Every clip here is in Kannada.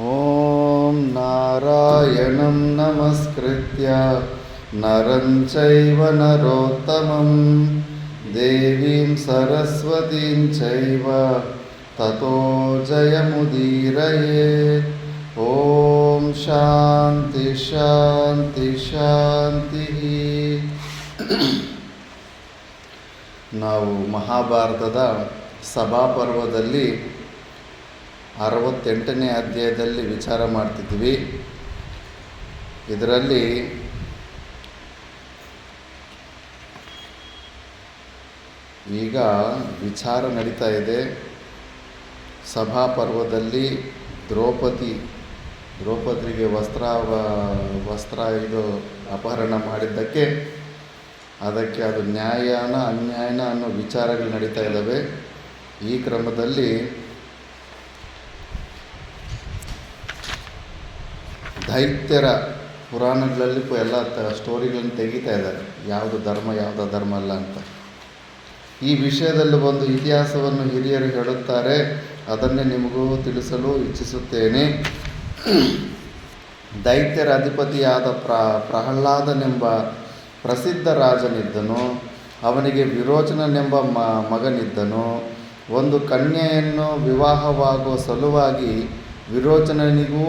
ಓಂ ನಾರಾಯಣಂ ನಮಸ್ಕೃತ್ಯ ನರಂ ಚೈವ ನರೋತ್ತಮಂ ದೇವೀಂ ಸರಸ್ವತೀಂ ಚೈವ ತತೋ ಜಯಮುದೀರಯೇತ್. ಓಂ ಶಾಂತಿ ಶಾಂತಿ ಶಾಂತಿ. ನಾವು ಮಹಾಭಾರತದ ಸಭಾಪರ್ವದಲ್ಲಿ 68ನೇ ಅಧ್ಯಾಯದಲ್ಲಿ ವಿಚಾರ ಮಾಡ್ತಿದ್ವಿ. ಇದರಲ್ಲಿ ಈಗ ವಿಚಾರ ನಡೀತಾ ಇದೆ. ಸಭಾಪರ್ವದಲ್ಲಿ ದ್ರೌಪದಿಗೆ ವಸ್ತ್ರ ಅಪಹರಣ ಮಾಡಿದ್ದಕ್ಕೆ ಅದಕ್ಕೆ ಅದು ನ್ಯಾಯನ ಅನ್ಯಾಯನ ಅನ್ನೋ ವಿಚಾರಗಳು ನಡೀತಾ ಇದ್ದಾವೆ. ಈ ಕ್ರಮದಲ್ಲಿ ದೈತ್ಯರ ಪುರಾಣಗಳಲ್ಲಿ ಎಲ್ಲ ಸ್ಟೋರಿಗಳನ್ನು ತೆಗಿತಾ ಇದ್ದಾರೆ, ಯಾವುದು ಧರ್ಮ ಯಾವುದು ಧರ್ಮ ಅಲ್ಲ ಅಂತ. ಈ ವಿಷಯದಲ್ಲಿ ಒಂದು ಇತಿಹಾಸವನ್ನು ಹಿರಿಯರು ಹೇಳುತ್ತಾರೆ, ಅದನ್ನೇ ನಿಮಗೂ ತಿಳಿಸಲು ಇಚ್ಛಿಸುತ್ತೇನೆ. ದೈತ್ಯರ ಅಧಿಪತಿಯಾದ ಪ್ರಹ್ಲಾದನೆಂಬ ಪ್ರಸಿದ್ಧ ರಾಜನಿದ್ದನು. ಅವನಿಗೆ ವಿರೋಚನನೆಂಬ ಮಗನಿದ್ದನು. ಒಂದು ಕನ್ಯೆಯನ್ನು ವಿವಾಹವಾಗುವ ಸಲುವಾಗಿ ವಿರೋಚನನಿಗೂ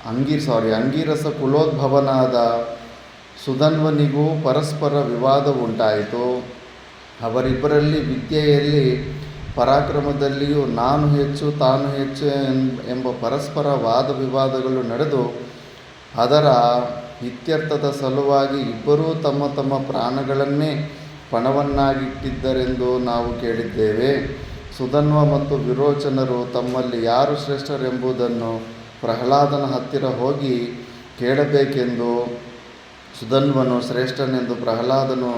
ಅಂಗೀರಸ ಕುಲೋದ್ಭವನಾದ ಸುಧನ್ವನಿಗೂ ಪರಸ್ಪರ ವಿವಾದ ಉಂಟಾಯಿತು. ಅವರಿಬ್ಬರಲ್ಲಿ ವಿದ್ಯೆಯಲ್ಲಿ ಪರಾಕ್ರಮದಲ್ಲಿಯೂ ನಾನು ಹೆಚ್ಚು ತಾನು ಹೆಚ್ಚು ಎಂಬ ಪರಸ್ಪರ ವಾದ ವಿವಾದಗಳು ನಡೆದು ಅದರ ಇತ್ಯರ್ಥದ ಸಲುವಾಗಿ ಇಬ್ಬರೂ ತಮ್ಮ ತಮ್ಮ ಪ್ರಾಣಗಳನ್ನೇ ಪಣವನ್ನಾಗಿಟ್ಟಿದ್ದರೆಂದು ನಾವು ಕೇಳಿದ್ದೇವೆ. ಸುಧನ್ವ ಮತ್ತು ವಿರೋಚನರು ತಮ್ಮಲ್ಲಿ ಯಾರು ಶ್ರೇಷ್ಠರೆಂಬುದನ್ನು ಪ್ರಹ್ಲಾದನ ಹತ್ತಿರ ಹೋಗಿ ಕೇಳಬೇಕೆಂದು ಸುಧನ್ವನು ಶ್ರೇಷ್ಠನೆಂದು ಪ್ರಹ್ಲಾದನು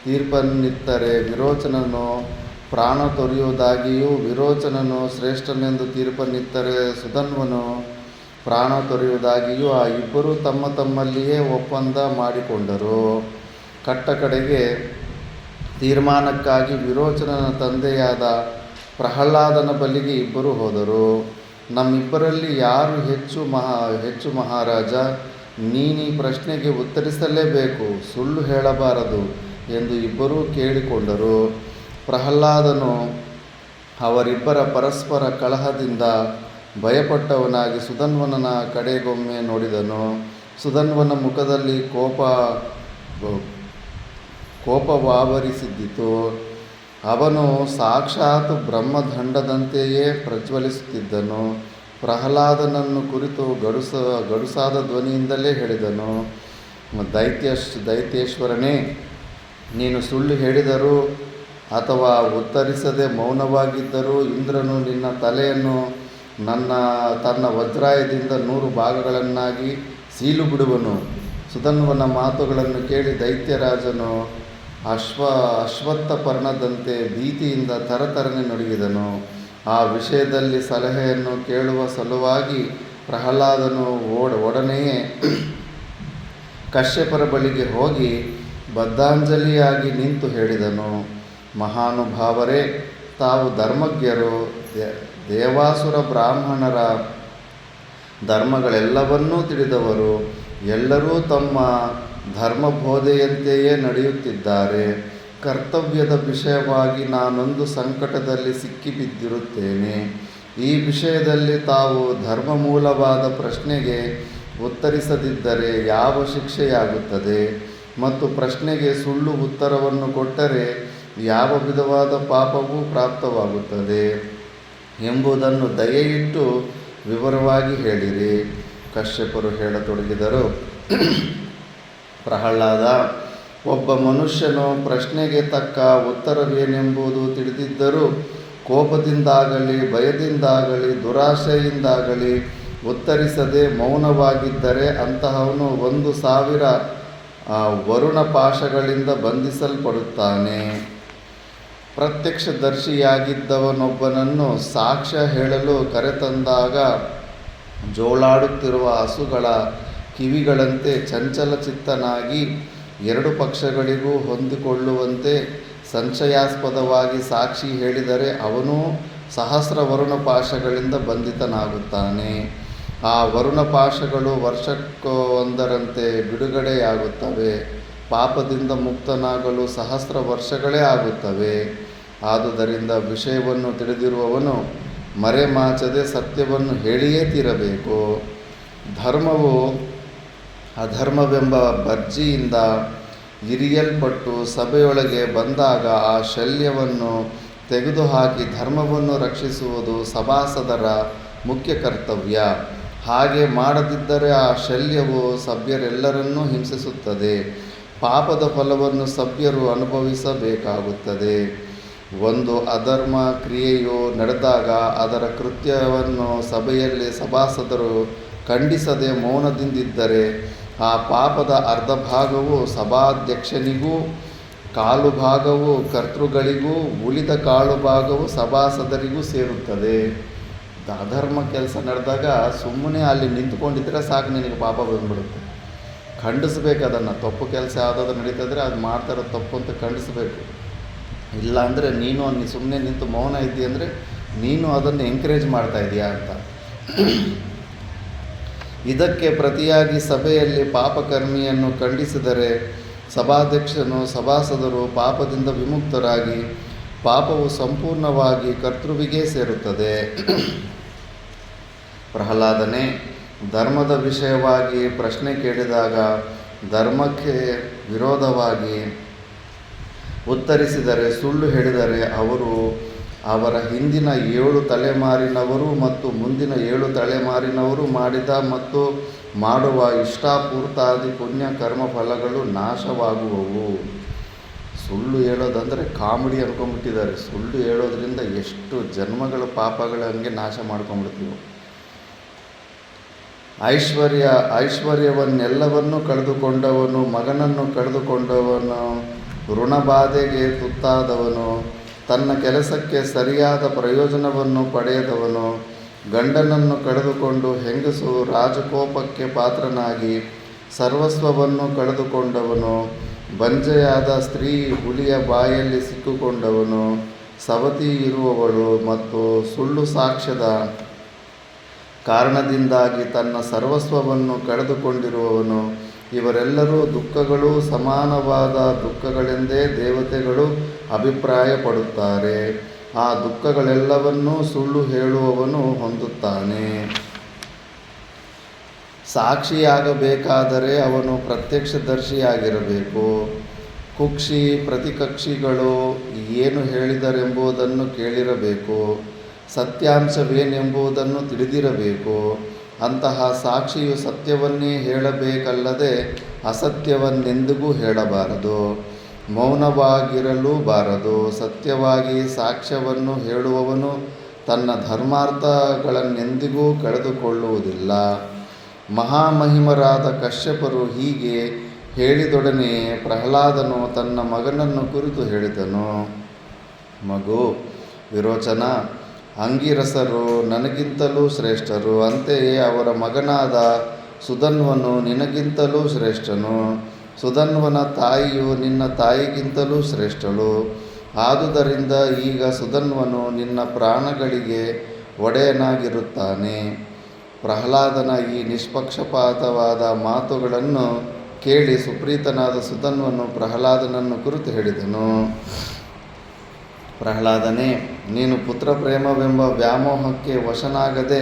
ತೀರ್ಪನ್ನಿತ್ತರೆ ವಿರೋಚನನು ಪ್ರಾಣ ತೊರೆಯುವುದಾಗಿಯೂ ವಿರೋಚನನು ಶ್ರೇಷ್ಠನೆಂದು ತೀರ್ಪನ್ನಿತ್ತರೆ ಸುಧನ್ವನು ಪ್ರಾಣ ತೊರೆಯುವುದಾಗಿಯೂ ಆ ಇಬ್ಬರೂ ತಮ್ಮ ತಮ್ಮಲ್ಲಿಯೇ ಒಪ್ಪಂದ ಮಾಡಿಕೊಂಡರು. ಕಡೆಗೆ ತೀರ್ಮಾನಕ್ಕಾಗಿ ವಿರೋಚನನ ತಂದೆಯಾದ ಪ್ರಹ್ಲಾದನ ಬಳಿಗೆ ಇಬ್ಬರು ಹೋದರು. ನಮ್ಮಿಬ್ಬರಲ್ಲಿ ಯಾರು ಹೆಚ್ಚು ಮಹಾರಾಜ? ನೀನೀ ಪ್ರಶ್ನೆಗೆ ಉತ್ತರಿಸಲೇಬೇಕು, ಸುಳ್ಳು ಹೇಳಬಾರದು ಎಂದು ಇಬ್ಬರೂ ಕೇಳಿಕೊಂಡರು. ಪ್ರಹ್ಲಾದನು ಅವರಿಬ್ಬರ ಪರಸ್ಪರ ಕಲಹದಿಂದ ಭಯಪಟ್ಟವನಾಗಿ ಸುಧನ್ವನ ಕಡೆಗೊಮ್ಮೆ ನೋಡಿದನು. ಸುಧನ್ವನ ಮುಖದಲ್ಲಿ ಕೋಪವಾವರಿಸಿದ್ದಿತು. ಅವನು ಸಾಕ್ಷಾತ್ ಬ್ರಹ್ಮದಂಡದಂತೆಯೇ ಪ್ರಜ್ವಲಿಸುತ್ತಿದ್ದನು. ಪ್ರಹ್ಲಾದನನ್ನು ಕುರಿತು ಗಡುಸಾದ ಧ್ವನಿಯಿಂದಲೇ ಹೇಳಿದನು, ದೈತ್ಯೇಶ್ವರನೇ, ನೀನು ಸುಳ್ಳು ಹೇಳಿದರೂ ಅಥವಾ ಉತ್ತರಿಸದೆ ಮೌನವಾಗಿದ್ದರೂ ಇಂದ್ರನು ನಿನ್ನ ತಲೆಯನ್ನು ತನ್ನ ವಜ್ರಾಯದಿಂದ 100 ಭಾಗಗಳನ್ನಾಗಿ ಸೀಲು ಬಿಡುವನು. ಸುಧನ್ವನ ಮಾತುಗಳನ್ನು ಕೇಳಿ ದೈತ್ಯರಾಜನು ಅಶ್ವತ್ಥಪರ್ಣದಂತೆ ಭೀತಿಯಿಂದ ತರತರನೆ ನಡುಗಿದನು. ಆ ವಿಷಯದಲ್ಲಿ ಸಲಹೆಯನ್ನು ಕೇಳುವ ಸಲುವಾಗಿ ಪ್ರಹ್ಲಾದನು ಒಡನೆಯೇ ಕಶ್ಯಪರ ಬಳಿಗೆ ಹೋಗಿ ಬದ್ಧಾಂಜಲಿಯಾಗಿ ನಿಂತು ಹೇಳಿದನು, ಮಹಾನುಭಾವರೇ, ತಾವು ಧರ್ಮಜ್ಞರು, ದೇವಾಸುರ ಬ್ರಾಹ್ಮಣರ ಧರ್ಮಗಳೆಲ್ಲವನ್ನೂ ತಿಳಿದವರು. ಎಲ್ಲರೂ ತಮ್ಮ ಧರ್ಮಬೋಧೆಯಂತೆಯೇ ನಡೆಯುತ್ತಿದ್ದಾರೆ. ಕರ್ತವ್ಯದ ವಿಷಯವಾಗಿ ನಾನೊಂದು ಸಂಕಟದಲ್ಲಿ ಸಿಕ್ಕಿಬಿದ್ದಿರುತ್ತೇನೆ. ಈ ವಿಷಯದಲ್ಲಿ ತಾವು ಧರ್ಮಮೂಲವಾದ ಪ್ರಶ್ನೆಗೆ ಉತ್ತರಿಸದಿದ್ದರೆ ಯಾವ ಶಿಕ್ಷೆಯಾಗುತ್ತದೆ ಮತ್ತು ಪ್ರಶ್ನೆಗೆ ಸುಳ್ಳು ಉತ್ತರವನ್ನು ಕೊಟ್ಟರೆ ಯಾವ ವಿಧವಾದ ಪಾಪವೂ ಪ್ರಾಪ್ತವಾಗುತ್ತದೆ ಎಂಬುದನ್ನು ದಯೆಯಿಟ್ಟು ವಿವರವಾಗಿ ಹೇಳಿರಿ. ಕಶ್ಯಪರು ಹೇಳತೊಡಗಿದರು, ಪ್ರಹ್ಲಾದ, ಒಬ್ಬ ಮನುಷ್ಯನು ಪ್ರಶ್ನೆಗೆ ತಕ್ಕ ಉತ್ತರವೇನೆಂಬುದು ತಿಳಿದಿದ್ದರೂ ಕೋಪದಿಂದಾಗಲಿ ಭಯದಿಂದಾಗಲಿ ದುರಾಶೆಯಿಂದಾಗಲಿ ಉತ್ತರಿಸದೆ ಮೌನವಾಗಿದ್ದರೆ ಅಂತಹವನು 1,000 ವರುಣ ಪಾಶಗಳಿಂದ ಬಂಧಿಸಲ್ಪಡುತ್ತಾನೆ. ಪ್ರತ್ಯಕ್ಷದರ್ಶಿಯಾಗಿದ್ದವನೊಬ್ಬನನ್ನು ಸಾಕ್ಷ್ಯ ಹೇಳಲು ಕರೆತಂದಾಗ ಜೋಳಾಡುತ್ತಿರುವ ಹಸುಗಳ ಕಿವಿಗಳಂತೆ ಚಂಚಲಚಿತ್ತನಾಗಿ 2 ಪಕ್ಷಗಳಿಗೂ ಹೊಂದಿಕೊಳ್ಳುವಂತೆ ಸಂಶಯಾಸ್ಪದವಾಗಿ ಸಾಕ್ಷಿ ಹೇಳಿದರೆ ಅವನೂ ಸಹಸ್ರ ವರುಣಪಾಶಗಳಿಂದ ಬಂಧಿತನಾಗುತ್ತಾನೆ. ಆ ವರುಣಪಾಶಗಳು ವರ್ಷಕ್ಕೊಂದರಂತೆ ಬಿಡುಗಡೆಯಾಗುತ್ತವೆ. ಪಾಪದಿಂದ ಮುಕ್ತನಾಗಲು ಸಹಸ್ರ ವರ್ಷಗಳೇ ಆಗುತ್ತವೆ. ಆದುದರಿಂದ ವಿಷಯವನ್ನು ತಿಳಿದಿರುವವನು ಮರೆಮಾಚದೆ ಸತ್ಯವನ್ನು ಹೇಳಿಯೇ ತೀರಬೇಕು. ಧರ್ಮವು ಅಧರ್ಮವೆಂಬ ಬರ್ಜಿಯಿಂದ ಇರಿಯಲ್ಪಟ್ಟು ಸಭೆಯೊಳಗೆ ಬಂದಾಗ ಆ ಶಲ್ಯವನ್ನು ತೆಗೆದುಹಾಕಿ ಧರ್ಮವನ್ನು ರಕ್ಷಿಸುವುದು ಸಭಾಸದರ ಮುಖ್ಯ ಕರ್ತವ್ಯ. ಹಾಗೆ ಮಾಡದಿದ್ದರೆ ಆ ಶಲ್ಯವು ಸಭ್ಯರೆಲ್ಲರನ್ನೂ ಹಿಂಸಿಸುತ್ತದೆ. ಪಾಪದ ಫಲವನ್ನು ಸಭ್ಯರು ಅನುಭವಿಸಬೇಕಾಗುತ್ತದೆ. ಒಂದು ಅಧರ್ಮ ಕ್ರಿಯೆಯು ನಡೆದಾಗ ಅದರ ಕೃತ್ಯವನ್ನು ಸಭೆಯಲ್ಲಿ ಸಭಾಸದರು ಖಂಡಿಸದೆ ಮೌನದಿಂದಿದ್ದರೆ ಆ ಪಾಪದ ಅರ್ಧ ಭಾಗವು ಸಭಾಧ್ಯಕ್ಷನಿಗೂ, ಕಾಲು ಭಾಗವು ಕರ್ತೃಗಳಿಗೂ, ಉಳಿದ ಕಾಲು ಭಾಗವು ಸಭಾಸದರಿಗೂ ಸೇರುತ್ತದೆ. ಅಧರ್ಮ ಕೆಲಸ ನಡೆದಾಗ ಸುಮ್ಮನೆ ಅಲ್ಲಿ ನಿಂತ್ಕೊಂಡಿದ್ರೆ ಸಾಕು, ನಿನಗೆ ಪಾಪ ಬಂದ್ಬಿಡುತ್ತೆ. ಖಂಡಿಸ್ಬೇಕು ಅದನ್ನು. ತಪ್ಪು ಕೆಲಸ ಯಾವುದಾದ್ರು ನಡೀತಿದ್ರೆ ಅದು ಮಾಡ್ತಾರೋ ತಪ್ಪು ಅಂತ ಖಂಡಿಸ್ಬೇಕು. ಇಲ್ಲ ಅಂದರೆ ನೀನು ಸುಮ್ಮನೆ ನಿಂತು ಮೌನ ಇದ್ದೀಯ ಅಂದರೆ ನೀನು ಅದನ್ನು ಎಂಕರೇಜ್ ಮಾಡ್ತಾ ಇದೆಯಾ ಅಂತ. ಇದಕ್ಕೆ ಪ್ರತಿಯಾಗಿ ಸಭೆಯಲ್ಲಿ ಪಾಪಕರ್ಮಿಯನ್ನು ಖಂಡಿಸಿದರೆ ಸಭಾಧ್ಯಕ್ಷನು ಸಭಾಸದರು ಪಾಪದಿಂದ ವಿಮುಕ್ತರಾಗಿ ಪಾಪವು ಸಂಪೂರ್ಣವಾಗಿ ಕರ್ತೃವಿಗೆ ಸೇರುತ್ತದೆ. ಪ್ರಹ್ಲಾದನೇ, ಧರ್ಮದ ವಿಷಯವಾಗಿ ಪ್ರಶ್ನೆ ಕೇಳಿದಾಗ ಧರ್ಮಕ್ಕೆ ವಿರೋಧವಾಗಿ ಉತ್ತರಿಸಿದರೆ, ಸುಳ್ಳು ಹೇಳಿದರೆ ಅವರು ಅವರ ಹಿಂದಿನ 7 ತಲೆಮಾರಿನವರು ಮತ್ತು ಮುಂದಿನ 7 ತಲೆಮಾರಿನವರು ಮಾಡಿದ ಮತ್ತು ಮಾಡುವ ಇಷ್ಟಾಪೂರ್ತಾದಿ ಪುಣ್ಯ ಕರ್ಮ ಫಲಗಳು ನಾಶವಾಗುವವು. ಸುಳ್ಳು ಹೇಳೋದಂದರೆ ಕಾಮಿಡಿ ಅನ್ಕೊಂಡ್ಬಿಟ್ಟಿದ್ದಾರೆ. ಸುಳ್ಳು ಹೇಳೋದ್ರಿಂದ ಎಷ್ಟು ಜನ್ಮಗಳ ಪಾಪಗಳ ಹಂಗೆ ನಾಶ ಮಾಡ್ಕೊಂಡ್ಬಿಡ್ತೀವಿ. ಐಶ್ವರ್ಯವನ್ನೆಲ್ಲವನ್ನೂ ಕಳೆದುಕೊಂಡವನು, ಮಗನನ್ನು ಕಳೆದುಕೊಂಡವನು, ಋಣಬಾಧೆಗೆ ತುತ್ತಾದವನು, ತನ್ನ ಕೆಲಸಕ್ಕೆ ಸರಿಯಾದ ಪ್ರಯೋಜನವನ್ನು ಪಡೆಯದವನು, ಗಂಡನನ್ನು ಕಳೆದುಕೊಂಡು ಹೆಂಗಸು ರಾಜಕೋಪಕ್ಕೆ ಪಾತ್ರನಾಗಿ ಸರ್ವಸ್ವವನ್ನು ಕಳೆದುಕೊಂಡವನು, ಬಂಜೆಯಾದ ಸ್ತ್ರೀ ಹುಲಿಯ ಬಾಯಲ್ಲಿ ಸಿಕ್ಕಿಕೊಂಡವನು, ಸವತಿ ಇರುವವಳು ಮತ್ತು ಸುಳ್ಳು ಸಾಕ್ಷ್ಯದ ಕಾರಣದಿಂದಾಗಿ ತನ್ನ ಸರ್ವಸ್ವವನ್ನು ಕಳೆದುಕೊಂಡಿರುವವನು, ಇವರೆಲ್ಲರೂ ದುಃಖಗಳು ಸಮಾನವಾದ ದುಃಖಗಳೆಂದೇ ದೇವತೆಗಳು ಅಭಿಪ್ರಾಯಪಡುತ್ತಾರೆ. ಆ ದುಃಖಗಳೆಲ್ಲವನ್ನೂ ಸುಳ್ಳು ಹೇಳುವವನು ಹೊಂದುತ್ತಾನೆ. ಸಾಕ್ಷಿಯಾಗಬೇಕಾದರೆ ಅವನು ಪ್ರತ್ಯಕ್ಷದರ್ಶಿಯಾಗಿರಬೇಕು. ಕುಕ್ಷಿ ಪ್ರತಿಕಕ್ಷಿಗಳು ಏನು ಹೇಳಿದರೆಂಬುದನ್ನು ಕೇಳಿರಬೇಕು. ಸತ್ಯಾಂಶವೇನೆಂಬುದನ್ನು ತಿಳಿದಿರಬೇಕು. ಅಂತಹ ಸಾಕ್ಷಿಯು ಸತ್ಯವನ್ನೇ ಹೇಳಬೇಕಲ್ಲದೆ ಅಸತ್ಯವನ್ನೆಂದಿಗೂ ಹೇಳಬಾರದು, ಮೌನವಾಗಿರಲೂ ಬಾರದು. ಸತ್ಯವಾಗಿ ಸಾಕ್ಷ್ಯವನ್ನು ಹೇಳುವವನು ತನ್ನ ಧರ್ಮಾರ್ಥಗಳನ್ನೆಂದಿಗೂ ಕಳೆದುಕೊಳ್ಳುವುದಿಲ್ಲ. ಮಹಾಮಹಿಮರಾದ ಕಶ್ಯಪರು ಹೀಗೆ ಹೇಳಿದೊಡನೆ ಪ್ರಹ್ಲಾದನು ತನ್ನ ಮಗನನ್ನು ಕುರಿತು ಹೇಳಿದನು. ಮಗು ವಿರೋಚನ, ಅಂಗಿರಸರು ನನಗಿಂತಲೂ ಶ್ರೇಷ್ಠರು. ಅಂತೆಯೇ ಅವರ ಮಗನಾದ ಸುಧನ್ವನು ನಿನಗಿಂತಲೂ ಶ್ರೇಷ್ಠನು. ಸುಧನ್ವನ ತಾಯಿಯು ನಿನ್ನ ತಾಯಿಗಿಂತಲೂ ಶ್ರೇಷ್ಠಳು. ಆದುದರಿಂದ ಈಗ ಸುಧನ್ವನು ನಿನ್ನ ಪ್ರಾಣಗಳಿಗೆ ಒಡೆಯನಾಗಿರುತ್ತಾನೆ. ಪ್ರಹ್ಲಾದನ ಈ ನಿಷ್ಪಕ್ಷಪಾತವಾದ ಮಾತುಗಳನ್ನು ಕೇಳಿ ಸುಪ್ರೀತನಾದ ಸುಧನ್ವನು ಪ್ರಹ್ಲಾದನನ್ನು ಕುರಿತು ಹೇಳಿದನು. ಪ್ರಹ್ಲಾದನೇ, ನೀನು ಪುತ್ರ ಪ್ರೇಮವೆಂಬ ವ್ಯಾಮೋಹಕ್ಕೆ ವಶನಾಗದೆ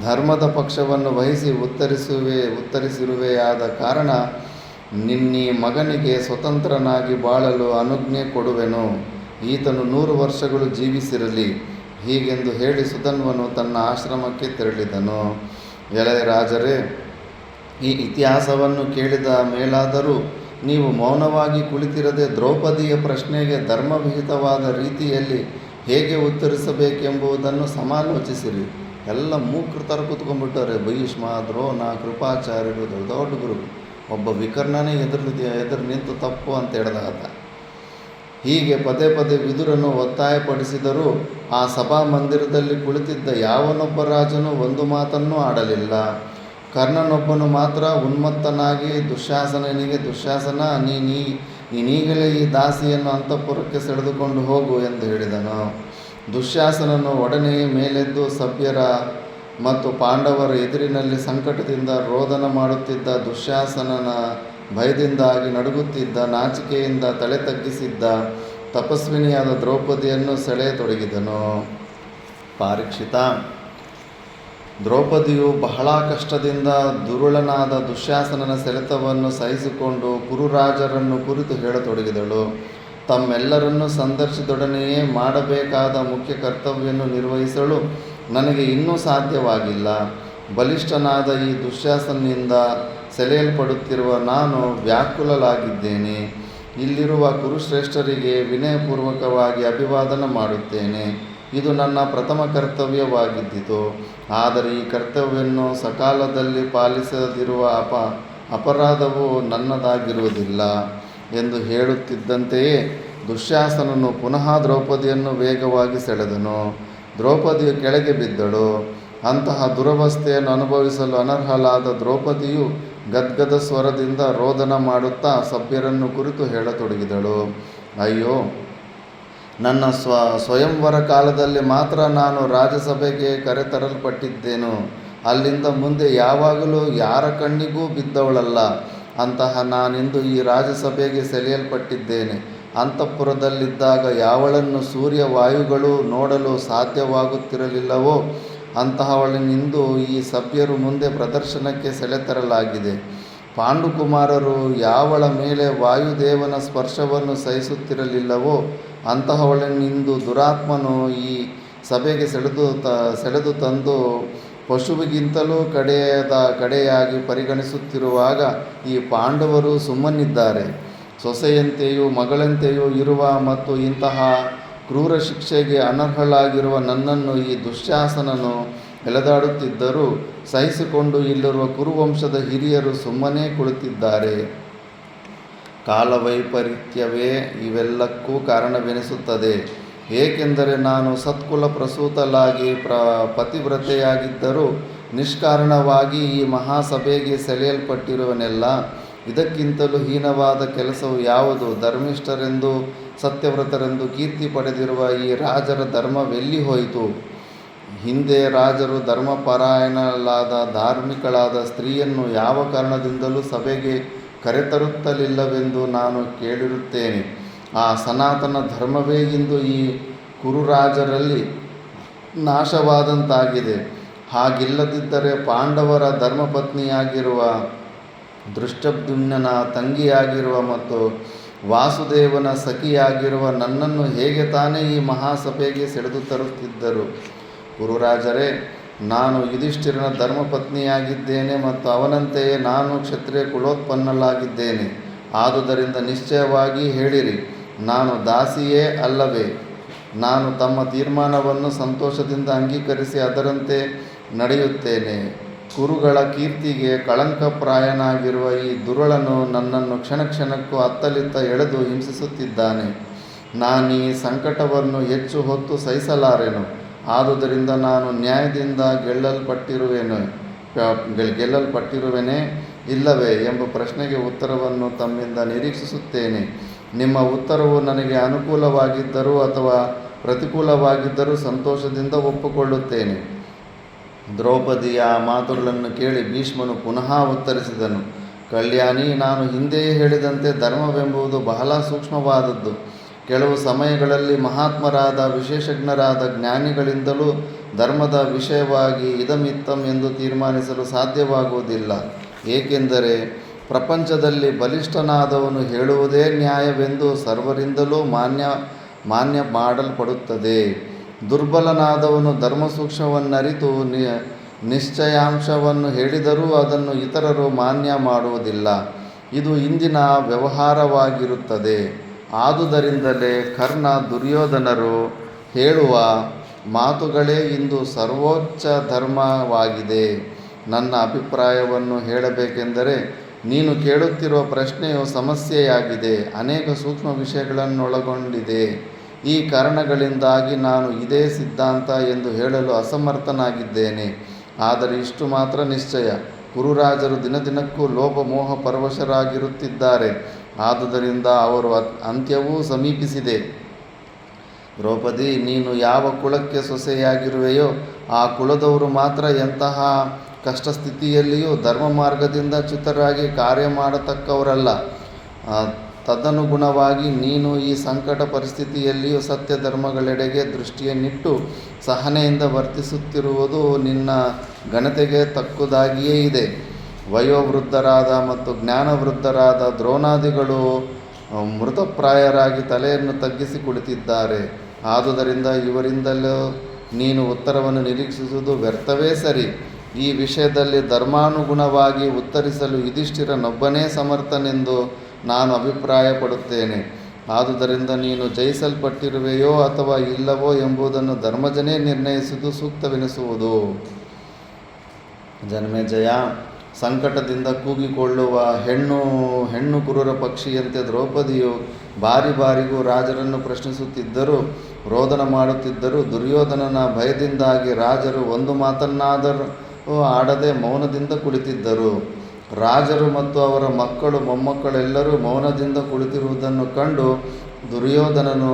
ಧರ್ಮದ ಪಕ್ಷವನ್ನು ವಹಿಸಿ ಉತ್ತರಿಸಿರುವೆಯಾದ ಕಾರಣ ನಿನ್ನೀ ಮಗನಿಗೆ ಸ್ವತಂತ್ರನಾಗಿ ಬಾಳಲು ಅನುಜ್ಞೆ ಕೊಡುವೆನು. ಈತನು 100 ವರ್ಷಗಳು ಜೀವಿಸಿರಲಿ. ಹೀಗೆಂದು ಹೇಳಿ ಸುಧನ್ವನು ತನ್ನ ಆಶ್ರಮಕ್ಕೆ ತೆರಳಿದನು. ಎಳೆಯ ರಾಜರೇ, ಈ ಇತಿಹಾಸವನ್ನು ಕೇಳಿದ ಮೇಲಾದರೂ ನೀವು ಮೌನವಾಗಿ ಕುಳಿತಿರದೆ ದ್ರೌಪದಿಯ ಪ್ರಶ್ನೆಗೆ ಧರ್ಮವಿಹಿತವಾದ ರೀತಿಯಲ್ಲಿ ಹೇಗೆ ಉತ್ತರಿಸಬೇಕೆಂಬುದನ್ನು ಸಮಾಲೋಚಿಸಿರಿ. ಎಲ್ಲ ಮೂಕರು ಥರ ಕೂತ್ಕೊಂಡ್ಬಿಟ್ಟವ್ರೆ. ಭೀಷ್ಮ, ದ್ರೋಣ, ಕೃಪಾಚಾರ್ಯರು, ದೊಡ್ಡ ಗುರು. ಒಬ್ಬ ವಿಕರ್ಣನೇ ಎದುರು ನಿಂತು ತಪ್ಪು ಅಂತ ಹೇಳ್ದಾತ. ಹೀಗೆ ಪದೇ ಪದೇ ವಿದುರನು ಒತ್ತಾಯಪಡಿಸಿದರೂ ಆ ಸಭಾಮಂದಿರದಲ್ಲಿ ಕುಳಿತಿದ್ದ ಯಾವನೊಬ್ಬ ರಾಜನು ಒಂದು ಮಾತನ್ನೂ ಆಡಲಿಲ್ಲ. ಕರ್ಣನೊಬ್ಬನು ಮಾತ್ರ ಉನ್ಮತ್ತನಾಗಿ ದುಶ್ಯಾಸನನಿಗೆ, ದುಶ್ಯಾಸನ, ನೀನೀಗಲೇ ಈ ದಾಸಿಯನ್ನು ಅಂತಃಪುರಕ್ಕೆ ಸೆಳೆದುಕೊಂಡು ಹೋಗು ಎಂದು ಹೇಳಿದನು. ದುಶ್ಯಾಸನನು ಒಡನೆಯೇ ಮೇಲೆದ್ದು ಸಭ್ಯರ ಮತ್ತು ಪಾಂಡವರ ಎದುರಿನಲ್ಲಿ ಸಂಕಟದಿಂದ ರೋದನ ಮಾಡುತ್ತಿದ್ದ ದುಶ್ಯಾಸನನ ಭಯದಿಂದಾಗಿ ನಡುಗುತ್ತಿದ್ದ, ನಾಚಿಕೆಯಿಂದ ತಲೆ ತಗ್ಗಿಸಿದ್ದ ತಪಸ್ವಿನಿಯಾದ ದ್ರೌಪದಿಯನ್ನು ಸೆಳೆಯತೊಡಗಿದನು. ಪಾರೀಕ್ಷಿತ: ದ್ರೌಪದಿಯು ಬಹಳ ಕಷ್ಟದಿಂದ ದುರುಳನಾದ ದುಶ್ಯಾಸನನ ಸೆಳೆತವನ್ನು ಸಹಿಸಿಕೊಂಡು ಕುರುರಾಜರನ್ನು ಕುರಿತು ಹೇಳತೊಡಗಿದಳು. ತಮ್ಮೆಲ್ಲರನ್ನು ಸಂದರ್ಶಿದೊಡನೆಯೇ ಮಾಡಬೇಕಾದ ಮುಖ್ಯ ಕರ್ತವ್ಯವನ್ನು ನಿರ್ವಹಿಸಲು ನನಗೆ ಇನ್ನೂ ಸಾಧ್ಯವಾಗಿಲ್ಲ. ಬಲಿಷ್ಠನಾದ ಈ ದುಶ್ಯಾಸನನಿಂದ ಸೆಳೆಯಲ್ಪಡುತ್ತಿರುವ ನಾನು ವ್ಯಾಕುಲಳಾಗಿದ್ದೇನೆ. ಇಲ್ಲಿರುವ ಕುರುಶ್ರೇಷ್ಠರಿಗೆ ವಿನಯಪೂರ್ವಕವಾಗಿ ಅಭಿವಾದನ ಮಾಡುತ್ತೇನೆ. ಇದು ನನ್ನ ಪ್ರಥಮ ಕರ್ತವ್ಯವಾಗಿದ್ದಿತು. ಆದರೆ ಈ ಕರ್ತವ್ಯವನ್ನು ಸಕಾಲದಲ್ಲಿ ಪಾಲಿಸದಿರುವ ಅಪರಾಧವು ನನ್ನದಾಗಿರುವುದಿಲ್ಲ ಎಂದು ಹೇಳುತ್ತಿದ್ದಂತೆಯೇ ದುಶ್ಯಾಸನನು ಪುನಃ ದ್ರೌಪದಿಯನ್ನು ವೇಗವಾಗಿ ಸೆಳೆದನು. ದ್ರೌಪದಿಯು ಕೆಳಗೆ ಬಿದ್ದಳು. ಅಂತಹ ದುರವಸ್ಥೆಯನ್ನು ಅನುಭವಿಸಲು ಅನರ್ಹಳಾದ ದ್ರೌಪದಿಯು ಗದ್ಗದ ಸ್ವರದಿಂದ ರೋದನ ಮಾಡುತ್ತಾ ಸಭ್ಯರನ್ನು ಕುರಿತು ಹೇಳತೊಡಗಿದಳು. ಅಯ್ಯೋ, ನನ್ನ ಸ್ವಯಂವರ ಕಾಲದಲ್ಲಿ ಮಾತ್ರ ನಾನು ರಾಜಸಭೆಗೆ ಕರೆತರಲ್ಪಟ್ಟಿದ್ದೇನು. ಅಲ್ಲಿಂದ ಮುಂದೆ ಯಾವಾಗಲೂ ಯಾರ ಕಣ್ಣಿಗೂ ಬಿದ್ದವಳಲ್ಲ. ಅಂತಹ ನಾನಿಂದು ಈ ರಾಜಸಭೆಗೆ ಸೆಳೆಯಲ್ಪಟ್ಟಿದ್ದೇನೆ. ಅಂತಃಪುರದಲ್ಲಿದ್ದಾಗ ಯಾವಳನ್ನು ಸೂರ್ಯ ವಾಯುಗಳು ನೋಡಲು ಸಾಧ್ಯವಾಗುತ್ತಿರಲಿಲ್ಲವೋ ಅಂತಹವಳನ್ನಿಂದು ಈ ಸಭ್ಯರು ಮುಂದೆ ಪ್ರದರ್ಶನಕ್ಕೆ ಸೆಳೆತರಲಾಗಿದೆ. ಪಾಂಡುಕುಮಾರರು ಯಾವಳ ಮೇಲೆ ವಾಯುದೇವನ ಸ್ಪರ್ಶವನ್ನು ಸಹಿಸುತ್ತಿರಲಿಲ್ಲವೋ ಅಂತಹವಳನ್ನಿಂದು ದುರಾತ್ಮನು ಈ ಸಭೆಗೆ ಸೆಳೆದು ತಂದು ಪಶುವಿಗಿಂತಲೂ ಕಡೆಯಾಗಿ ಪರಿಗಣಿಸುತ್ತಿರುವಾಗ ಈ ಪಾಂಡವರು ಸುಮ್ಮನಿದ್ದಾರೆ. ಸೊಸೆಯಂತೆಯೂ ಮಗಳಂತೆಯೂ ಇರುವ ಮತ್ತು ಇಂತಹ ಕ್ರೂರ ಶಿಕ್ಷೆಗೆ ಅನರ್ಹಳಾಗಿರುವ ನನ್ನನ್ನು ಈ ದುಶ್ಯಾಸನನು ಎಳೆದಾಡುತ್ತಿದ್ದರೂ ಸಹಿಸಿಕೊಂಡು ಇಲ್ಲಿರುವ ಕುರುವಂಶದ ಹಿರಿಯರು ಸುಮ್ಮನೇ ಕುಳಿತಿದ್ದಾರೆ. ಕಾಲವೈಪರೀತ್ಯವೇ ಇವೆಲ್ಲಕ್ಕೂ ಕಾರಣವೆನಿಸುತ್ತದೆ. ಏಕೆಂದರೆ ನಾನು ಸತ್ಕುಲ ಪ್ರಸೂತಳಾಗಿ ಪತಿವ್ರತೆಯಾಗಿದ್ದರೂ ನಿಷ್ಕಾರಣವಾಗಿ ಈ ಮಹಾಸಭೆಗೆ ಸೆಳೆಯಲ್ಪಟ್ಟಿರುವನೆಲ್ಲ. ಇದಕ್ಕಿಂತಲೂ ಹೀನವಾದ ಕೆಲಸವು ಯಾವುದು? ಧರ್ಮಿಷ್ಠರೆಂದು ಸತ್ಯವ್ರತರೆಂದು ಕೀರ್ತಿ ಪಡೆದಿರುವ ಈ ರಾಜರ ಧರ್ಮವೆಲ್ಲಿ ಹೋಯಿತು? ಹಿಂದೆ ರಾಜರು ಧರ್ಮಪರಾಯಣಳಾದ ಧಾರ್ಮಿಕಳಾದ ಸ್ತ್ರೀಯನ್ನು ಯಾವ ಕಾರಣದಿಂದಲೂ ಸಭೆಗೆ ಕರೆತರುತ್ತಲಿಲ್ಲವೆಂದು ನಾನು ಕೇಳಿರುತ್ತೇನೆ. ಆ ಸನಾತನ ಧರ್ಮವೇ ಇಂದು ಈ ಕುರುರಾಜರಲ್ಲಿ ನಾಶವಾದಂತಾಗಿದೆ. ಹಾಗಿಲ್ಲದಿದ್ದರೆ ಪಾಂಡವರ ಧರ್ಮಪತ್ನಿಯಾಗಿರುವ ದೃಷ್ಟದ್ಯುಮ್ನನ ತಂಗಿಯಾಗಿರುವ ಮತ್ತು ವಾಸುದೇವನ ಸಖಿಯಾಗಿರುವ ನನ್ನನ್ನು ಹೇಗೆ ತಾನೇ ಈ ಮಹಾಸಭೆಗೆ ಸೆಳೆದು ತರುತ್ತಿದ್ದರು? ಕುರುರಾಜರೇ, ನಾನು ಯುಧಿಷ್ಠಿರನ ಧರ್ಮಪತ್ನಿಯಾಗಿದ್ದೇನೆ ಮತ್ತು ಅವನಂತೆಯೇ ನಾನು ಕ್ಷತ್ರಿಯ ಕುಲೋತ್ಪನ್ನಳಾಗಿದ್ದೇನೆ. ಆದುದರಿಂದ ನಿಶ್ಚಯವಾಗಿ ಹೇಳಿರಿ, ನಾನು ದಾಸಿಯೇ ಅಲ್ಲವೇ? ನಾನು ತಮ್ಮ ತೀರ್ಮಾನವನ್ನು ಸಂತೋಷದಿಂದ ಅಂಗೀಕರಿಸಿ ಅದರಂತೆ ನಡೆಯುತ್ತೇನೆ. ಕುರುಗಳ ಕೀರ್ತಿಗೆ ಕಳಂಕಪ್ರಾಯನಾಗಿರುವ ಈ ದುರುಳನು ನನ್ನನ್ನು ಕ್ಷಣ ಕ್ಷಣಕ್ಕೂ ಅತ್ತಲಿತ್ತ ಎಳೆದು ಹಿಂಸಿಸುತ್ತಿದ್ದಾನೆ. ನಾನೀ ಸಂಕಟವನ್ನು ಹೆಚ್ಚು ಹೊತ್ತು ಸಹಿಸಲಾರೆನು. ಆದುದರಿಂದ ನಾನು ನ್ಯಾಯದಿಂದ ಗೆಲ್ಲಲ್ಪಟ್ಟಿರುವೆನೇ ಇಲ್ಲವೇ ಎಂಬ ಪ್ರಶ್ನೆಗೆ ಉತ್ತರವನ್ನು ತಮ್ಮಿಂದ ನಿರೀಕ್ಷಿಸುತ್ತೇನೆ. ನಿಮ್ಮ ಉತ್ತರವು ನನಗೆ ಅನುಕೂಲವಾಗಿದ್ದರೂ ಅಥವಾ ಪ್ರತಿಕೂಲವಾಗಿದ್ದರೂ ಸಂತೋಷದಿಂದ ಒಪ್ಪಿಕೊಳ್ಳುತ್ತೇನೆ. ದ್ರೌಪದಿಯ ಮಾತುಗಳನ್ನು ಕೇಳಿ ಭೀಷ್ಮನು ಪುನಃ ಉತ್ತರಿಸಿದನು. ಕಲ್ಯಾಣಿ, ನಾನು ಹಿಂದೆಯೇ ಹೇಳಿದಂತೆ ಧರ್ಮವೆಂಬುದು ಬಹಳ ಸೂಕ್ಷ್ಮವಾದದ್ದು. ಕೆಲವು ಸಮಯಗಳಲ್ಲಿ ಮಹಾತ್ಮರಾದ ವಿಶೇಷಜ್ಞರಾದ ಜ್ಞಾನಿಗಳಿಂದಲೂ ಧರ್ಮದ ವಿಷಯವಾಗಿ ಇದಮಿತ್ತಂ ಎಂದು ತೀರ್ಮಾನಿಸಲು ಸಾಧ್ಯವಾಗುವುದಿಲ್ಲ. ಏಕೆಂದರೆ ಪ್ರಪಂಚದಲ್ಲಿ ಬಲಿಷ್ಠನಾದವನು ಹೇಳುವುದೇ ನ್ಯಾಯವೆಂದು ಸರ್ವರಿಂದಲೂ ಮಾನ್ಯ ಮಾಡಲ್ಪಡುತ್ತದೆ. ದುರ್ಬಲನಾದವನು ಧರ್ಮಸೂಕ್ಷ್ಮವನ್ನರಿತು ನಿಶ್ಚಯಾಂಶವನ್ನು ಹೇಳಿದರೂ ಅದನ್ನು ಇತರರು ಮಾನ್ಯ ಮಾಡುವುದಿಲ್ಲ. ಇದು ಇಂದಿನ ವ್ಯವಹಾರವಾಗಿರುತ್ತದೆ. ಆದುದರಿಂದಲೇ ಕರ್ಣ, ದುರ್ಯೋಧನರು ಹೇಳುವ ಮಾತುಗಳೇ ಇಂದು ಸರ್ವೋಚ್ಚ ಧರ್ಮವಾಗಿದೆ. ನನ್ನ ಅಭಿಪ್ರಾಯವನ್ನು ಹೇಳಬೇಕೆಂದರೆ ನೀನು ಕೇಳುತ್ತಿರುವ ಪ್ರಶ್ನೆಯು ಸಮಸ್ಯೆಯಾಗಿದೆ, ಅನೇಕ ಸೂಕ್ಷ್ಮ ವಿಷಯಗಳನ್ನೊಳಗೊಂಡಿದೆ. ಈ ಕಾರಣಗಳಿಂದಾಗಿ ನಾನು ಇದೇ ಸಿದ್ಧಾಂತ ಎಂದು ಹೇಳಲು ಅಸಮರ್ಥನಾಗಿದ್ದೇನೆ. ಆದರೆ ಇಷ್ಟು ಮಾತ್ರ ನಿಶ್ಚಯ, ಕುರುರಾಜರು ದಿನದಿನಕ್ಕೂ ಲೋಭಮೋಹ ಪರವಶರಾಗಿರುತ್ತಿದ್ದಾರೆ. ಆದುದರಿಂದ ಅವರ ಅಂತ್ಯವೂ ಸಮೀಪಿಸಿದೆ. ದ್ರೌಪದಿ, ನೀನು ಯಾವ ಕುಲಕ್ಕೆ ಸೊಸೆಯಾಗಿರುವೆಯೋ ಆ ಕುಲದವರು ಮಾತ್ರ ಎಂತಹ ಕಷ್ಟ ಸ್ಥಿತಿಯಲ್ಲಿಯೂ ಧರ್ಮ ಮಾರ್ಗದಿಂದ ಚ್ಯುತರಾಗಿ ಕಾರ್ಯ ಮಾಡತಕ್ಕವರಲ್ಲ. ತದನುಗುಣವಾಗಿ ನೀನು ಈ ಸಂಕಟ ಪರಿಸ್ಥಿತಿಯಲ್ಲಿಯೂ ಸತ್ಯ ಧರ್ಮಗಳೆಡೆಗೆ ದೃಷ್ಟಿಯನ್ನಿಟ್ಟು ಸಹನೆಯಿಂದ ವರ್ತಿಸುತ್ತಿರುವುದು ನಿನ್ನ ಘನತೆಗೆ ತಕ್ಕುದಾಗಿಯೇ ಇದೆ. ವಯೋವೃದ್ಧರಾದ ಮತ್ತು ಜ್ಞಾನವೃದ್ಧರಾದ ದ್ರೋಣಾದಿಗಳು ಮೃತಪ್ರಾಯರಾಗಿ ತಲೆಯನ್ನು ತಗ್ಗಿಸಿ ಕುಳಿತಿದ್ದಾರೆ. ಆದುದರಿಂದ ಇವರಿಂದಲೂ ನೀನು ಉತ್ತರವನ್ನು ನಿರೀಕ್ಷಿಸುವುದು ವ್ಯರ್ಥವೇ ಸರಿ. ಈ ವಿಷಯದಲ್ಲಿ ಧರ್ಮಾನುಗುಣವಾಗಿ ಉತ್ತರಿಸಲು ಯುಧಿಷ್ಠಿರನೊಬ್ಬನೇ ಸಮರ್ಥನೆಂದು ನಾನು ಅಭಿಪ್ರಾಯಪಡುತ್ತೇನೆ. ಆದುದರಿಂದ ನೀನು ಜಯಿಸಲ್ಪಟ್ಟಿರುವೆಯೋ ಅಥವಾ ಇಲ್ಲವೋ ಎಂಬುದನ್ನು ಧರ್ಮಜನೇ ನಿರ್ಣಯಿಸುವುದು ಸೂಕ್ತವೆನಿಸುವುದು. ಜನ್ಮೇಜಯ, ಸಂಕಟದಿಂದ ಕೂಗಿಕೊಳ್ಳುವ ಹೆಣ್ಣು ಕುರುರ ಪಕ್ಷಿಯಂತೆ ದ್ರೌಪದಿಯು ಬಾರಿ ಬಾರಿಗೂ ರಾಜರನ್ನು ಪ್ರಶ್ನಿಸುತ್ತಿದ್ದರು, ರೋದನ ಮಾಡುತ್ತಿದ್ದರು. ದುರ್ಯೋಧನನ ಭಯದಿಂದಾಗಿ ರಾಜರು ಒಂದು ಮಾತನ್ನಾದರೂ ಆಡದೆ ಮೌನದಿಂದ ಕುಳಿತಿದ್ದರು. ರಾಜರು ಮತ್ತು ಅವರ ಮಕ್ಕಳು ಮೊಮ್ಮಕ್ಕಳೆಲ್ಲರೂ ಮೌನದಿಂದ ಕುಳಿತಿರುವುದನ್ನು ಕಂಡು ದುರ್ಯೋಧನನು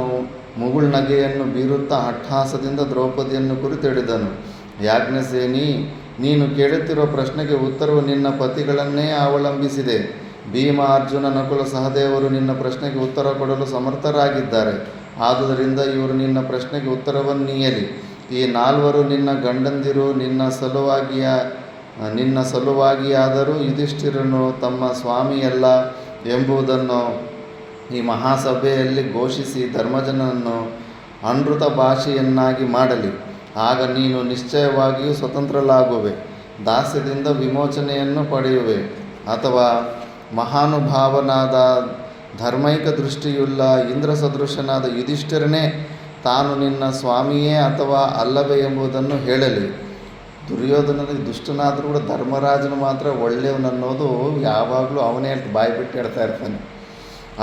ಮುಗುಳ್ನಗೆಯನ್ನು ಬೀರುತ್ತಾ ಅಟ್ಟಹಾಸದಿಂದ ದ್ರೌಪದಿಯನ್ನು ಕುರಿತಿಡಿದನು. ಯಾಜ್ಞಸೇನಿ, ನೀನು ಕೇಳುತ್ತಿರುವ ಪ್ರಶ್ನೆಗೆ ಉತ್ತರವು ನಿನ್ನ ಪತಿಗಳನ್ನೇ ಅವಲಂಬಿಸಿದೆ. ಭೀಮ, ಅರ್ಜುನ, ನಕುಲ, ಸಹದೇವರು ನಿನ್ನ ಪ್ರಶ್ನೆಗೆ ಉತ್ತರ ಕೊಡಲು ಸಮರ್ಥರಾಗಿದ್ದಾರೆ. ಆದುದರಿಂದ ಇವರು ನಿನ್ನ ಪ್ರಶ್ನೆಗೆ ಉತ್ತರವನ್ನೀಯಲಿ. ಈ ನಾಲ್ವರು ನಿನ್ನ ಗಂಡಂದಿರು. ನಿನ್ನ ಸಲುವಾಗಿಯಾದರೂ ಯುಧಿಷ್ಠಿರನು ತಮ್ಮ ಸ್ವಾಮಿಯಲ್ಲ ಎಂಬುದನ್ನು ಈ ಮಹಾಸಭೆಯಲ್ಲಿ ಘೋಷಿಸಿ ಧರ್ಮಜನನ್ನು ಅನೃತ ಭಾಷೆಯನ್ನಾಗಿ ಮಾಡಲಿ. ಆಗ ನೀನು ನಿಶ್ಚಯವಾಗಿಯೂ ಸ್ವತಂತ್ರಳಾಗುವೆ, ದಾಸ್ಯದಿಂದ ವಿಮೋಚನೆಯನ್ನು ಪಡೆಯುವೆ. ಅಥವಾ ಮಹಾನುಭಾವನಾದ ಧರ್ಮೈಕ ದೃಷ್ಟಿಯುಳ್ಳ ಇಂದ್ರ ಸದೃಶನಾದ ಯುಧಿಷ್ಠಿರನೇ ತಾನು ನಿನ್ನ ಸ್ವಾಮಿಯೇ ಅಥವಾ ಅಲ್ಲವೇ ಎಂಬುದನ್ನು ಹೇಳಲಿ. ದುರ್ಯೋಧನನಿಗೆ ದುಷ್ಟನಾದರೂ ಕೂಡ ಧರ್ಮರಾಜನು ಮಾತ್ರ ಒಳ್ಳೆಯವನನ್ನೋದು ಯಾವಾಗಲೂ ಅವನೇ ಬಾಯಿ ಬಿಟ್ಟು ಹೇಳ್ತಾ ಇರ್ತಾನೆ.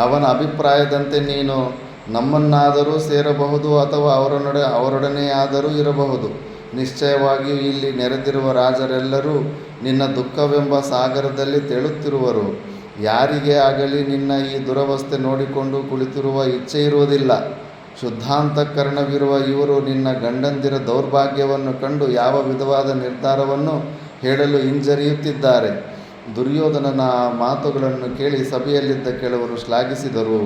ಅವನ ಅಭಿಪ್ರಾಯದಂತೆ ನೀನು ನಮ್ಮನ್ನಾದರೂ ಸೇರಬಹುದು ಅಥವಾ ಅವರೊಡನೆಯಾದರೂ ಇರಬಹುದು. ನಿಶ್ಚಯವಾಗಿಯೂ ಇಲ್ಲಿ ನೆರೆದಿರುವ ರಾಜರೆಲ್ಲರೂ ನಿನ್ನ ದುಃಖವೆಂಬ ಸಾಗರದಲ್ಲಿ ತೇಲುತ್ತಿರುವರು. ಯಾರಿಗೇ ಆಗಲಿ ನಿನ್ನ ಈ ದುರವಸ್ಥೆ ನೋಡಿಕೊಂಡು ಕುಳಿತಿರುವ ಇಚ್ಛೆ ಇರುವುದಿಲ್ಲ. ಶುದ್ಧಾಂತಃಕರಣವಿರುವ ಇವರು ನಿನ್ನ ಗಂಡಂದಿರ ದೌರ್ಭಾಗ್ಯವನ್ನು ಕಂಡು ಯಾವ ವಿಧವಾದ ನಿರ್ಧಾರವನ್ನು ಹೇಳಲು ಹಿಂಜರಿಯುತ್ತಿದ್ದಾರೆ. ದುರ್ಯೋಧನನ ಮಾತುಗಳನ್ನು ಕೇಳಿ ಸಭೆಯಲ್ಲಿದ್ದ ಕೆಲವರು ಶ್ಲಾಘಿಸಿದರು.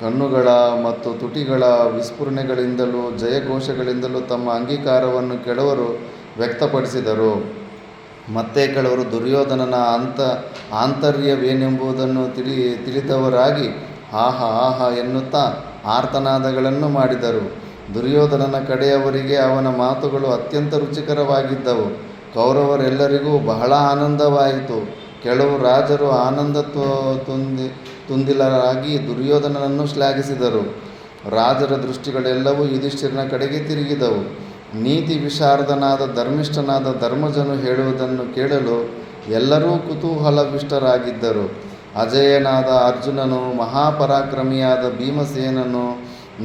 ಕಣ್ಣುಗಳ ಮತ್ತು ತುಟಿಗಳ ವಿಸ್ಫುರಣೆಗಳಿಂದಲೂ ಜಯಘೋಷಗಳಿಂದಲೂ ತಮ್ಮ ಅಂಗೀಕಾರವನ್ನು ಕೆಲವರು ವ್ಯಕ್ತಪಡಿಸಿದರು. ಮತ್ತೆ ಕೆಲವರು ದುರ್ಯೋಧನನ ಆಂತರ್ಯವೇನೆಂಬುದನ್ನು ತಿಳಿದವರಾಗಿ ಆಹಾ ಆಹಾ ಎನ್ನುತ್ತಾ ಆರ್ತನಾದಗಳನ್ನು ಮಾಡಿದರು. ದುರ್ಯೋಧನನ ಕಡೆಯವರಿಗೆ ಅವನ ಮಾತುಗಳು ಅತ್ಯಂತ ರುಚಿಕರವಾಗಿದ್ದವು. ಕೌರವರೆಲ್ಲರಿಗೂ ಬಹಳ ಆನಂದವಾಯಿತು. ಕೆಲವು ರಾಜರು ಆನಂದ ತುಂದಿಲರಾಗಿ ದುರ್ಯೋಧನನನ್ನು ಶ್ಲಾಘಿಸಿದರು. ರಾಜರ ದೃಷ್ಟಿಗಳೆಲ್ಲವೂ ಯುಧಿಷ್ಠಿರನ ಕಡೆಗೆ ತಿರುಗಿದವು. ನೀತಿ ವಿಶಾರದನಾದ ಧರ್ಮಿಷ್ಠನಾದ ಧರ್ಮಜನು ಹೇಳುವುದನ್ನು ಕೇಳಲು ಎಲ್ಲರೂ ಕುತೂಹಲವಿಷ್ಟರಾಗಿದ್ದರು. ಅಜೇಯನಾದ ಅರ್ಜುನನು, ಮಹಾಪರಾಕ್ರಮಿಯಾದ ಭೀಮಸೇನನು,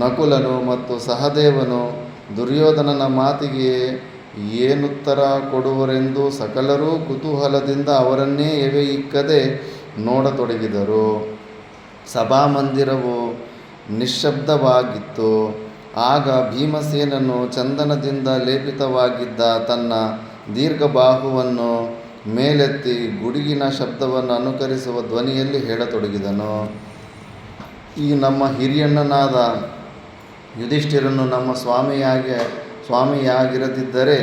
ನಕುಲನು ಮತ್ತು ಸಹದೇವನು ದುರ್ಯೋಧನನ ಮಾತಿಗೆ ಏನುತ್ತರ ಕೊಡುವರೆಂದು ಸಕಲರೂ ಕುತೂಹಲದಿಂದ ಅವರನ್ನೇ ಎವೆಯಿಕ್ಕದೆ ನೋಡತೊಡಗಿದರು. ಸಭಾಮಂದಿರವು ನಿಶ್ಶಬ್ದವಾಗಿತ್ತು. ಆಗ ಭೀಮಸೇನನು ಚಂದನದಿಂದ ಲೇಪಿತವಾಗಿದ್ದ ತನ್ನ ದೀರ್ಘಬಾಹುವನ್ನು ಮೇಲೆತ್ತಿ ಗುಡುಗಿನ ಶಬ್ದವನ್ನು ಅನುಕರಿಸುವ ಧ್ವನಿಯಲ್ಲಿ ಹೇಳತೊಡಗಿದನು. ಈ ನಮ್ಮ ಹಿರಿಯಣ್ಣನಾದ ಯುಧಿಷ್ಠಿರನು ನಮ್ಮ ಸ್ವಾಮಿಯಾಗಿರದಿದ್ದರೆ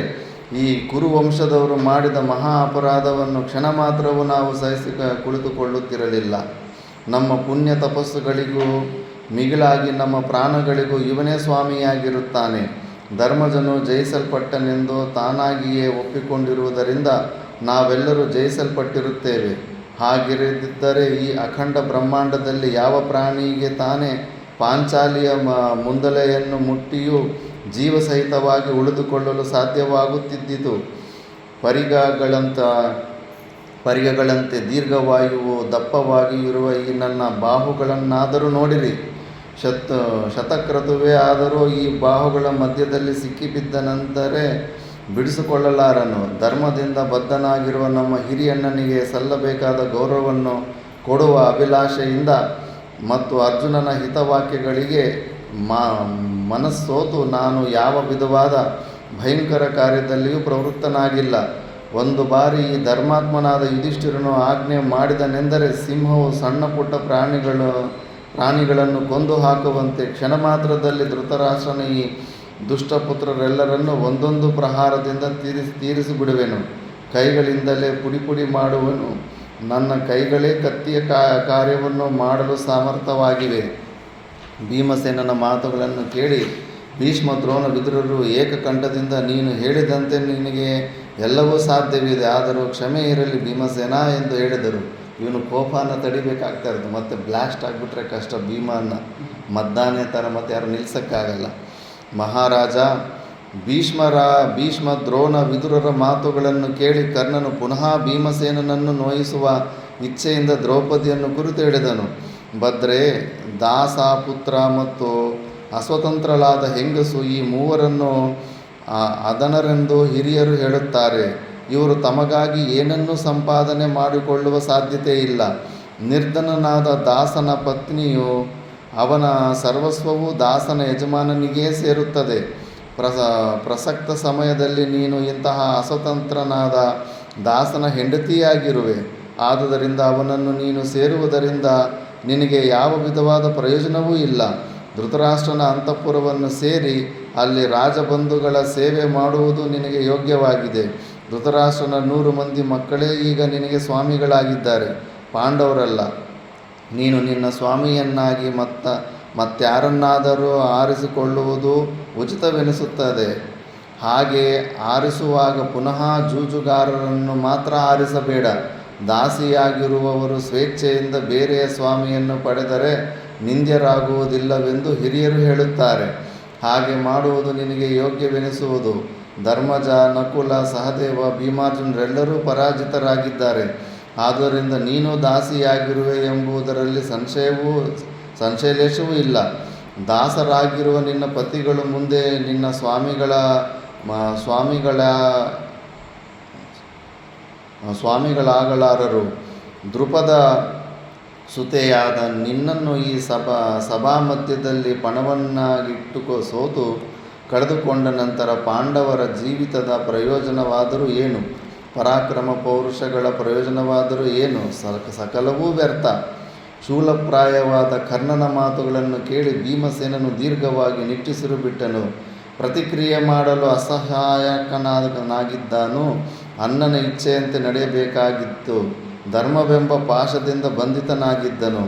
ಈ ಕುರುವಂಶದವರು ಮಾಡಿದ ಮಹಾ ಅಪರಾಧವನ್ನು ಕ್ಷಣ ಮಾತ್ರವೂ ನಾವು ಸಹಿಸಿ ಕುಳಿತುಕೊಳ್ಳುತ್ತಿರಲಿಲ್ಲ. ನಮ್ಮ ಪುಣ್ಯ ತಪಸ್ಸುಗಳಿಗೂ ಮಿಗಿಲಾಗಿ ನಮ್ಮ ಪ್ರಾಣಗಳಿಗೂ ಇವನೇ ಸ್ವಾಮಿಯಾಗಿರುತ್ತಾನೆ. ಧರ್ಮಜನು ಜಯಿಸಲ್ಪಟ್ಟನೆಂದು ತಾನಾಗಿಯೇ ಒಪ್ಪಿಕೊಂಡಿರುವುದರಿಂದ ನಾವೆಲ್ಲರೂ ಜಯಿಸಲ್ಪಟ್ಟಿರುತ್ತೇವೆ. ಹಾಗಿರದಿದ್ದರೆ ಈ ಅಖಂಡ ಬ್ರಹ್ಮಾಂಡದಲ್ಲಿ ಯಾವ ಪ್ರಾಣಿಗೆ ತಾನೇ ಪಾಂಚಾಲಿಯ ಮುಂದಲೆಯನ್ನು ಮುಟ್ಟಿಯೂ ಜೀವಸಹಿತವಾಗಿ ಉಳಿದುಕೊಳ್ಳಲು ಸಾಧ್ಯವಾಗುತ್ತಿದ್ದಿತು. ಪರಿಗಗಳಂತೆ ದೀರ್ಘವಾಯುವು ದಪ್ಪವಾಗಿ ಇರುವ ಈ ನನ್ನ ಬಾಹುಗಳನ್ನಾದರೂ ನೋಡಿರಿ. ಶತಕ್ರತುವೇ ಆದರೂ ಈ ಬಾಹುಗಳ ಮಧ್ಯದಲ್ಲಿ ಸಿಕ್ಕಿಬಿದ್ದ ನಂತರ ಬಿಡಿಸಿಕೊಳ್ಳಲಾರನು. ಧರ್ಮದಿಂದ ಬದ್ಧನಾಗಿರುವ ನಮ್ಮ ಹಿರಿಯಣ್ಣನಿಗೆ ಸಲ್ಲಬೇಕಾದ ಗೌರವವನ್ನು ಕೊಡುವ ಅಭಿಲಾಷೆಯಿಂದ ಮತ್ತು ಅರ್ಜುನನ ಹಿತವಾಕ್ಯಗಳಿಗೆ ಮನಸ್ಸೋತು ನಾನು ಯಾವ ವಿಧವಾದ ಭಯಂಕರ ಕಾರ್ಯದಲ್ಲಿಯೂ ಪ್ರವೃತ್ತನಾಗಿಲ್ಲ. ಒಂದು ಬಾರಿ ಈ ಧರ್ಮಾತ್ಮನಾದ ಯುಧಿಷ್ಠಿರನು ಆಜ್ಞೆ ಮಾಡಿದನೆಂದರೆ ಸಿಂಹವು ಸಣ್ಣ ಪುಟ್ಟ ಪ್ರಾಣಿಗಳನ್ನು ಕೊಂದು ಹಾಕುವಂತೆ ಕ್ಷಣ ಮಾತ್ರದಲ್ಲಿ ಧೃತರಾಷ್ಟ್ರನ ಈ ದುಷ್ಟಪುತ್ರರೆಲ್ಲರನ್ನು ಒಂದೊಂದು ಪ್ರಹಾರದಿಂದ ತೀರಿಸಿಬಿಡುವೆನು. ಕೈಗಳಿಂದಲೇ ಪುಡಿ ಮಾಡುವನು. ನನ್ನ ಕೈಗಳೇ ಕತ್ತಿಯ ಕಾರ್ಯವನ್ನು ಮಾಡಲು ಸಮರ್ಥವಾಗಿವೆ. ಭೀಮಸೇನನ ಮಾತುಗಳನ್ನು ಕೇಳಿ ಭೀಷ್ಮ ದ್ರೋಣ ವಿದುರರು ಏಕಕಂಠದಿಂದ ನೀನು ಹೇಳಿದಂತೆ ನಿನಗೆ ಎಲ್ಲವೂ ಸಾಧ್ಯವಿದೆ, ಆದರೂ ಕ್ಷಮೆ ಇರಲಿ ಭೀಮಸೇನ ಎಂದು ಹೇಳಿದರು. ಇವನು ಕೋಪನ ತಡಿಬೇಕಾಗ್ತಾ ಇರೋದು, ಮತ್ತು ಬ್ಲಾಸ್ಟ್ ಆಗಿಬಿಟ್ರೆ ಕಷ್ಟ. ಭೀಮನ ಮದ್ದಾನೆ ಥರ ಮತ್ತು ಯಾರು ನಿಲ್ಲಿಸೋಕ್ಕಾಗಲ್ಲ. ಮಹಾರಾಜ ಭೀಷ್ಮ ದ್ರೋಣ ವಿದುರರ ಮಾತುಗಳನ್ನು ಕೇಳಿ ಕರ್ಣನು ಪುನಃ ಭೀಮಸೇನನನ್ನು ನೋಯಿಸುವ ಇಚ್ಛೆಯಿಂದ ದ್ರೌಪದಿಯನ್ನು ಕುರಿತು ಹೇಳಿದನು. ಭದ್ರೆ, ದಾಸ, ಪುತ್ರ ಮತ್ತು ಅಸ್ವತಂತ್ರಳಾದ ಹೆಂಗಸು ಈ ಮೂವರನ್ನು ಅದನರೆಂದು ಹಿರಿಯರು ಹೇಳುತ್ತಾರೆ. ಇವರು ತಮಗಾಗಿ ಏನನ್ನೂ ಸಂಪಾದನೆ ಮಾಡಿಕೊಳ್ಳುವ ಸಾಧ್ಯತೆ ಇಲ್ಲ. ನಿರ್ಧನನಾದ ದಾಸನ ಪತ್ನಿಯು ಅವನ ಸರ್ವಸ್ವವು ದಾಸನ ಯಜಮಾನನಿಗೇ ಸೇರುತ್ತದೆ. ಪ್ರಸಕ್ತ ಸಮಯದಲ್ಲಿ ನೀನು ಇಂತಹ ಅಸ್ವತಂತ್ರನಾದ ದಾಸನ ಹೆಂಡತಿಯಾಗಿರುವೆ. ಆದುದರಿಂದ ಅವನನ್ನು ನೀನು ಸೇರುವುದರಿಂದ ನಿನಗೆ ಯಾವ ವಿಧವಾದ ಪ್ರಯೋಜನವೂ ಇಲ್ಲ. ಧೃತರಾಷ್ಟ್ರನ ಅಂತಃಪುರವನ್ನು ಸೇರಿ ಅಲ್ಲಿ ರಾಜಬಂಧುಗಳ ಸೇವೆ ಮಾಡುವುದು ನಿನಗೆ ಯೋಗ್ಯವಾಗಿದೆ. ಧೃತರಾಷ್ಟ್ರನ 100 ಮಂದಿ ಮಕ್ಕಳೇ ಈಗ ನಿನಗೆ ಸ್ವಾಮಿಗಳಾಗಿದ್ದಾರೆ, ಪಾಂಡವರಲ್ಲ. ನೀನು ನಿನ್ನ ಸ್ವಾಮಿಯನ್ನಾಗಿ ಮತ್ತಾರನ್ನಾದರೂ ಆರಿಸಿಕೊಳ್ಳುವುದು ಉಚಿತವೆನಿಸುತ್ತದೆ. ಹಾಗೆ ಆರಿಸುವಾಗ ಪುನಃ ಜೂಜುಗಾರರನ್ನು ಮಾತ್ರ ಆರಿಸಬೇಡ. ದಾಸಿಯಾಗಿರುವವರು ಸ್ವೇಚ್ಛೆಯಿಂದ ಬೇರೆಯ ಸ್ವಾಮಿಯನ್ನು ಪಡೆದರೆ ನಿಂದ್ಯರಾಗುವುದಿಲ್ಲವೆಂದು ಹಿರಿಯರು ಹೇಳುತ್ತಾರೆ. ಹಾಗೆ ಮಾಡುವುದು ನಿನಗೆ ಯೋಗ್ಯವೆನಿಸುವುದು. ಧರ್ಮಜ, ನಕುಲ, ಸಹದೇವ, ಭೀಮಾರ್ಜುನರೆಲ್ಲರೂ ಪರಾಜಿತರಾಗಿದ್ದಾರೆ. ಆದ್ದರಿಂದ ನೀನು ದಾಸಿಯಾಗಿರುವೆ ಎಂಬುದರಲ್ಲಿ ಸಂಶಯಲೇಶವೂ ಇಲ್ಲ. ದಾಸರಾಗಿರುವ ನಿನ್ನ ಪತಿಗಳು ಮುಂದೆ ನಿನ್ನ ಸ್ವಾಮಿಗಳಾಗಲಾರರು. ದೃಪದ ಸುತೆಯಾದ ನಿನ್ನನ್ನು ಈ ಸಭಾ ಮಧ್ಯದಲ್ಲಿ ಪಣವನ್ನಾಗಿಟ್ಟು ಸೋತು ಕಳೆದುಕೊಂಡ ನಂತರ ಪಾಂಡವರ ಜೀವಿತದ ಪ್ರಯೋಜನವಾದರೂ ಏನು? ಪರಾಕ್ರಮ ಪೌರುಷಗಳ ಪ್ರಯೋಜನವಾದರೂ ಏನು? ಸಕಲವೂ ವ್ಯರ್ಥ. ಶೂಲಪ್ರಾಯವಾದ ಕರ್ಣನ ಮಾತುಗಳನ್ನು ಕೇಳಿ ಭೀಮಸೇನನು ದೀರ್ಘವಾಗಿ ನಿಟ್ಟುಸಿರು ಬಿಟ್ಟನು. ಪ್ರತಿಕ್ರಿಯೆ ಮಾಡಲು ಅಸಹಾಯಕನಾಗಿದ್ದನು. ಅಣ್ಣನ ಇಚ್ಛೆಯಂತೆ ನಡೆಯಬೇಕಾಗಿತ್ತು. ಧರ್ಮವೆಂಬ ಪಾಶದಿಂದ ಬಂಧಿತನಾಗಿದ್ದನು.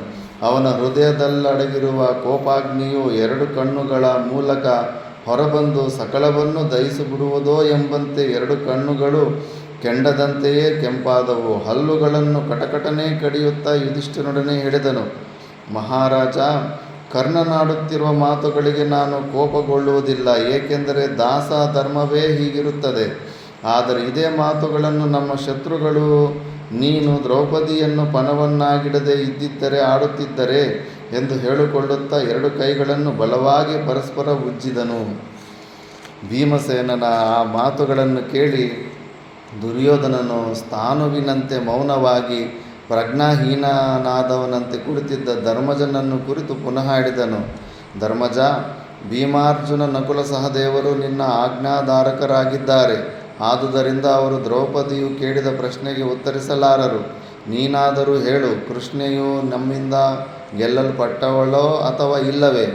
ಅವನ ಹೃದಯದಲ್ಲಡಗಿರುವ ಕೋಪಾಗ್ನಿಯು 2 ಕಣ್ಣುಗಳ ಮೂಲಕ ಹೊರಬಂದು ಸಕಲವನ್ನು ದಹಿಸಿಬಿಡುವುದೋ ಎಂಬಂತೆ 2 ಕಣ್ಣುಗಳು ಕೆಂಡದಂತೆಯೇ ಕೆಂಪಾದವು. ಹಲ್ಲುಗಳನ್ನು ಕಟಕಟನೆ ಕಡಿಯುತ್ತಾ ಯುಧಿಷ್ಠಿರನೊಡನೆ ಹೇಳಿದನು. ಮಹಾರಾಜ, ಕರ್ಣನಾಡುತ್ತಿರುವ ಮಾತುಗಳಿಗೆ ನಾನು ಕೋಪಗೊಳ್ಳುವುದಿಲ್ಲ, ಏಕೆಂದರೆ ದಾಸ ಧರ್ಮವೇ ಹೀಗಿರುತ್ತದೆ. ಆದರೆ ಇದೇ ಮಾತುಗಳನ್ನು ನಮ್ಮ ಶತ್ರುಗಳು ನೀನು ದ್ರೌಪದಿಯನ್ನು ಪಣವನ್ನಾಗಿಡದೆ ಇದ್ದಿದ್ದರೆ ಆಡುತ್ತಿದ್ದರೆ ಎಂದು ಹೇಳಿಕೊಳ್ಳುತ್ತಾ 2 ಕೈಗಳನ್ನು ಬಲವಾಗಿ ಪರಸ್ಪರ ಉಜ್ಜಿದನು. ಭೀಮಸೇನನ ಆ ಮಾತುಗಳನ್ನು ಕೇಳಿ ದುರ್ಯೋಧನನು ಸ್ಥಾಣುವಿನಂತೆ ಮೌನವಾಗಿ ಪ್ರಜ್ಞಾಹೀನನಾದವನಂತೆ ಕುಳಿತಿದ್ದ ಧರ್ಮಜನನ್ನು ಕುರಿತು ಪುನಃ ಹೇಳಿದನು. ಧರ್ಮಜ, ಭೀಮಾರ್ಜುನ, ನಕುಲ, ಸಹದೇವರು ನಿನ್ನ ಆಜ್ಞಾಧಾರಕರಾಗಿದ್ದಾರೆ. ಆದುದರಿಂದ ಅವರು ದ್ರೌಪದಿಯು ಕೇಳಿದ ಪ್ರಶ್ನೆಗೆ ಉತ್ತರಿಸಲಾರರು. ನೀನಾದರೂ ಹೇಳು, ಕೃಷ್ಣೆಯು ನಮ್ಮಿಂದ ಗೆಲ್ಲಲ್ಪಟ್ಟವಳೋ ಅಥವಾ ಇಲ್ಲವೇ?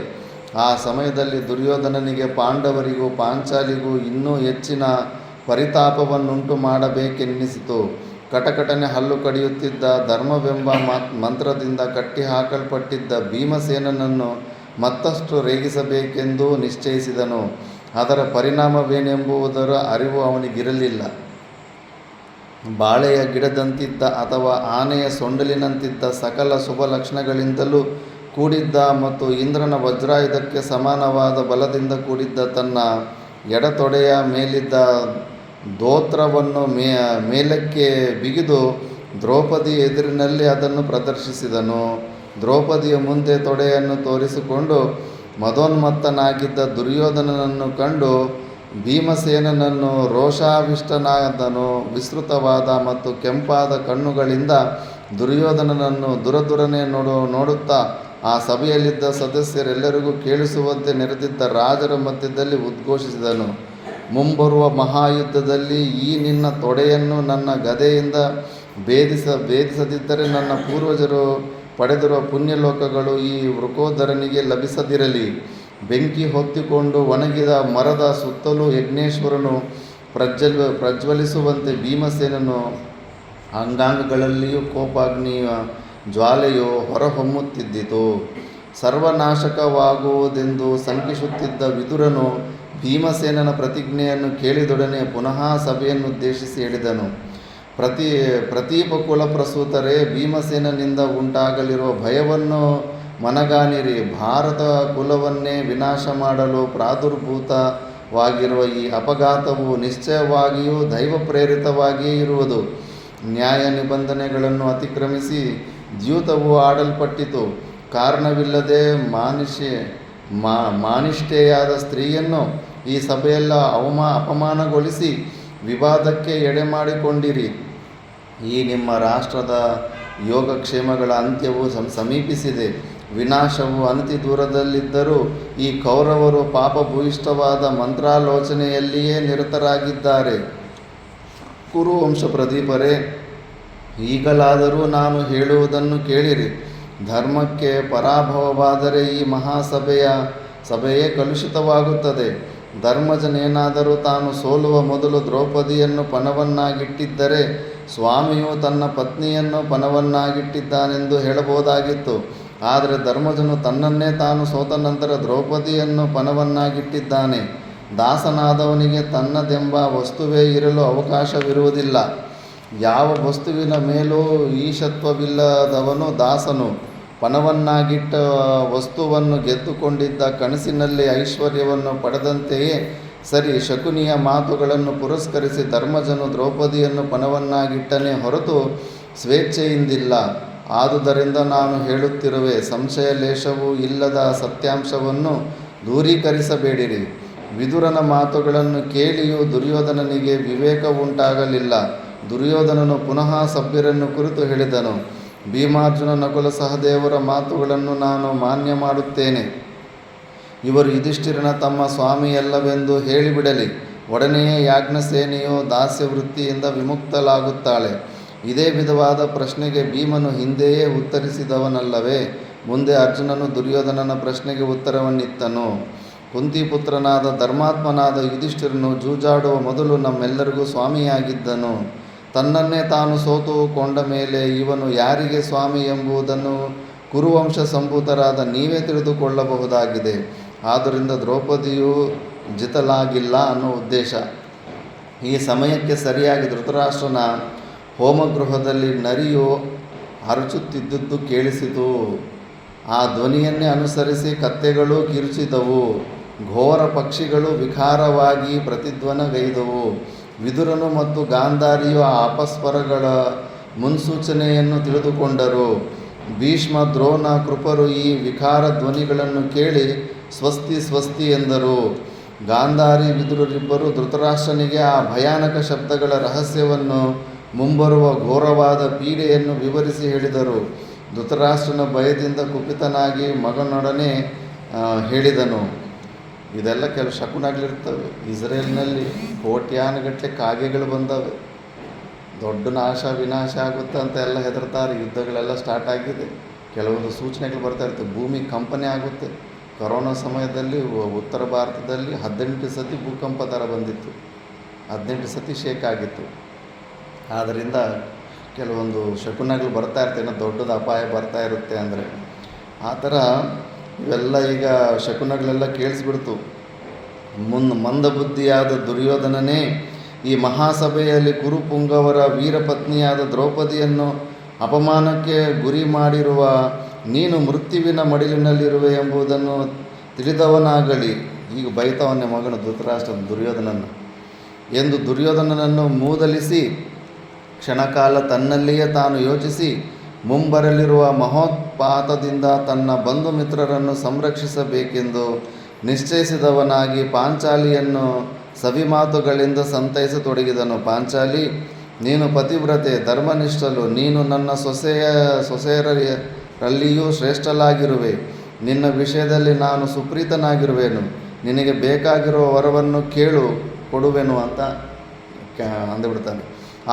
ಆ ಸಮಯದಲ್ಲಿ ದುರ್ಯೋಧನನಿಗೆ ಪಾಂಡವರಿಗೂ ಪಾಂಚಾಲಿಗೂ ಇನ್ನೂ ಹೆಚ್ಚಿನ ಪರಿತಾಪವನ್ನುಂಟು ಮಾಡಬೇಕೆನ್ನಿಸಿತು. ಕಟಕಟನೆ ಹಲ್ಲು ಕಡಿಯುತ್ತಿದ್ದ ಧರ್ಮವೆಂಬ ಮಂತ್ರದಿಂದ ಕಟ್ಟಿಹಾಕಲ್ಪಟ್ಟಿದ್ದ ಭೀಮಸೇನನನ್ನು ಮತ್ತಷ್ಟು ರೇಗಿಸಬೇಕೆಂದು ನಿಶ್ಚಯಿಸಿದನು. ಅದರ ಪರಿಣಾಮವೇನೆಂಬುದರ ಅರಿವು ಅವನಿಗಿರಲಿಲ್ಲ. ಬಾಳೆಯ ಗಿಡದಂತಿದ್ದ ಅಥವಾ ಆನೆಯ ಸೊಂಡಿಲಿನಂತಿದ್ದ ಸಕಲ ಶುಭ ಲಕ್ಷಣಗಳಿಂದಲೂ ಕೂಡಿದ್ದ ಮತ್ತು ಇಂದ್ರನ ವಜ್ರಾಯುಧಕ್ಕೆ ಸಮಾನವಾದ ಬಲದಿಂದ ಕೂಡಿದ್ದ ತನ್ನ ಎಡತೊಡೆಯ ಮೇಲಿದ್ದ ಧೋತ್ರವನ್ನು ಮೇಲಕ್ಕೆ ಬಿಗಿದು ದ್ರೌಪದಿಯ ಎದುರಿನಲ್ಲಿ ಅದನ್ನು ಪ್ರದರ್ಶಿಸಿದನು. ದ್ರೌಪದಿಯ ಮುಂದೆ ತೊಡೆಯನ್ನು ತೋರಿಸಿಕೊಂಡು ಮದೋನ್ಮತ್ತನಾಗಿದ್ದ ದುರ್ಯೋಧನನನ್ನು ಕಂಡು ಭೀಮಸೇನನನ್ನು ರೋಷಾವಿಷ್ಟನಾದನು. ವಿಸ್ತೃತವಾದ ಮತ್ತು ಕೆಂಪಾದ ಕಣ್ಣುಗಳಿಂದ ದುರ್ಯೋಧನನನ್ನು ದುರದುರನೆ ನೋಡುತ್ತಾ ಆ ಸಭೆಯಲ್ಲಿದ್ದ ಸದಸ್ಯರೆಲ್ಲರಿಗೂ ಕೇಳಿಸುವಂತೆ ನೆರೆದಿದ್ದ ರಾಜರ ಮಧ್ಯದಲ್ಲಿ ಉದ್ಘೋಷಿಸಿದನು. ಮುಂಬರುವ ಮಹಾಯುದ್ಧದಲ್ಲಿ ಈ ನಿನ್ನ ತೊಡೆಯನ್ನು ನನ್ನ ಗದೆಯಿಂದ ಭೇದಿಸದಿದ್ದರೆ ನನ್ನ ಪೂರ್ವಜರು ಪಡೆದಿರುವ ಪುಣ್ಯಲೋಕಗಳು ಈ ವೃಕೋದರನಿಗೆ ಲಭಿಸದಿರಲಿ. ಬೆಂಕಿ ಹೊತ್ತಿಕೊಂಡು ಒಣಗಿದ ಮರದ ಸುತ್ತಲೂ ಯಜ್ಞೇಶ್ವರನು ಪ್ರಜ್ವಲಿಸುವಂತೆ ಭೀಮಸೇನನು ಅಂಗಾಂಗಗಳಲ್ಲಿಯೂ ಕೋಪಾಗ್ನಿಯ ಜ್ವಾಲೆಯು ಹೊರಹೊಮ್ಮುತ್ತಿದ್ದಿತು. ಸರ್ವನಾಶಕವಾಗುವುದೆಂದು ಶಂಕಿಸುತ್ತಿದ್ದ ವಿದುರನು ಭೀಮಸೇನನ ಪ್ರತಿಜ್ಞೆಯನ್ನು ಕೇಳಿದೊಡನೆ ಪುನಃ ಸಭೆಯನ್ನುದ್ದೇಶಿಸಿ ಹೇಳಿದನು. ಪ್ರತೀಪ ಕುಲಪ್ರಸೂತರೇ, ಭೀಮಸೇನನಿಂದ ಉಂಟಾಗಲಿರುವ ಭಯವನ್ನು ಮನಗಾಣಿರಿ. ಭಾರತ ಕುಲವನ್ನೇ ವಿನಾಶ ಮಾಡಲು ಪ್ರಾದುರ್ಭೂತವಾಗಿರುವ ಈ ಅಪಘಾತವು ನಿಶ್ಚಯವಾಗಿಯೂ ದೈವಪ್ರೇರಿತವಾಗಿಯೇ ಇರುವುದು. ನ್ಯಾಯ ನಿಬಂಧನೆಗಳನ್ನು ಅತಿಕ್ರಮಿಸಿ ದ್ಯೂತವು ಆಡಲ್ಪಟ್ಟಿತು. ಕಾರಣವಿಲ್ಲದೆ ಮಾನಿಷ್ಠೆಯಾದ ಸ್ತ್ರೀಯನ್ನು ಈ ಸಭೆಯೆಲ್ಲ ಅಪಮಾನಗೊಳಿಸಿ ವಿವಾದಕ್ಕೆ ಎಡೆಮಾಡಿಕೊಂಡಿರಿ. ಈ ನಿಮ್ಮ ರಾಷ್ಟ್ರದ ಯೋಗಕ್ಷೇಮಗಳ ಅಂತ್ಯವು ಸಮೀಪಿಸಿದೆ. ವಿನಾಶವು ಅನತಿ ದೂರದಲ್ಲಿದ್ದರೂ ಈ ಕೌರವರು ಪಾಪಭೂಯಿಷ್ಠವಾದ ಮಂತ್ರಾಲೋಚನೆಯಲ್ಲಿಯೇ ನಿರತರಾಗಿದ್ದಾರೆ. ಕುರುವಂಶ ಪ್ರದೀಪರೇ, ಈಗಲಾದರೂ ನಾನು ಹೇಳುವುದನ್ನು ಕೇಳಿರಿ. ಧರ್ಮಕ್ಕೆ ಪರಾಭವವಾದರೆ ಈ ಸಭೆಯೇ ಕಲುಷಿತವಾಗುತ್ತದೆ. ಧರ್ಮಜನೇನಾದರೂ ತಾನು ಸೋಲುವ ಮೊದಲು ದ್ರೌಪದಿಯನ್ನು ಪಣವನ್ನಾಗಿಟ್ಟಿದ್ದರೆ ಸ್ವಾಮಿಯು ತನ್ನ ಪತ್ನಿಯನ್ನು ಪಣವನ್ನಾಗಿಟ್ಟಿದ್ದಾನೆಂದು ಹೇಳಬಹುದಾಗಿತ್ತು. ಆದರೆ ಧರ್ಮಜನು ತನ್ನನ್ನೇ ತಾನು ಸೋತ ನಂತರ ದ್ರೌಪದಿಯನ್ನು ಪಣವನ್ನಾಗಿಟ್ಟಿದ್ದಾನೆ. ದಾಸನಾದವನಿಗೆ ತನ್ನದೆಂಬ ವಸ್ತುವೇ ಇರಲು ಅವಕಾಶವಿರುವುದಿಲ್ಲ. ಯಾವ ವಸ್ತುವಿನ ಮೇಲೂ ಈಶತ್ವವಿಲ್ಲದವನು ದಾಸನು. ಪಣವನ್ನಾಗಿಟ್ಟ ವಸ್ತುವನ್ನು ಗೆದ್ದುಕೊಂಡಿದ್ದ ಕನಸಿನಲ್ಲಿ ಐಶ್ವರ್ಯವನ್ನು ಪಡೆದಂತೆಯೇ ಸರಿ. ಶಕುನಿಯ ಮಾತುಗಳನ್ನು ಪುರಸ್ಕರಿಸಿ ಧರ್ಮಜನು ದ್ರೌಪದಿಯನ್ನು ಪಣವನ್ನಾಗಿಟ್ಟನೇ ಹೊರತು ಸ್ವೇಚ್ಛೆಯಿಂದಿಲ್ಲ. ಆದುದರಿಂದ ನಾನು ಹೇಳುತ್ತಿರುವೆ, ಸಂಶಯ ಲೇಷವೂ ಇಲ್ಲದ ಸತ್ಯಾಂಶವನ್ನು ದೂರೀಕರಿಸಬೇಡಿರಿ. ವಿದುರನ ಮಾತುಗಳನ್ನು ಕೇಳಿಯೂ ದುರ್ಯೋಧನನಿಗೆ ವಿವೇಕವುಂಟಾಗಲಿಲ್ಲ. ದುರ್ಯೋಧನನು ಪುನಃ ಸಭ್ಯರನ್ನು ಕುರಿತು ಹೇಳಿದನು. ಭೀಮಾರ್ಜುನ ನಕುಲ ಸಹದೇವರ ಮಾತುಗಳನ್ನು ನಾನು ಮಾನ್ಯ ಮಾಡುತ್ತೇನೆ. ಇವರು ಯುಧಿಷ್ಠಿರನ ತಮ್ಮ ಸ್ವಾಮಿಯಲ್ಲವೆಂದು ಹೇಳಿಬಿಡಲಿ. ಒಡನೆಯೇ ಯಾಜ್ಞಸೇನೆಯು ದಾಸ್ಯವೃತ್ತಿಯಿಂದ ವಿಮುಕ್ತಳಾಗುತ್ತಾಳೆ. ಇದೇ ವಿಧವಾದ ಪ್ರಶ್ನೆಗೆ ಭೀಮನು ಹಿಂದೆಯೇ ಉತ್ತರಿಸಿದವನಲ್ಲವೇ? ಮುಂದೆ ಅರ್ಜುನನು ದುರ್ಯೋಧನನ ಪ್ರಶ್ನೆಗೆ ಉತ್ತರವನ್ನಿತ್ತನು. ಕುಂತಿಪುತ್ರನಾದ ಧರ್ಮಾತ್ಮನಾದ ಯುಧಿಷ್ಠಿರನು ಜೂಜಾಡುವ ಮೊದಲು ನಮ್ಮೆಲ್ಲರಿಗೂ ಸ್ವಾಮಿಯಾಗಿದ್ದನು. ತನ್ನನ್ನೇ ತಾನು ಸೋತು ಕೊಂಡ ಮೇಲೆ ಇವನು ಯಾರಿಗೆ ಸ್ವಾಮಿ ಎಂಬುದನ್ನು ಕುರುವಂಶ ಸಂಭೂತರಾದ ನೀವೇ ತಿಳಿದುಕೊಳ್ಳಬಹುದಾಗಿದೆ. ಆದ್ದರಿಂದ ದ್ರೌಪದಿಯು ಜಿತಲಾಗಿಲ್ಲ ಅನ್ನೋ ಉದ್ದೇಶ. ಈ ಸಮಯಕ್ಕೆ ಸರಿಯಾಗಿ ಧೃತರಾಷ್ಟ್ರನ ಹೋಮಗೃಹದಲ್ಲಿ ನರಿಯು ಅರಚುತ್ತಿದ್ದುದು ಕೇಳಿಸಿತು. ಆ ಧ್ವನಿಯನ್ನೇ ಅನುಸರಿಸಿ ಕತ್ತೆಗಳು ಕಿರುಚಿದವು. ಘೋರ ಪಕ್ಷಿಗಳು ವಿಕಾರವಾಗಿ ಪ್ರತಿಧ್ವನಗೈದವು. ವಿದುರನು ಮತ್ತು ಗಾಂಧಾರಿಯು ಆ ಅಪಸ್ವರಗಳ ಮುನ್ಸೂಚನೆಯನ್ನು ತಿಳಿದುಕೊಂಡರು. ಭೀಷ್ಮ, ದ್ರೋಣ, ಕೃಪರು ಈ ವಿಕಾರ ಧ್ವನಿಗಳನ್ನು ಕೇಳಿ ಸ್ವಸ್ತಿ ಸ್ವಸ್ತಿ ಎಂದರು. ಗಾಂಧಾರಿ, ವಿದುರರಿಬ್ಬರು ಧೃತರಾಷ್ಟ್ರನಿಗೆ ಆ ಭಯಾನಕ ಶಬ್ದಗಳ ರಹಸ್ಯವನ್ನು, ಮುಂಬರುವ ಘೋರವಾದ ಪೀಡೆಯನ್ನು ವಿವರಿಸಿ ಹೇಳಿದರು. ಧೃತರಾಷ್ಟ್ರನ ಭಯದಿಂದ ಕುಪಿತನಾಗಿ ಮಗನೊಡನೆ ಹೇಳಿದನು. ಇದೆಲ್ಲ ಕೆಲವು ಶಕುನಗಳಿರ್ತವೆ. ಇಸ್ರೇಲ್ನಲ್ಲಿ ಕೋಟ್ಯಾನುಗಟ್ಟಲೆ ಕಾಗೆಗಳು ಬಂದವೆ. ದೊಡ್ಡ ವಿನಾಶ ಆಗುತ್ತೆ ಅಂತ ಎಲ್ಲ ಹೆದರ್ತಾರೆ. ಯುದ್ಧಗಳೆಲ್ಲ ಸ್ಟಾರ್ಟ್ ಆಗಿದೆ. ಕೆಲವೊಂದು ಸೂಚನೆಗಳು ಬರ್ತಾ ಇರ್ತವೆ. ಭೂಮಿ ಕಂಪನೆ ಆಗುತ್ತೆ. ಕೊರೋನಾ ಸಮಯದಲ್ಲಿ ಉತ್ತರ ಭಾರತದಲ್ಲಿ 18 ಸತಿ ಭೂಕಂಪ ಥರ ಬಂದಿತ್ತು. 18 ಸತಿ ಶೇಕ್ ಆಗಿತ್ತು. ಆದ್ದರಿಂದ ಕೆಲವೊಂದು ಶಕುನಗಳು ಬರ್ತಾ ಇರ್ತವೆ. ದೊಡ್ಡದು ಅಪಾಯ ಬರ್ತಾ ಇರುತ್ತೆ ಅಂದರೆ ಆ ಥರ ಇವೆಲ್ಲ ಈಗ ಶಕುನಗಳೆಲ್ಲ ಕೇಳಿಸ್ಬಿಡ್ತು. ಮಂದಬುದ್ಧಿಯಾದ ದುರ್ಯೋಧನನೇ, ಈ ಮಹಾಸಭೆಯಲ್ಲಿ ಕುರುಪುಂಗವರ ವೀರಪತ್ನಿಯಾದ ದ್ರೌಪದಿಯನ್ನು ಅಪಮಾನಕ್ಕೆ ಗುರಿ ಮಾಡಿರುವ ನೀನು ಮೃತ್ಯುವಿನ ಮಡಿಲಿನಲ್ಲಿರುವೆ ಎಂಬುದನ್ನು ತಿಳಿದವನಾಗಲಿ. ಈಗ ಬೈತವನ್ನೇ ಮಗನು ಧೃತರಾಷ್ಟ್ರ ದುರ್ಯೋಧನನ್ನು ಎಂದು ದುರ್ಯೋಧನನನ್ನು ಮೂದಲಿಸಿ ಕ್ಷಣಕಾಲ ತನ್ನಲ್ಲಿಯೇ ತಾನು ಯೋಚಿಸಿ ಮುಂಬರಲಿರುವ ಮಹೋತ್ಪಾತದಿಂದ ತನ್ನ ಬಂಧು ಮಿತ್ರರನ್ನು ಸಂರಕ್ಷಿಸಬೇಕೆಂದು ನಿಶ್ಚಯಿಸಿದವನಾಗಿ ಪಾಂಚಾಲಿಯನ್ನು ಸವಿಮಾತುಗಳಿಂದ ಸಂತೈಸತೊಡಗಿದನು. ಪಾಂಚಾಲಿ, ನೀನು ಪತಿವ್ರತೆ, ಧರ್ಮನಿಷ್ಠಳು. ನೀನು ನನ್ನ ರಲ್ಲಿಯೂ ಶ್ರೇಷ್ಠಲಾಗಿರುವೆ. ನಿನ್ನ ವಿಷಯದಲ್ಲಿ ನಾನು ಸುಪ್ರೀತನಾಗಿರುವೆನು. ನಿನಗೆ ಬೇಕಾಗಿರುವ ವರವನ್ನು ಕೇಳು, ಕೊಡುವೆನು ಅಂತ ಅಂದುಬಿಡ್ತಾನೆ.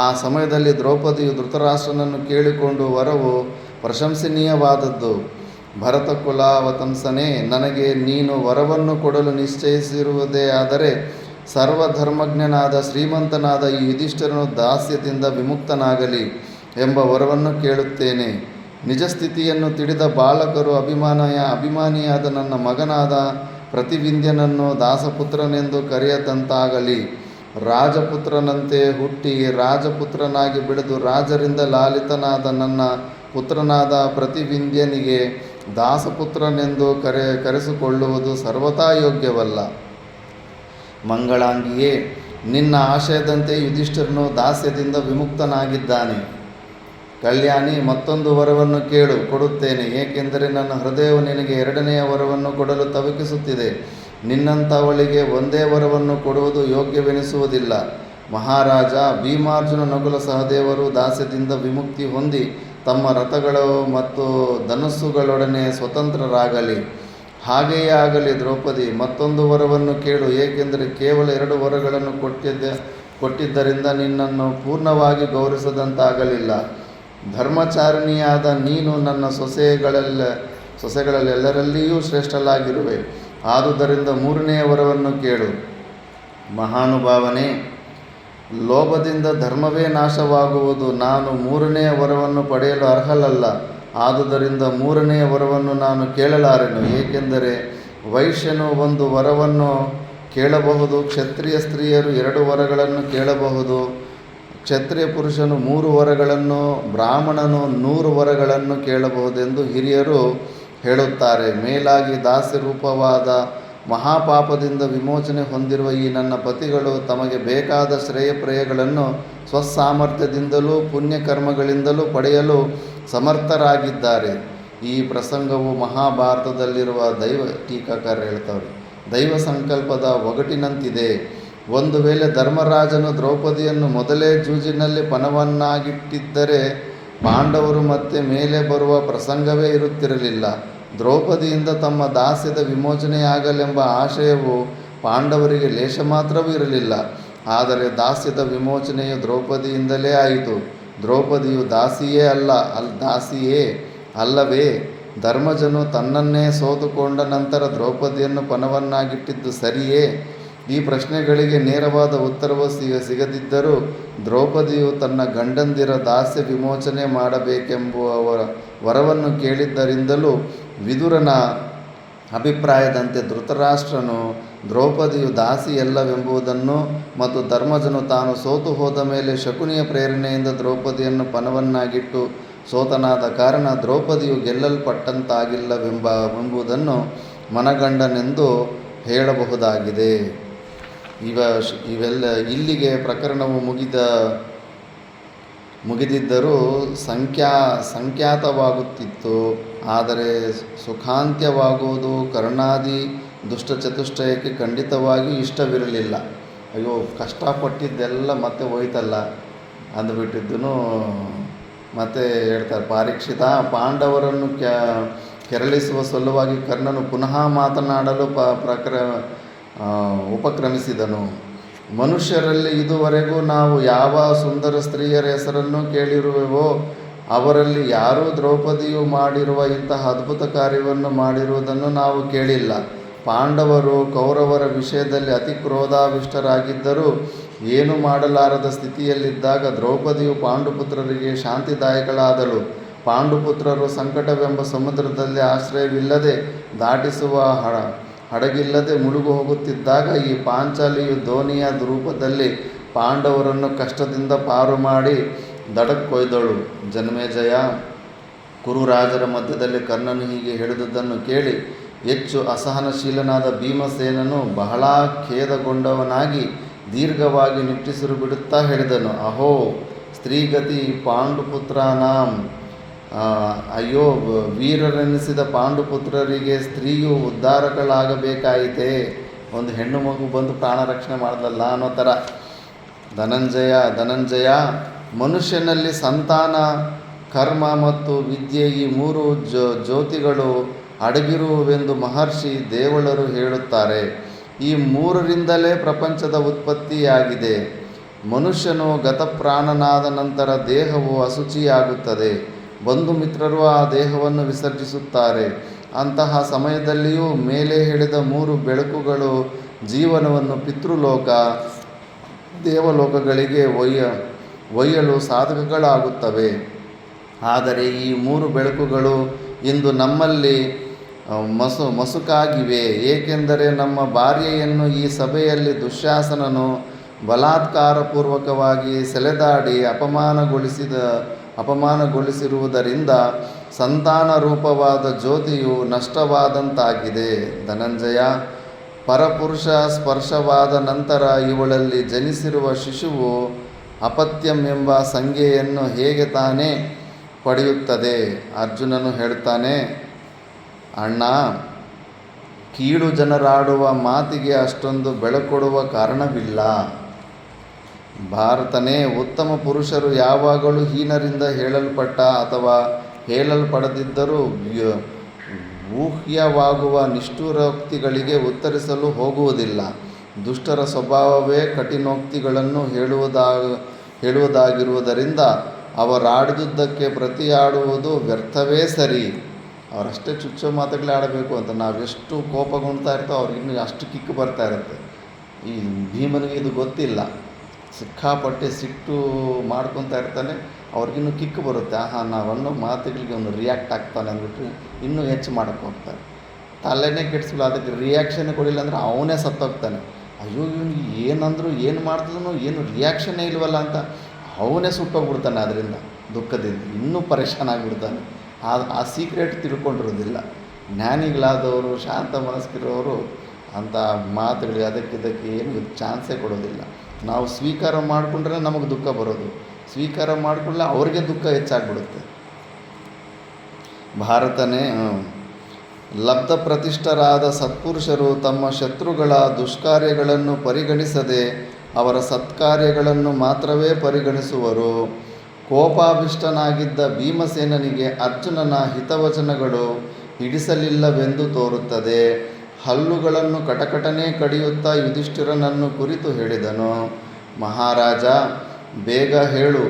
ಆ ಸಮಯದಲ್ಲಿ ದ್ರೌಪದಿಯು ಧೃತರಾಷ್ಟ್ರನನ್ನು ಕೇಳಿಕೊಂಡು, ವರವು ಪ್ರಶಂಸನೀಯವಾದದ್ದು. ಭರತಕುಲಾವತಂಸನೇ, ನನಗೆ ನೀನು ವರವನ್ನು ಕೊಡಲು ನಿಶ್ಚಯಿಸಿರುವುದೇ ಆದರೆ ಸರ್ವಧರ್ಮಜ್ಞನಾದ ಶ್ರೀಮಂತನಾದ ಈ ಯುಧಿಷ್ಠಿರನು ದಾಸ್ಯದಿಂದ ವಿಮುಕ್ತನಾಗಲಿ ಎಂಬ ವರವನ್ನು ಕೇಳುತ್ತೇನೆ. ನಿಜ ಸ್ಥಿತಿಯನ್ನು ತಿಳಿದ ಬಾಲಕರು ಅಭಿಮಾನಿಯಾದ ನನ್ನ ಮಗನಾದ ಪ್ರತಿವಿಂಧ್ಯನನ್ನು ದಾಸಪುತ್ರನೆಂದು ಕರೆಯದಂತಾಗಲಿ. ರಾಜಪುತ್ರನಂತೆ ಹುಟ್ಟಿ ರಾಜಪುತ್ರನಾಗಿ ಬೆಳೆದು ರಾಜರಿಂದ ಲಾಲಿತನಾದ ನನ್ನ ಪುತ್ರನಾದ ಪ್ರತಿವಿಂಧ್ಯನಿಗೆ ದಾಸಪುತ್ರನೆಂದು ಕರೆಸಿಕೊಳ್ಳುವುದು ಸರ್ವಥಾ ಯೋಗ್ಯವಲ್ಲ. ಮಂಗಳಾಂಗಿಯೇ, ನಿನ್ನ ಆಶಯದಂತೆ ಯುಧಿಷ್ಠಿರನು ದಾಸ್ಯದಿಂದ ವಿಮುಕ್ತನಾಗಿದ್ದಾನೆ. ಕಲ್ಯಾಣಿ, ಮತ್ತೊಂದು ವರವನ್ನು ಕೇಳು, ಕೊಡುತ್ತೇನೆ. ಏಕೆಂದರೆ ನನ್ನ ಹೃದಯವು ನಿನಗೆ ಎರಡನೆಯ ವರವನ್ನು ಕೊಡಲು ತವಕಿಸುತ್ತಿದೆ. ನಿನ್ನಂಥವಳಿಗೆ ಒಂದೇ ವರವನ್ನು ಕೊಡುವುದು ಯೋಗ್ಯವೆನಿಸುವುದಿಲ್ಲ. ಮಹಾರಾಜ, ಭೀಮಾರ್ಜುನ ನಕುಲ ಸಹದೇವರು ದಾಸ್ಯದಿಂದ ವಿಮುಕ್ತಿ ಹೊಂದಿ ತಮ್ಮ ರಥಗಳು ಮತ್ತು ಧನುಸ್ಸುಗಳೊಡನೆ ಸ್ವತಂತ್ರರಾಗಲಿ. ಹಾಗೆಯೇ ಆಗಲಿ. ದ್ರೌಪದಿ, ಮತ್ತೊಂದು ವರವನ್ನು ಕೇಳು. ಏಕೆಂದರೆ ಕೇವಲ 2 ವರಗಳನ್ನು ಕೊಟ್ಟಿದ್ದರಿಂದ ನಿನ್ನನ್ನು ಪೂರ್ಣವಾಗಿ ಗೌರವಿಸದಂತಾಗಲಿಲ್ಲ. ಧರ್ಮಚಾರಿಣಿಯಾದ ನೀನು ನನ್ನ ಸೊಸೆಗಳಲ್ಲೆಲ್ಲರಲ್ಲಿಯೂ ಶ್ರೇಷ್ಠಲಾಗಿರುವೆ. ಆದುದರಿಂದ 3ನೆಯ ವರವನ್ನು ಕೇಳು. ಮಹಾನುಭಾವನೇ, ಲೋಭದಿಂದ ಧರ್ಮವೇ ನಾಶವಾಗುವುದು. ನಾನು 3ನೆಯ ವರವನ್ನು ಪಡೆಯಲು ಅರ್ಹಳಲ್ಲ. ಆದುದರಿಂದ 3ನೆಯ ವರವನ್ನು ನಾನು ಕೇಳಲಾರೆನು. ಏಕೆಂದರೆ ವೈಶ್ಯನು 1 ವರವನ್ನು ಕೇಳಬಹುದು, ಕ್ಷತ್ರಿಯ ಸ್ತ್ರೀಯರು 2 ವರಗಳನ್ನು ಕೇಳಬಹುದು. ಕ್ಷತ್ರಿಯ ಪುರುಷನು 3 ವರಗಳನ್ನು, ಬ್ರಾಹ್ಮಣನು 100 ವರಗಳನ್ನು ಕೇಳಬಹುದೆಂದು ಹಿರಿಯರು ಹೇಳುತ್ತಾರೆ. ಮೇಲಾಗಿ ದಾಸ್ಯರೂಪವಾದ ಮಹಾಪಾಪದಿಂದ ವಿಮೋಚನೆ ಹೊಂದಿರುವ ಈ ನನ್ನ ಪತಿಗಳು ತಮಗೆ ಬೇಕಾದ ಶ್ರೇಯಪ್ರೇಯಗಳನ್ನು ಸ್ವಸಾಮರ್ಥ್ಯದಿಂದಲೂ ಪುಣ್ಯಕರ್ಮಗಳಿಂದಲೂ ಪಡೆಯಲು ಸಮರ್ಥರಾಗಿದ್ದಾರೆ. ಈ ಪ್ರಸಂಗವು ಮಹಾಭಾರತದಲ್ಲಿರುವ ಟೀಕಾಕಾರರು ಹೇಳ್ತಾರೆ, ದೈವ ಸಂಕಲ್ಪದ ಒಗಟಿನಂತಿದೆ. ಒಂದು ವೇಳೆ ಧರ್ಮರಾಜನು ದ್ರೌಪದಿಯನ್ನು ಮೊದಲೇ ಜೂಜಿನಲ್ಲಿ ಪಣವನ್ನಾಗಿಟ್ಟಿದ್ದರೆ ಪಾಂಡವರು ಮತ್ತೆ ಮೇಲೆ ಬರುವ ಪ್ರಸಂಗವೇ ಇರುತ್ತಿರಲಿಲ್ಲ. ದ್ರೌಪದಿಯಿಂದ ತಮ್ಮ ದಾಸ್ಯದ ವಿಮೋಚನೆಯಾಗಲೆಂಬ ಆಶಯವು ಪಾಂಡವರಿಗೆ ಲೇಷ ಮಾತ್ರವೂ ಇರಲಿಲ್ಲ. ಆದರೆ ದಾಸ್ಯದ ವಿಮೋಚನೆಯು ದ್ರೌಪದಿಯಿಂದಲೇ ಆಯಿತು. ದ್ರೌಪದಿಯು ದಾಸಿಯೇ ಅಲ್ಲವೇ? ಧರ್ಮಜನು ತನ್ನನ್ನೇ ಸೋತುಕೊಂಡ ನಂತರ ದ್ರೌಪದಿಯನ್ನು ಪಣವನ್ನಾಗಿಟ್ಟಿದ್ದು ಸರಿಯೇ? ಈ ಪ್ರಶ್ನೆಗಳಿಗೆ ನೇರವಾದ ಉತ್ತರವು ಸಿಗದಿದ್ದರೂ ದ್ರೌಪದಿಯು ತನ್ನ ಗಂಡಂದಿರ ದಾಸ್ಯ ವಿಮೋಚನೆ ಮಾಡಬೇಕೆಂಬುವ ವರವನ್ನು ಕೇಳಿದ್ದರಿಂದಲೂ ವಿದುರನ ಅಭಿಪ್ರಾಯದಂತೆ ಧೃತರಾಷ್ಟ್ರನು ದ್ರೌಪದಿಯು ದಾಸಿಯಲ್ಲವೆಂಬುದನ್ನು ಮತ್ತು ಧರ್ಮಜನು ತಾನು ಸೋತು ಹೋದ ಮೇಲೆ ಶಕುನಿಯ ಪ್ರೇರಣೆಯಿಂದ ದ್ರೌಪದಿಯನ್ನು ಪಣವನ್ನಾಗಿಟ್ಟು ಸೋತನಾದ ಕಾರಣ ದ್ರೌಪದಿಯು ಗೆಲ್ಲಲ್ಪಟ್ಟಂತಾಗಿಲ್ಲವೆಂಬುದನ್ನು ಮನಗಂಡನೆಂದು ಹೇಳಬಹುದಾಗಿದೆ. ಇವೆಲ್ಲ ಇಲ್ಲಿಗೆ ಪ್ರಕರಣವು ಮುಗಿದಿದ್ದರೂ ಸಂಖ್ಯಾತವಾಗುತ್ತಿತ್ತು. ಆದರೆ ಸುಖಾಂತ್ಯವಾಗುವುದು ಕರ್ಣಾದಿ ದುಷ್ಟಚತುಷ್ಟಯಕ್ಕೆ ಖಂಡಿತವಾಗಿಯೂ ಇಷ್ಟವಿರಲಿಲ್ಲ. ಅಯ್ಯೋ, ಕಷ್ಟಪಟ್ಟಿದ್ದೆಲ್ಲ ಮತ್ತೆ ಹೋಯ್ತಲ್ಲ ಅಂದುಬಿಟ್ಟಿದ್ದನು. ಮತ್ತೆ ಹೇಳ್ತಾರೆ, ಪಾರೀಕ್ಷಿತ ಪಾಂಡವರನ್ನು ಕೆರಳಿಸುವ ಸಲುವಾಗಿ ಕರ್ಣನು ಪುನಃ ಮಾತನಾಡಲು ಉಪಕ್ರಮಿಸಿದನು. ಮನುಷ್ಯರಲ್ಲಿ ಇದುವರೆಗೂ ನಾವು ಯಾವ ಸುಂದರ ಸ್ತ್ರೀಯರ ಹೆಸರನ್ನು ಕೇಳಿರುವೆವೋ ಅವರಲ್ಲಿ ಯಾರೂ ದ್ರೌಪದಿಯು ಮಾಡಿರುವ ಇಂತಹ ಅದ್ಭುತ ಕಾರ್ಯವನ್ನು ಮಾಡಿರುವುದನ್ನು ನಾವು ಕೇಳಿಲ್ಲ. ಪಾಂಡವರು ಕೌರವರ ವಿಷಯದಲ್ಲಿ ಅತಿ ಕ್ರೋಧಾವಿಷ್ಟರಾಗಿದ್ದರೂ ಏನು ಮಾಡಲಾರದ ಸ್ಥಿತಿಯಲ್ಲಿದ್ದಾಗ ದ್ರೌಪದಿಯು ಪಾಂಡುಪುತ್ರರಿಗೆ ಶಾಂತಿದಾಯಕಳಾದಳು. ಪಾಂಡುಪುತ್ರರು ಸಂಕಟವೆಂಬ ಸಮುದ್ರದಲ್ಲಿ ಆಶ್ರಯವಿಲ್ಲದೆ ದಾಟಿಸುವ ಹಡಗಿಲ್ಲದೆ ಮುಳುಗು ಹೋಗುತ್ತಿದ್ದಾಗ ಈ ಪಾಂಚಾಲಿಯು ದೋಣಿಯ ರೂಪದಲ್ಲಿ ಪಾಂಡವರನ್ನು ಕಷ್ಟದಿಂದ ಪಾರು ಮಾಡಿ ದಡಕ್ಕೊಯ್ದಳು. ಜನಮೇಜಯ, ಕುರುರಾಜರ ಮಧ್ಯದಲ್ಲಿ ಕರ್ಣನು ಹೀಗೆ ಹೇಳಿದುದನ್ನು ಕೇಳಿ ಹೆಚ್ಚು ಅಸಹನಶೀಲನಾದ ಭೀಮಸೇನನು ಬಹಳ ಖೇದಗೊಂಡವನಾಗಿ ದೀರ್ಘವಾಗಿ ನಿಟ್ಟುಸಿರು ಬಿಡುತ್ತಾ ಹೇಳಿದನು, ಅಹೋ ಸ್ತ್ರೀಗತಿ ಪಾಂಡುಪುತ್ರಾನಾಂ. ಅಯ್ಯೋ, ವೀರರೆನಿಸಿದ ಪಾಂಡುಪುತ್ರರಿಗೆ ಸ್ತ್ರೀಯು ಉದ್ಧಾರಕಳಾಗಬೇಕಾಯಿತೆ. ಒಂದು ಹೆಣ್ಣು ಮಗು ಬಂದು ಪ್ರಾಣ ರಕ್ಷಣೆ ಮಾಡಲಲ್ಲ ಅನ್ನೋ ಥರ. ಧನಂಜಯ, ಮನುಷ್ಯನಲ್ಲಿ ಸಂತಾನ ಕರ್ಮ ಮತ್ತು ವಿದ್ಯೆ ಈ ಮೂರು ಜ್ಯೋತಿಗಳು ಅಡಗಿರುವುವೆಂದು ಮಹರ್ಷಿ ದೇವಳರು ಹೇಳುತ್ತಾರೆ. ಈ ಮೂರರಿಂದಲೇ ಪ್ರಪಂಚದ ಉತ್ಪತ್ತಿಯಾಗಿದೆ. ಮನುಷ್ಯನು ಗತಪ್ರಾಣನಾದ ನಂತರ ದೇಹವು ಅಶುಚಿಯಾಗುತ್ತದೆ. ಬಂಧು ಮಿತ್ರರು ಆ ದೇಹವನ್ನು ವಿಸರ್ಜಿಸುತ್ತಾರೆ. ಅಂತಹ ಸಮಯದಲ್ಲಿಯೂ ಮೇಲೆ ಹೇಳಿದ ಮೂರು ಬೆಳಕುಗಳು ಜೀವನವನ್ನು ಪಿತೃಲೋಕ ದೇವಲೋಕಗಳಿಗೆ ಒಯ್ಯಲು ಸಾಧಕಗಳಾಗುತ್ತವೆ. ಆದರೆ ಈ ಮೂರು ಬೆಳಕುಗಳು ಇಂದು ನಮ್ಮಲ್ಲಿ ಮಸುಕಾಗಿವೆ. ಏಕೆಂದರೆ ನಮ್ಮ ಭಾರ್ಯೆಯನ್ನು ಈ ಸಭೆಯಲ್ಲಿ ದುಶ್ಯಾಸನನು ಬಲಾತ್ಕಾರಪೂರ್ವಕವಾಗಿ ಸೆಳೆದಾಡಿ ಅಪಮಾನಗೊಳಿಸಿರುವುದರಿಂದ ಸಂತಾನ ರೂಪವಾದ ಜ್ಯೋತಿಯು ನಷ್ಟವಾದಂತಾಗಿದೆ. ಧನಂಜಯ, ಪರಪುರುಷ ಸ್ಪರ್ಶವಾದ ನಂತರ ಇವಳಲ್ಲಿ ಜನಿಸಿರುವ ಶಿಶುವು ಅಪತ್ಯಂ ಎಂಬ ಸಂಜ್ಞೆಯನ್ನು ಹೇಗೆ ತಾನೇ ಪಡೆಯುತ್ತದೆ? ಅರ್ಜುನನು ಹೇಳ್ತಾನೆ, ಅಣ್ಣ, ಕೀಳು ಜನರಾಡುವ ಮಾತಿಗೆ ಅಷ್ಟೊಂದು ಬೆಳಕೊಡುವ ಕಾರಣವಿಲ್ಲ. ಭಾರತನೇ, ಉತ್ತಮ ಪುರುಷರು ಯಾವಾಗಲೂ ಹೀನರಿಂದ ಹೇಳಲ್ಪಟ್ಟ ಅಥವಾ ಹೇಳಲ್ಪಡದಿದ್ದರೂ ಊಹ್ಯವಾಗುವ ನಿಷ್ಠುರೋಕ್ತಿಗಳಿಗೆ ಉತ್ತರಿಸಲು ಹೋಗುವುದಿಲ್ಲ. ದುಷ್ಟರ ಸ್ವಭಾವವೇ ಕಠಿಣೋಕ್ತಿಗಳನ್ನು ಹೇಳುವುದಾಗಿರುವುದರಿಂದ ಅವರಾಡಿದುದಕ್ಕೆ ಪ್ರತಿಯಾಡುವುದು ವ್ಯರ್ಥವೇ ಸರಿ. ಅವರಷ್ಟೇ ಚುಚ್ಚೋ ಮಾತುಗಳೇ ಆಡಬೇಕು ಅಂತ ನಾವೆಷ್ಟು ಕೋಪಗೊಳ್ತಾ ಇರ್ತೋ ಅವ್ರಿಗಿನ್ನೂ ಅಷ್ಟು ಕಿಕ್ಕು ಬರ್ತಾ ಇರುತ್ತೆ. ಈ ಭೀಮನಿಗೆ ಇದು ಗೊತ್ತಿಲ್ಲ. ಸಿಕ್ಕಾಪಟ್ಟೆ ಸಿಟ್ಟು ಮಾಡ್ಕೊತಾ ಇರ್ತಾನೆ. ಅವ್ರಿಗಿನ್ನೂ ಕಿಕ್ಕು ಬರುತ್ತೆ. ನಾವನ್ನೋ ಮಾತುಗಳಿಗೆ ಅವನು ರಿಯಾಕ್ಟ್ ಆಗ್ತಾನೆ ಅಂದ್ಬಿಟ್ಟು ಇನ್ನೂ ಹೆಚ್ಚು ಮಾಡೋಕ್ಕೆ ಹೋಗ್ತಾರೆ. ತಲೆನೇ ಕೆಡಿಸಲ್ಲ. ಅದಕ್ಕೆ ರಿಯಾಕ್ಷನ್ ಕೊಡಿಲ್ಲ ಅಂದರೆ ಅವನೇ ಸತ್ತೋಗ್ತಾನೆ. ಅಯ್ಯೋ, ಇವನಿಗೆ ಏನಂದ್ರು ಏನು ಮಾಡಿದ್ರು ಏನು ರಿಯಾಕ್ಷನ್ನೇ ಇಲ್ವಲ್ಲ ಅಂತ ಅವನೇ ಸುಟ್ಟೋಗ್ಬಿಡ್ತಾನೆ. ಅದರಿಂದ ದುಃಖದಿಂದ ಇನ್ನೂ ಪರೇಶಾನ್ ಆಗಿಬಿಡ್ತಾನೆ. ಆ ಸೀಕ್ರೆಟ್ ತಿಳ್ಕೊಂಡಿರೋದಿಲ್ಲ. ಜ್ಞಾನಿಗಳಾದವರು, ಶಾಂತ ಮನಸ್ಕಿರೋರು ಅಂಥ ಮಾತುಗಳಿಗೆ ಅದಕ್ಕಿದ್ದಕ್ಕೆ ಏನು ಚಾನ್ಸೇ ಕೊಡೋದಿಲ್ಲ. ನಾವು ಸ್ವೀಕಾರ ಮಾಡಿಕೊಂಡ್ರೆ ನಮಗೆ ದುಃಖ ಬರೋದು, ಸ್ವೀಕಾರ ಮಾಡಿಕೊಂಡ್ರೆ ಅವ್ರಿಗೆ ದುಃಖ ಹೆಚ್ಚಾಗ್ಬಿಡುತ್ತೆ. ಭಾರತನೇ, ಲಬ್ಧ ಪ್ರತಿಷ್ಠರಾದ ಸತ್ಪುರುಷರು ತಮ್ಮ ಶತ್ರುಗಳ ದುಷ್ಕಾರ್ಯಗಳನ್ನು ಪರಿಗಣಿಸದೆ ಅವರ ಸತ್ಕಾರ್ಯಗಳನ್ನು ಮಾತ್ರವೇ ಪರಿಗಣಿಸುವರು. ಕೋಪಾಭಿಷ್ಟನಾಗಿದ್ದ ಭೀಮಸೇನನಿಗೆ ಅರ್ಜುನನ ಹಿತವಚನಗಳು ಹಿಡಿಸಲಿಲ್ಲವೆಂದು ತೋರುತ್ತದೆ. ಹಲ್ಲುಗಳನ್ನು ಕಟಕಟನೆ ಕಡಿಯುತ್ತಾ ಯುಧಿಷ್ಠಿರನನ್ನು ಕುರಿತು ಹೇಳಿದನು, ಮಹಾರಾಜ, ಬೇಗ ಹೇಳು,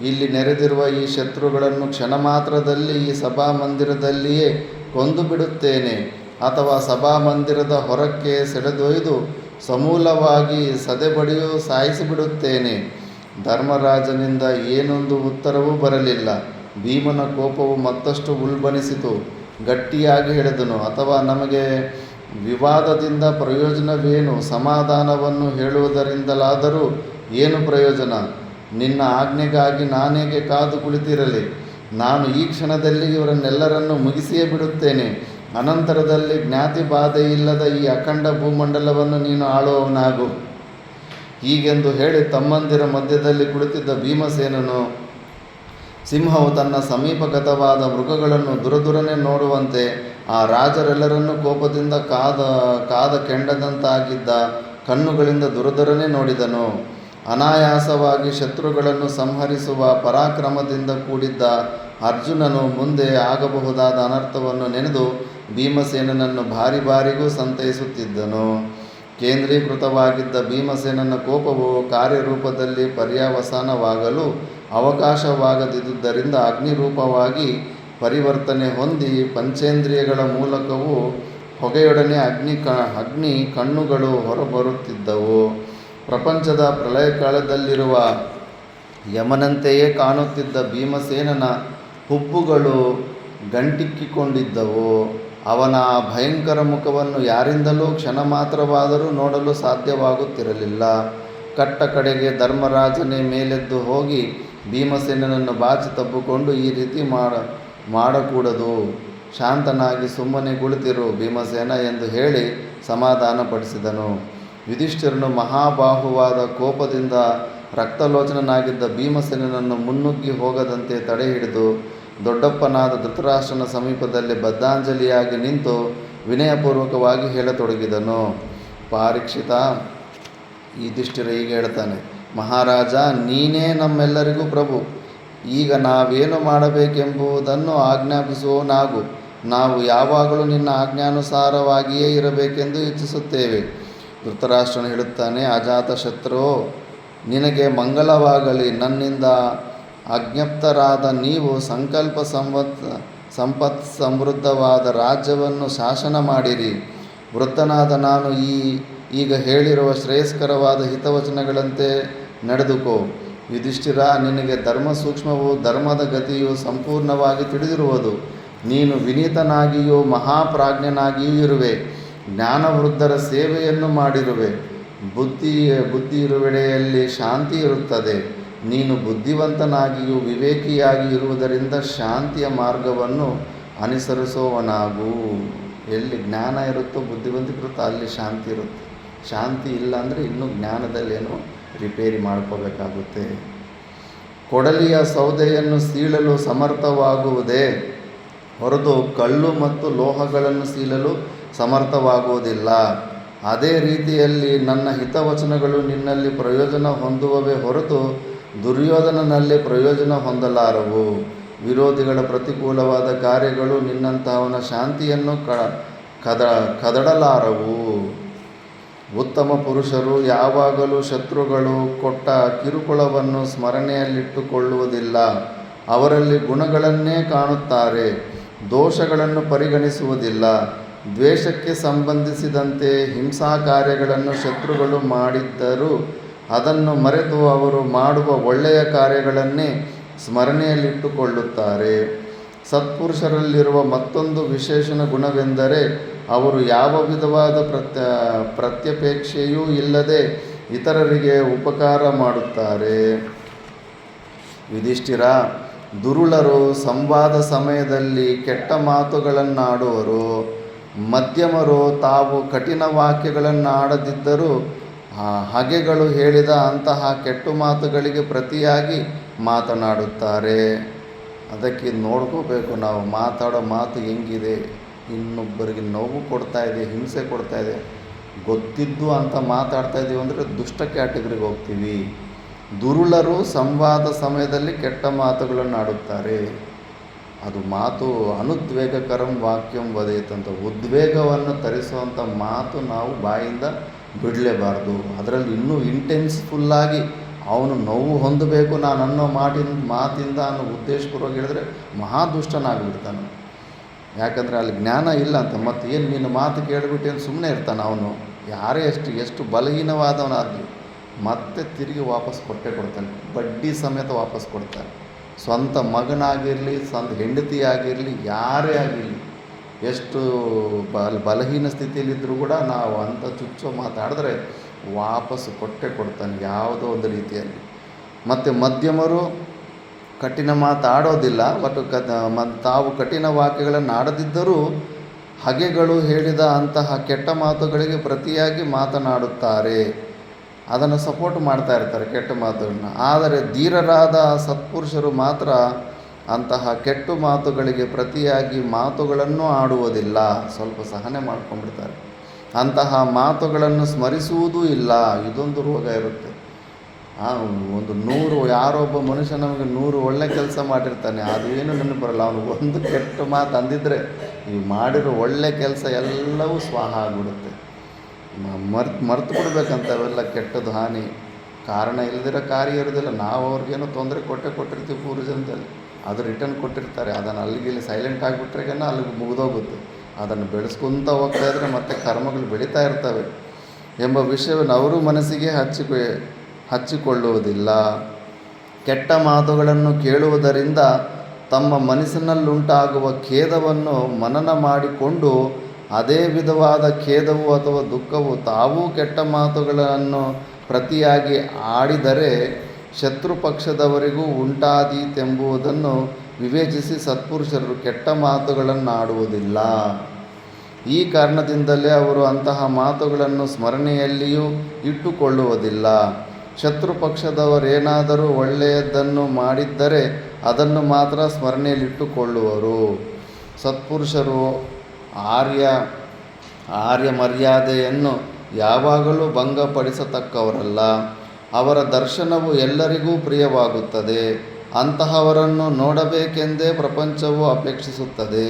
ಇಲ್ಲಿ ನೆರೆದಿರುವ ಈ ಶತ್ರುಗಳನ್ನು ಕ್ಷಣ ಮಾತ್ರದಲ್ಲಿ ಈ ಸಭಾಮಂದಿರದಲ್ಲಿಯೇ ಕೊಂದು ಬಿಡುತ್ತೇನೆ, ಅಥವಾ ಸಭಾಮಂದಿರದ ಹೊರಕ್ಕೆ ಸೆಳೆದೊಯ್ದು ಸಮೂಲವಾಗಿ ಸದೆಬಡಿಯು ಸಾಯಿಸಿಬಿಡುತ್ತೇನೆ. ಧರ್ಮರಾಜನಿಂದ ಏನೊಂದು ಉತ್ತರವೂ ಬರಲಿಲ್ಲ. ಭೀಮನ ಕೋಪವು ಮತ್ತಷ್ಟು ಉಲ್ಬಣಿಸಿತು. ಗಟ್ಟಿಯಾಗಿ ಹೇಳಿದನು, ಅಥವಾ ನಮಗೆ ವಿವಾದದಿಂದ ಪ್ರಯೋಜನವೇನು? ಸಮಾಧಾನವನ್ನು ಹೇಳುವುದರಿಂದಲಾದರೂ ಏನು ಪ್ರಯೋಜನ? ನಿನ್ನ ಆಜ್ಞೆಗಾಗಿ ನಾನೇಗೆ ಕಾದು ಕುಳಿತಿರಲಿ? ನಾನು ಈ ಕ್ಷಣದಲ್ಲಿ ಇವರನ್ನೆಲ್ಲರನ್ನು ಮುಗಿಸಿಯೇ ಬಿಡುತ್ತೇನೆ. ಅನಂತರದಲ್ಲಿ ಜ್ಞಾತಿ ಬಾಧೆಯಿಲ್ಲದ ಈ ಅಖಂಡ ಭೂಮಂಡಲವನ್ನು ನೀನು ಆಳುವವನಾಗು. ಹೀಗೆಂದು ಹೇಳಿ ತಮ್ಮಂದಿರ ಮಧ್ಯದಲ್ಲಿ ಕುಳಿತಿದ್ದ ಭೀಮಸೇನನು ಸಿಂಹವು ತನ್ನ ಸಮೀಪಗತವಾದ ಮೃಗಗಳನ್ನು ದುರದುರನೆ ನೋಡುವಂತೆ ಆ ರಾಜರೆಲ್ಲರನ್ನೂ ಕೋಪದಿಂದ ಕಾದ ಕೆಂಡದಂತಾಗಿದ್ದ ಕಣ್ಣುಗಳಿಂದ ದುರದುರನೆ ನೋಡಿದನು. ಅನಾಯಾಸವಾಗಿ ಶತ್ರುಗಳನ್ನು ಸಂಹರಿಸುವ ಪರಾಕ್ರಮದಿಂದ ಕೂಡಿದ್ದ ಅರ್ಜುನನು ಮುಂದೆ ಆಗಬಹುದಾದ ಅನರ್ಥವನ್ನು ನೆನೆದು ಭೀಮಸೇನನನ್ನು ಬಾರಿ ಬಾರಿಗೂ ಸಂತೈಸುತ್ತಿದ್ದನು. ಕೇಂದ್ರೀಕೃತವಾಗಿದ್ದ ಭೀಮಸೇನನ ಕೋಪವು ಕಾರ್ಯರೂಪದಲ್ಲಿ ಪರ್ಯಾವಸಾನವಾಗಲು ಅವಕಾಶವಾಗದಿದ್ದುದರಿಂದ ಅಗ್ನಿರೂಪವಾಗಿ ಪರಿವರ್ತನೆ ಹೊಂದಿ ಪಂಚೇಂದ್ರಿಯಗಳ ಮೂಲಕವೂ ಹೊಗೆಯೊಡನೆ ಅಗ್ನಿ ಕಣ್ಣುಗಳು ಹೊರಬರುತ್ತಿದ್ದವು. ಪ್ರಪಂಚದ ಪ್ರಳಯಕಾಲದಲ್ಲಿರುವ ಯಮನಂತೆಯೇ ಕಾಣುತ್ತಿದ್ದ ಭೀಮಸೇನನ ಹುಬ್ಬುಗಳು ಗಂಟಿಕ್ಕಿಕೊಂಡಿದ್ದವು. ಅವನ ಭಯಂಕರ ಮುಖವನ್ನು ಯಾರಿಂದಲೂ ಕ್ಷಣ ಮಾತ್ರವಾದರೂ ನೋಡಲು ಸಾಧ್ಯವಾಗುತ್ತಿರಲಿಲ್ಲ. ಕಟ್ಟ ಕಡೆಗೆ ಧರ್ಮರಾಜನೇ ಮೇಲೆದ್ದು ಹೋಗಿ ಭೀಮಸೇನನನ್ನು ಬಾಚಿ ತಬ್ಬಿಕೊಂಡು, ಈ ರೀತಿ ಮಾಡಕೂಡದು, ಶಾಂತನಾಗಿ ಸುಮ್ಮನೆ ಕುಳಿತಿರು ಭೀಮಸೇನ ಎಂದು ಹೇಳಿ ಸಮಾಧಾನಪಡಿಸಿದನು. ಯುಧಿಷ್ಠಿರನು ಮಹಾಬಾಹುವಾದ ಕೋಪದಿಂದ ರಕ್ತಲೋಚನನಾಗಿದ್ದ ಭೀಮಸೇನನನ್ನು ಮುನ್ನುಗ್ಗಿ ಹೋಗದಂತೆ ತಡೆ ಹಿಡಿದು ದೊಡ್ಡಪ್ಪನಾದ ಧೃತರಾಷ್ಟ್ರನ ಸಮೀಪದಲ್ಲಿ ಬದ್ಧಾಂಜಲಿಯಾಗಿ ನಿಂತು ವಿನಯಪೂರ್ವಕವಾಗಿ ಹೇಳತೊಡಗಿದನು. ಪಾರೀಕ್ಷಿತ, ಯುಧಿಷ್ಠಿರ ಹೀಗೆ ಹೇಳ್ತಾನೆ, ಮಹಾರಾಜ, ನೀನೇ ನಮ್ಮೆಲ್ಲರಿಗೂ ಪ್ರಭು. ಈಗ ನಾವೇನು ಮಾಡಬೇಕೆಂಬುದನ್ನು ಆಜ್ಞಾಪಿಸುವವನಾಗು. ನಾವು ಯಾವಾಗಲೂ ನಿನ್ನ ಆಜ್ಞಾನುಸಾರವಾಗಿಯೇ ಇರಬೇಕೆಂದು ಇಚ್ಛಿಸುತ್ತೇವೆ. ಧೃತರಾಷ್ಟ್ರನು ಹೇಳುತ್ತಾನೆ, ಅಜಾತಶತ್ರೋ, ನಿನಗೆ ಮಂಗಲವಾಗಲಿ. ನನ್ನಿಂದ ಆಜ್ಞಪ್ತರಾದ ನೀವು ಸಂಪತ್ ಸಮೃದ್ಧವಾದ ರಾಜ್ಯವನ್ನು ಶಾಸನ ಮಾಡಿರಿ. ವೃದ್ಧನಾದ ನಾನು ಈಗ ಹೇಳಿರುವ ಶ್ರೇಯಸ್ಕರವಾದ ಹಿತವಚನಗಳಂತೆ ನಡೆದುಕೋ. ಯುಧಿಷ್ಠಿರ, ನಿನಗೆ ಧರ್ಮ ಸೂಕ್ಷ್ಮವೂ ಧರ್ಮದ ಗತಿಯು ಸಂಪೂರ್ಣವಾಗಿ ತಿಳಿದಿರುವುದು. ನೀನು ವಿನೀತನಾಗಿಯೂ ಮಹಾಪ್ರಾಜ್ಞನಾಗಿಯೂ ಇರುವೆ. ಜ್ಞಾನವೃದ್ಧರ ಸೇವೆಯನ್ನು ಮಾಡಿರುವೆ. ಬುದ್ಧಿ ಇರುವೆಡೆಯಲ್ಲಿ ಶಾಂತಿ ಇರುತ್ತದೆ. ನೀನು ಬುದ್ಧಿವಂತನಾಗಿಯೂ ವಿವೇಕಿಯಾಗಿ ಇರುವುದರಿಂದ ಶಾಂತಿಯ ಮಾರ್ಗವನ್ನು ಅನುಸರಿಸುವವನಾಗು. ಎಲ್ಲಿ ಜ್ಞಾನ ಇರುತ್ತೋ, ಬುದ್ಧಿವಂತಿಕೆ ಇರುತ್ತೋ, ಅಲ್ಲಿ ಶಾಂತಿ ಇರುತ್ತೆ. ಶಾಂತಿ ಇಲ್ಲ ಅಂದರೆ ಇನ್ನೂ ಜ್ಞಾನದಲ್ಲೇನೋ ರಿಪೇರಿ ಮಾಡ್ಕೋಬೇಕಾಗುತ್ತೆ. ಕೊಡಲಿಯ ಸೌದೆಯನ್ನು ಸೀಳಲು ಸಮರ್ಥವಾಗುವುದೇ ಹೊರತು ಕಲ್ಲು ಮತ್ತು ಲೋಹಗಳನ್ನು ಸೀಳಲು ಸಮರ್ಥವಾಗುವುದಿಲ್ಲ. ಅದೇ ರೀತಿಯಲ್ಲಿ ನನ್ನ ಹಿತವಚನಗಳು ನಿನ್ನಲ್ಲಿ ಪ್ರಯೋಜನ ಹೊಂದುವವೇ ಹೊರತು ದುರ್ಯೋಧನನಲ್ಲಿ ಪ್ರಯೋಜನ ಹೊಂದಲಾರವು. ವಿರೋಧಿಗಳ ಪ್ರತಿಕೂಲವಾದ ಕಾರ್ಯಗಳು ನಿನ್ನಂತಹವನ ಶಾಂತಿಯನ್ನು ಕದಡಲಾರವು. ಉತ್ತಮ ಪುರುಷರು ಯಾವಾಗಲೂ ಶತ್ರುಗಳು ಕೊಟ್ಟ ಕಿರುಕುಳವನ್ನು ಸ್ಮರಣೆಯಲ್ಲಿಟ್ಟುಕೊಳ್ಳುವುದಿಲ್ಲ. ಅವರಲ್ಲಿ ಗುಣಗಳನ್ನೇ ಕಾಣುತ್ತಾರೆ, ದೋಷಗಳನ್ನು ಪರಿಗಣಿಸುವುದಿಲ್ಲ. ದ್ವೇಷಕ್ಕೆ ಸಂಬಂಧಿಸಿದಂತೆ ಹಿಂಸಾ ಕಾರ್ಯಗಳನ್ನು ಶತ್ರುಗಳು ಮಾಡಿದ್ದರೂ ಅದನ್ನು ಮರೆತು ಅವರು ಮಾಡುವ ಒಳ್ಳೆಯ ಕಾರ್ಯಗಳನ್ನೇ ಸ್ಮರಣೆಯಲ್ಲಿಟ್ಟುಕೊಳ್ಳುತ್ತಾರೆ. ಸತ್ಪುರುಷರಲ್ಲಿರುವ ಮತ್ತೊಂದು ವಿಶೇಷಣ ಗುಣವೆಂದರೆ ಅವರು ಯಾವ ವಿಧವಾದ ಪ್ರತ್ಯಪೇಕ್ಷೆಯೂ ಇಲ್ಲದೆ ಇತರರಿಗೆ ಉಪಕಾರ ಮಾಡುತ್ತಾರೆ. ಯುಧಿಷ್ಠಿರ, ದುರುಳರು ಸಂವಾದ ಸಮಯದಲ್ಲಿ ಕೆಟ್ಟ ಮಾತುಗಳನ್ನಾಡುವರು. ಮಧ್ಯಮರು ತಾವು ಕಠಿಣ ವಾಕ್ಯಗಳನ್ನಾಡದಿದ್ದರೂ ಹಗೆಗಳು ಹೇಳಿದ ಅಂತಹ ಕೆಟ್ಟ ಮಾತುಗಳಿಗೆ ಪ್ರತಿಯಾಗಿ ಮಾತನಾಡುತ್ತಾರೆ. ಅದಕ್ಕೆ ನೋಡ್ಕೋಬೇಕು, ನಾವು ಮಾತಾಡೋ ಮಾತು ಹೆಂಗಿದೆ, ಇನ್ನೊಬ್ಬರಿಗೆ ನೋವು ಕೊಡ್ತಾಯಿದೆ, ಹಿಂಸೆ ಕೊಡ್ತಾಯಿದೆ, ಗೊತ್ತಿದ್ದು ಅಂತ ಮಾತಾಡ್ತಾ ಇದ್ದೀವಿ ಅಂದರೆ ದುಷ್ಟ ಕ್ಯಾಟಗರಿಗೆ ಹೋಗ್ತೀವಿ. ದುರುಳರು ಸಂವಾದ ಸಮಯದಲ್ಲಿ ಕೆಟ್ಟ ಮಾತುಗಳನ್ನು ಆಡುತ್ತಾರೆ. ಅದು ಮಾತು ಅನುದ್ವೇಗಕರಂ ವಾಕ್ಯಂ ವದೇತಂತ, ಉದ್ವೇಗವನ್ನು ತರಿಸುವಂಥ ಮಾತು ನಾವು ಬಾಯಿಂದ ಬಿಡಲೇಬಾರ್ದು. ಅದರಲ್ಲಿ ಇನ್ನೂ ಇಂಟೆನ್ಸ್ಫುಲ್ಲಾಗಿ ಅವನು ನೋವು ಹೊಂದಬೇಕು ನಾನು ಅನ್ನೋ ಮಾತಿಂದ ಅನ್ನೋ ಉದ್ದೇಶಪೂರ್ವಕ ಹೇಳಿದ್ರೆ ಮಹಾದುಷ್ಟನಾಗಿಬಿಡ್ತಾನೆ. ಯಾಕಂದರೆ ಅಲ್ಲಿ ಜ್ಞಾನ ಇಲ್ಲ ಅಂತ. ಮತ್ತು ಏನು ನಿನ್ನ ಮಾತು ಕೇಳಿಬಿಟ್ಟು ಸುಮ್ಮನೆ ಇರ್ತಾನೆ ಅವನು. ಯಾರೇ ಎಷ್ಟು ಬಲಹೀನವಾದವನಾಗಲಿ ಮತ್ತೆ ತಿರುಗಿ ವಾಪಸ್ ಕೊಡ್ತಾನೆ. ಬಡ್ಡಿ ಸಮೇತ ವಾಪಸ್ ಕೊಡ್ತಾನೆ. ಸ್ವಂತ ಮಗನಾಗಿರಲಿ, ಸ್ವಂತ ಹೆಂಡತಿ ಆಗಿರಲಿ, ಯಾರೇ ಆಗಿರಲಿ, ಎಷ್ಟು ಬಲಹೀನ ಸ್ಥಿತಿಯಲ್ಲಿದ್ದರೂ ಕೂಡ ನಾವು ಅಂಥ ಚುಚ್ಚೋ ಮಾತಾಡಿದ್ರೆ ವಾಪಸ್ಸು ಕೊಡ್ತಾನೆ ಯಾವುದೋ ಒಂದು ರೀತಿಯಲ್ಲಿ. ಮತ್ತು ಮಧ್ಯಮರು ಕಠಿಣ ಮಾತಾಡೋದಿಲ್ಲ, ಬಟ್ ತಾವು ಕಠಿಣ ವಾಕ್ಯಗಳನ್ನು ಆಡದಿದ್ದರೂ ಹಗೆಗಳು ಹೇಳಿದ ಅಂತಹ ಕೆಟ್ಟ ಮಾತುಗಳಿಗೆ ಪ್ರತಿಯಾಗಿ ಮಾತನಾಡುತ್ತಾರೆ. ಅದನ್ನು ಸಪೋರ್ಟ್ ಮಾಡ್ತಾ ಇರ್ತಾರೆ ಕೆಟ್ಟ ಮಾತುಗಳನ್ನ. ಆದರೆ ಧೀರರಾದ ಸತ್ಪುರುಷರು ಮಾತ್ರ ಅಂತಹ ಕೆಟ್ಟ ಮಾತುಗಳಿಗೆ ಪ್ರತಿಯಾಗಿ ಮಾತುಗಳನ್ನು ಆಡುವುದಿಲ್ಲ. ಸ್ವಲ್ಪ ಸಹನೆ ಮಾಡ್ಕೊಂಡ್ಬಿಡ್ತಾರೆ. ಅಂತಹ ಮಾತುಗಳನ್ನು ಸ್ಮರಿಸುವುದೂ ಇಲ್ಲ. ಇದೊಂದು ರೋಗ ಇರುತ್ತೆ. ಒಂದು 100 ಯಾರೊಬ್ಬ ಮನುಷ್ಯ ನಮಗೆ 100 ಒಳ್ಳೆ ಕೆಲಸ ಮಾಡಿರ್ತಾನೆ, ಅದೇನು ನೆನಪು ಬರಲ್ಲ. ಅವನು ಒಂದು ಕೆಟ್ಟ ಮಾತು ಅಂದಿದ್ರೆ ಈ ಮಾಡಿರೋ ಒಳ್ಳೆ ಕೆಲಸ ಎಲ್ಲವೂ ಸ್ವಾಹ ಆಗಿಬಿಡುತ್ತೆ. ಮರ್ತು ಬಿಡ್ಬೇಕಂತ ಅವೆಲ್ಲ ಕೆಟ್ಟದ್ದು ಹಾನಿ. ಕಾರಣ ಇಲ್ಲದಿರೋ ಕಾರ್ಯ ಇರೋದಿಲ್ಲ. ನಾವು ಅವ್ರಿಗೇನೋ ತೊಂದರೆ ಕೊಟ್ಟಿರ್ತೀವಿ ಪೂರ್ವಜನ್ಮದಲ್ಲಿ, ಅದು ರಿಟರ್ನ್ ಕೊಟ್ಟಿರ್ತಾರೆ. ಅದನ್ನು ಅಲ್ಲಿಗೆ ಸೈಲೆಂಟ್ ಆಗಿಬಿಟ್ರೆಗೇನ ಅಲ್ಲಿಗೆ ಮುಗಿದೋಗುತ್ತೆ. ಅದನ್ನು ಬೆಳೆಸ್ಕೊತ ಹೋಗ್ತಾ ಇದ್ದರೆ ಮತ್ತೆ ಕರ್ಮಗಳು ಬೆಳೀತಾ ಇರ್ತವೆ ಎಂಬ ವಿಷಯವನ್ನು ಅವರು ಮನಸ್ಸಿಗೆ ಹಚ್ಚಿಕೊಳ್ಳುವುದಿಲ್ಲ. ಕೆಟ್ಟ ಮಾತುಗಳನ್ನು ಕೇಳುವುದರಿಂದ ತಮ್ಮ ಮನಸ್ಸಿನಲ್ಲುಂಟಾಗುವ ಖೇದವನ್ನು ಮನನ ಮಾಡಿಕೊಂಡು ಅದೇ ವಿಧವಾದ ಖೇದವು ಅಥವಾ ದುಃಖವು ತಾವೂ ಕೆಟ್ಟ ಮಾತುಗಳನ್ನು ಪ್ರತಿಯಾಗಿ ಆಡಿದರೆ ಶತ್ರುಪಕ್ಷದವರಿಗೂ ಉಂಟಾದೀತೆಂಬುದನ್ನು ವಿವೇಚಿಸಿ ಸತ್ಪುರುಷರು ಕೆಟ್ಟ ಮಾತುಗಳನ್ನು ಆಡುವುದಿಲ್ಲ. ಈ ಕಾರಣದಿಂದಲೇ ಅವರು ಅಂತಹ ಮಾತುಗಳನ್ನು ಸ್ಮರಣೆಯಲ್ಲಿಯೂ ಇಟ್ಟುಕೊಳ್ಳುವುದಿಲ್ಲ. ಶತ್ರುಪಕ್ಷದವರೇನಾದರೂ ಒಳ್ಳೆಯದನ್ನು ಮಾಡಿದ್ದರೆ ಅದನ್ನು ಮಾತ್ರ ಸ್ಮರಣೆಯಲ್ಲಿಟ್ಟುಕೊಳ್ಳುವರು. ಸತ್ಪುರುಷರು ಆರ್ಯ ಮರ್ಯಾದೆಯನ್ನು ಯಾವಾಗಲೂ ಭಂಗಪಡಿಸತಕ್ಕವರಲ್ಲ. ಅವರ ದರ್ಶನವು ಎಲ್ಲರಿಗೂ ಪ್ರಿಯವಾಗುತ್ತದೆ. ಅಂತಹವರನ್ನು ನೋಡಬೇಕೆಂದೇ ಪ್ರಪಂಚವು ಅಪೇಕ್ಷಿಸುತ್ತದೆ.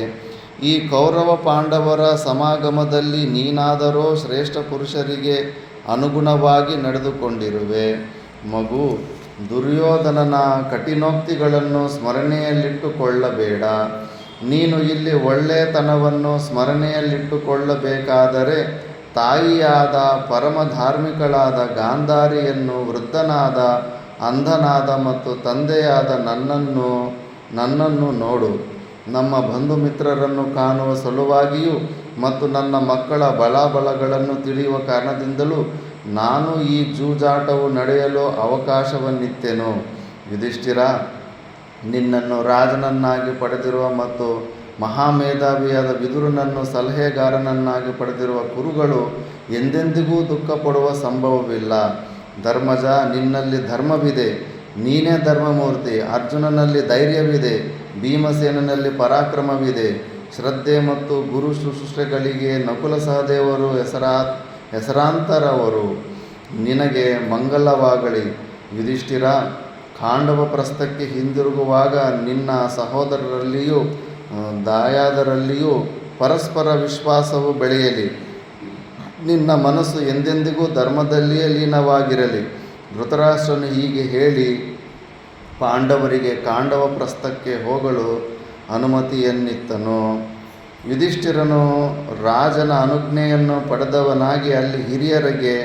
ಈ ಕೌರವ ಪಾಂಡವರ ಸಮಾಗಮದಲ್ಲಿ ನೀನಾದರೋ ಶ್ರೇಷ್ಠ ಪುರುಷರಿಗೆ ಅನುಗುಣವಾಗಿ ನಡೆದುಕೊಂಡಿರುವೆ. ಮಗು, ದುರ್ಯೋಧನನ ಕಠಿಣೋಕ್ತಿಗಳನ್ನು ಸ್ಮರಣೆಯಲ್ಲಿಟ್ಟುಕೊಳ್ಳಬೇಡ. ನೀನು ಇಲ್ಲಿ ಒಳ್ಳೆಯತನವನ್ನು ಸ್ಮರಣೆಯಲ್ಲಿಟ್ಟುಕೊಳ್ಳಬೇಕಾದರೆ ತಾಯಿಯಾದ ಪರಮಧಾರ್ಮಿಕಳಾದ ಗಾಂಧಾರಿಯನ್ನು, ವೃದ್ಧನಾದ, ಅಂಧನಾದ ಮತ್ತು ತಂದೆಯಾದ ನನ್ನನ್ನು ನೋಡು. ನಮ್ಮ ಬಂಧು ಮಿತ್ರರನ್ನು ಕಾಣುವ ಸಲುವಾಗಿಯೂ ಮತ್ತು ನನ್ನ ಮಕ್ಕಳ ಬಲಾಬಲಗಳನ್ನು ತಿಳಿಯುವ ಕಾರಣದಿಂದಲೂ ನಾನು ಈ ಜೂಜಾಟವು ನಡೆಯಲು ಅವಕಾಶವನ್ನಿತ್ತೆನು. ಯುಧಿಷ್ಠಿರ, ನಿನ್ನನ್ನು ರಾಜನನ್ನಾಗಿ ಪಡೆದಿರುವ ಮತ್ತು ಮಹಾಮೇಧಾವಿಯಾದ ವಿದುರನನ್ನು ಸಲಹೆಗಾರನನ್ನಾಗಿ ಪಡೆದಿರುವ ಕುರುಗಳು ಎಂದೆಂದಿಗೂ ದುಃಖಪಡುವ ಸಂಭವವಿಲ್ಲ. ಧರ್ಮಜ, ನಿನ್ನಲ್ಲಿ ಧರ್ಮವಿದೆ, ನೀನೇ ಧರ್ಮಮೂರ್ತಿ. ಅರ್ಜುನನಲ್ಲಿ ಧೈರ್ಯವಿದೆ, ಭೀಮಸೇನನಲ್ಲಿ ಪರಾಕ್ರಮವಿದೆ. ಶ್ರದ್ಧೆ ಮತ್ತು ಗುರು ಶುಶ್ರೂಷೆಗಳಿಗೆ ನಕುಲ ಸಹದೇವರು ಹೆಸರಾಂತರವರು. ನಿನಗೆ ಮಂಗಲವಾಗಲಿ. ಯುಧಿಷ್ಠಿರ, ಖಾಂಡವ ಪ್ರಸ್ಥಕ್ಕೆ ಹಿಂದಿರುಗುವಾಗ ನಿನ್ನ ಸಹೋದರರಲ್ಲಿಯೂ ದಾಯಾದರಲ್ಲಿಯೂ ಪರಸ್ಪರ ವಿಶ್ವಾಸವು ಬೆಳೆಯಲಿ. ನಿನ್ನ ಮನಸ್ಸು ಎಂದೆಂದಿಗೂ ಧರ್ಮದಲ್ಲಿಯೇ ಲೀನವಾಗಿರಲಿ. ಧೃತರಾಷ್ಟ್ರನು ಹೀಗೆ ಹೇಳಿ ಪಾಂಡವರಿಗೆ ಖಾಂಡವ ಪ್ರಸ್ಥಕ್ಕೆ ಹೋಗಲು ಅನುಮತಿಯನ್ನಿತ್ತನು. ಯುಧಿಷ್ಠಿರನು ರಾಜನ ಅನುಜ್ಞೆಯನ್ನು ಪಡೆದವನಾಗಿ ಅಲ್ಲಿ ಹಿರಿಯರಿಗೆ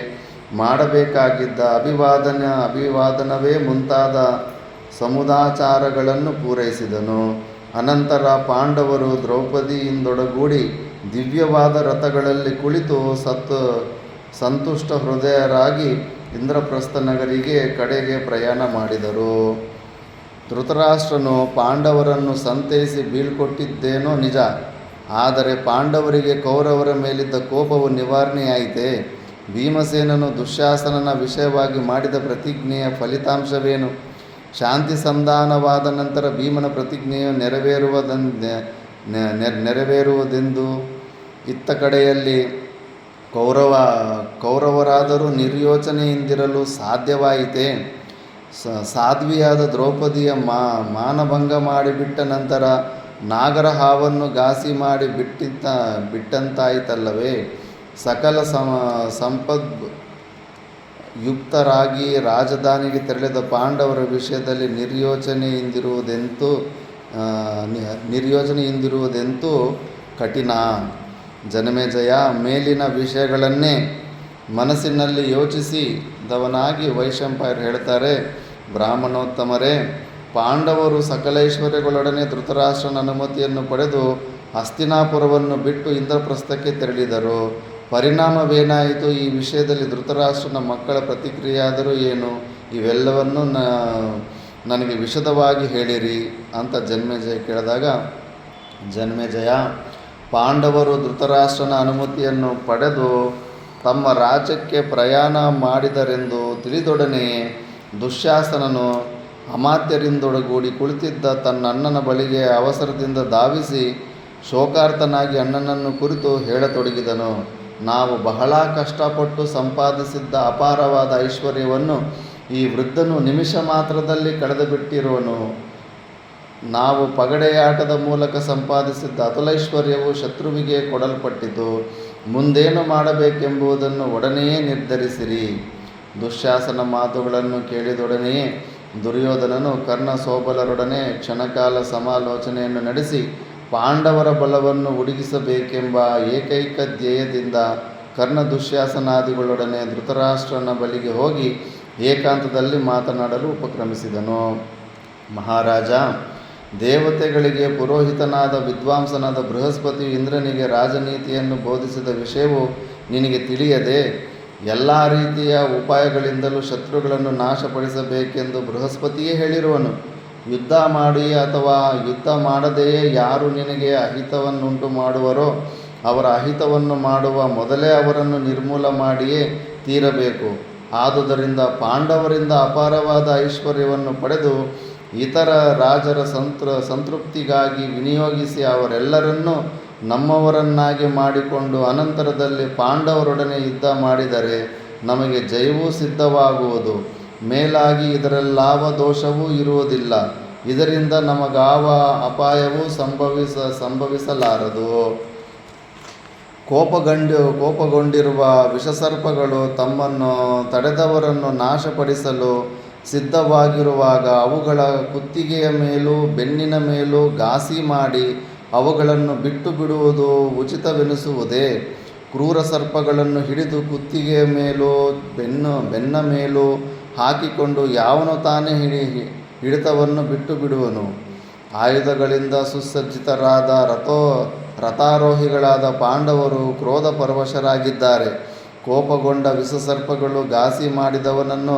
ಮಾಡಬೇಕಾಗಿದ್ದ ಅಭಿವಾದನವೇ ಮುಂತಾದ ಸಮುದಾಚಾರಗಳನ್ನು ಪೂರೈಸಿದನು. ಅನಂತರ ಪಾಂಡವರು ದ್ರೌಪದಿಯಿಂದೊಡಗೂಡಿ ದಿವ್ಯವಾದ ರಥಗಳಲ್ಲಿ ಕುಳಿತು ಸಂತುಷ್ಟ ಹೃದಯರಾಗಿ ಇಂದ್ರಪ್ರಸ್ಥ ನಗರಿಗೆ ಕಡೆಗೆ ಪ್ರಯಾಣ ಮಾಡಿದರು. ಧೃತರಾಷ್ಟ್ರನು ಪಾಂಡವರನ್ನು ಸಂತೈಸಿ ಬೀಳ್ಕೊಟ್ಟಿದ್ದೇನೋ ನಿಜ, ಆದರೆ ಪಾಂಡವರಿಗೆ ಕೌರವರ ಮೇಲಿದ್ದ ಕೋಪವು ನಿವಾರಣೆಯಾಯಿತೆ. ಭೀಮಸೇನನು ದುಶ್ಯಾಸನನ ವಿಷಯವಾಗಿ ಮಾಡಿದ ಪ್ರತಿಜ್ಞೆಯ ಫಲಿತಾಂಶವೇನು? ಶಾಂತಿ ಸಂಧಾನವಾದ ನಂತರ ಭೀಮನ ಪ್ರತಿಜ್ಞೆಯು ನೆರವೇರುವುದೆಂದು ಇತ್ತ ಕಡೆಯಲ್ಲಿ ಕೌರವರಾದರೂ ನಿರ್ಯೋಚನೆಯಿಂದಿರಲು ಸಾಧ್ಯವಾಯಿತೇ? ಸಾಧ್ವಿಯಾದ ದ್ರೌಪದಿಯ ಮಾನಭಂಗ ಮಾಡಿಬಿಟ್ಟ ನಂತರ ನಾಗರ ಹಾವನ್ನು ಘಾಸಿ ಮಾಡಿ ಬಿಟ್ಟಂತಾಯಿತಲ್ಲವೇ? ಸಕಲ ಸಂಪದ್ಯುಕ್ತರಾಗಿ ರಾಜಧಾನಿಗೆ ತೆರಳಿದ ಪಾಂಡವರ ವಿಷಯದಲ್ಲಿ ನಿರ್ಯೋಚನೆಯಿಂದಿರುವುದೆಂತೂ ಕಠಿಣ. ಜನಮೇಜಯ, ಮೇಲಿನ ವಿಷಯಗಳನ್ನೇ ಮನಸ್ಸಿನಲ್ಲಿ ಯೋಚಿಸಿದವನಾಗಿ ವೈಶಂಪಾಯರು ಹೇಳ್ತಾರೆ. ಬ್ರಾಹ್ಮಣೋತ್ತಮರೇ, ಪಾಂಡವರು ಸಕಲೈಶ್ವರ್ಯಗಳೊಡನೆ ಧೃತರಾಷ್ಟ್ರನ ಅನುಮತಿಯನ್ನು ಪಡೆದು ಹಸ್ತಿನಾಪುರವನ್ನು ಬಿಟ್ಟು ಇಂದ್ರಪ್ರಸ್ಥಕ್ಕೆ ತೆರಳಿದರು. ಪರಿಣಾಮವೇನಾಯಿತು? ಈ ವಿಷಯದಲ್ಲಿ ಧೃತರಾಷ್ಟ್ರನ ಮಕ್ಕಳ ಪ್ರತಿಕ್ರಿಯೆಯಾದರೂ ಏನು? ಇವೆಲ್ಲವನ್ನೂ ನನಗೆ ವಿಶದವಾಗಿ ಹೇಳಿರಿ ಅಂತ ಜನ್ಮೇಜಯ ಕೇಳಿದಾಗ, ಜನ್ಮೇಜಯ, ಪಾಂಡವರು ಧೃತರಾಷ್ಟ್ರನ ಅನುಮತಿಯನ್ನು ಪಡೆದು ತಮ್ಮ ರಾಜ್ಯಕ್ಕೆ ಪ್ರಯಾಣ ಮಾಡಿದರೆಂದು ತಿಳಿದೊಡನೆಯೇ ದುಶ್ಯಾಸನನು ಅಮಾತ್ಯರಿಂದೊಡಗೂಡಿ ಕುಳಿತಿದ್ದ ತನ್ನ ಅಣ್ಣನ ಬಳಿಗೆ ಅವಸರದಿಂದ ಧಾವಿಸಿ ಶೋಕಾರ್ತನಾಗಿ ಅಣ್ಣನನ್ನು ಕುರಿತು ಹೇಳತೊಡಗಿದನು. ನಾವು ಬಹಳ ಕಷ್ಟಪಟ್ಟು ಸಂಪಾದಿಸಿದ್ದ ಅಪಾರವಾದ ಐಶ್ವರ್ಯವನ್ನು ಈ ವೃದ್ಧನು ನಿಮಿಷ ಮಾತ್ರದಲ್ಲಿ ಕಳೆದುಬಿಟ್ಟಿರುವನು. ನಾವು ಪಗಡೆಯಾಟದ ಮೂಲಕ ಸಂಪಾದಿಸಿದ್ದ ಅತುಲೈಶ್ವರ್ಯವು ಶತ್ರುವಿಗೆ ಕೊಡಲ್ಪಟ್ಟಿತು. ಮುಂದೇನು ಮಾಡಬೇಕೆಂಬುದನ್ನು ಒಡನೆಯೇ ನಿರ್ಧರಿಸಿರಿ. ದುಶ್ಯಾಸನ ಮಾತುಗಳನ್ನು ಕೇಳಿದೊಡನೆಯೇ ದುರ್ಯೋಧನನು ಕರ್ಣ ಸೋಬಲರೊಡನೆ ಕ್ಷಣಕಾಲ ಸಮಾಲೋಚನೆಯನ್ನು ನಡೆಸಿ ಪಾಂಡವರ ಬಲವನ್ನು ಹುಡುಗಿಸಬೇಕೆಂಬ ಏಕೈಕ ಧ್ಯೇಯದಿಂದ ಕರ್ಣ ದುಶ್ಯಾಸನಾದಿಗಳೊಡನೆ ಧೃತರಾಷ್ಟ್ರನ ಬಳಿಗೆ ಹೋಗಿ ಏಕಾಂತದಲ್ಲಿ ಮಾತನಾಡಲು ಉಪಕ್ರಮಿಸಿದನು. ಮಹಾರಾಜ, ದೇವತೆಗಳಿಗೆ ಪುರೋಹಿತನಾದ ವಿದ್ವಾಂಸನಾದ ಬೃಹಸ್ಪತಿಯು ಇಂದ್ರನಿಗೆ ರಾಜನೀತಿಯನ್ನು ಬೋಧಿಸಿದ ವಿಷಯವು ನಿನಗೆ ತಿಳಿಯದೆ? ಎಲ್ಲ ರೀತಿಯ ಉಪಾಯಗಳಿಂದಲೂ ಶತ್ರುಗಳನ್ನು ನಾಶಪಡಿಸಬೇಕೆಂದು ಬೃಹಸ್ಪತಿಯೇ ಹೇಳಿರುವನು. ಯುದ್ಧ ಮಾಡಿ ಅಥವಾ ಯುದ್ಧ ಮಾಡದೆಯೇ ಯಾರು ನಿನಗೆ ಅಹಿತವನ್ನುಂಟು ಮಾಡುವರೋ ಅವರ ಅಹಿತವನ್ನು ಮಾಡುವ ಮೊದಲೇ ಅವರನ್ನು ನಿರ್ಮೂಲ ಮಾಡಿಯೇ ತೀರಬೇಕು. ಆದುದರಿಂದ ಪಾಂಡವರಿಂದ ಅಪಾರವಾದ ಐಶ್ವರ್ಯವನ್ನು ಪಡೆದು ಇತರ ರಾಜರ ಸಂತೃಪ್ತಿಗಾಗಿ ವಿನಿಯೋಗಿಸಿ ಅವರೆಲ್ಲರನ್ನೂ ನಮ್ಮವರನ್ನಾಗಿ ಮಾಡಿಕೊಂಡು ಅನಂತರದಲ್ಲಿ ಪಾಂಡವರೊಡನೆ ಯುದ್ಧ ಮಾಡಿದರೆ ನಮಗೆ ಜಯವೂ ಸಿದ್ಧವಾಗುವುದು. ಮೇಲಾಗಿ ಇದರಲ್ಲಾವ ದೋಷವೂ ಇರುವುದಿಲ್ಲ. ಇದರಿಂದ ನಮಗಾವ ಅಪಾಯವೂ ಸಂಭವಿಸಲಾರದು. ಕೋಪಗೊಂಡಿರುವ ವಿಷಸರ್ಪಗಳು ತಮ್ಮನ್ನು ತಡೆದವರನ್ನು ನಾಶಪಡಿಸಲು ಸಿದ್ಧವಾಗಿರುವಾಗ ಅವುಗಳ ಕುತ್ತಿಗೆಯ ಮೇಲೂ ಬೆನ್ನಿನ ಮೇಲೂ ಘಾಸಿ ಮಾಡಿ ಅವುಗಳನ್ನು ಬಿಟ್ಟು ಬಿಡುವುದು ಉಚಿತವೆನಿಸುವುದೇ? ಕ್ರೂರ ಸರ್ಪಗಳನ್ನು ಹಿಡಿದು ಕುತ್ತಿಗೆಯ ಮೇಲೂ ಬೆನ್ನ ಮೇಲೂ ಹಾಕಿಕೊಂಡು ಯಾವನು ತಾನೇ ಹಿಡಿತವನ್ನು ಬಿಟ್ಟು ಬಿಡುವನು? ಆಯುಧಗಳಿಂದ ಸುಸಜ್ಜಿತರಾದ ರಥಾರೋಹಿಗಳಾದ ಪಾಂಡವರು ಕ್ರೋಧ ಪರವಶರಾಗಿದ್ದಾರೆ. ಕೋಪಗೊಂಡ ವಿಷಸರ್ಪಗಳು ಘಾಸಿ ಮಾಡಿದವನನ್ನು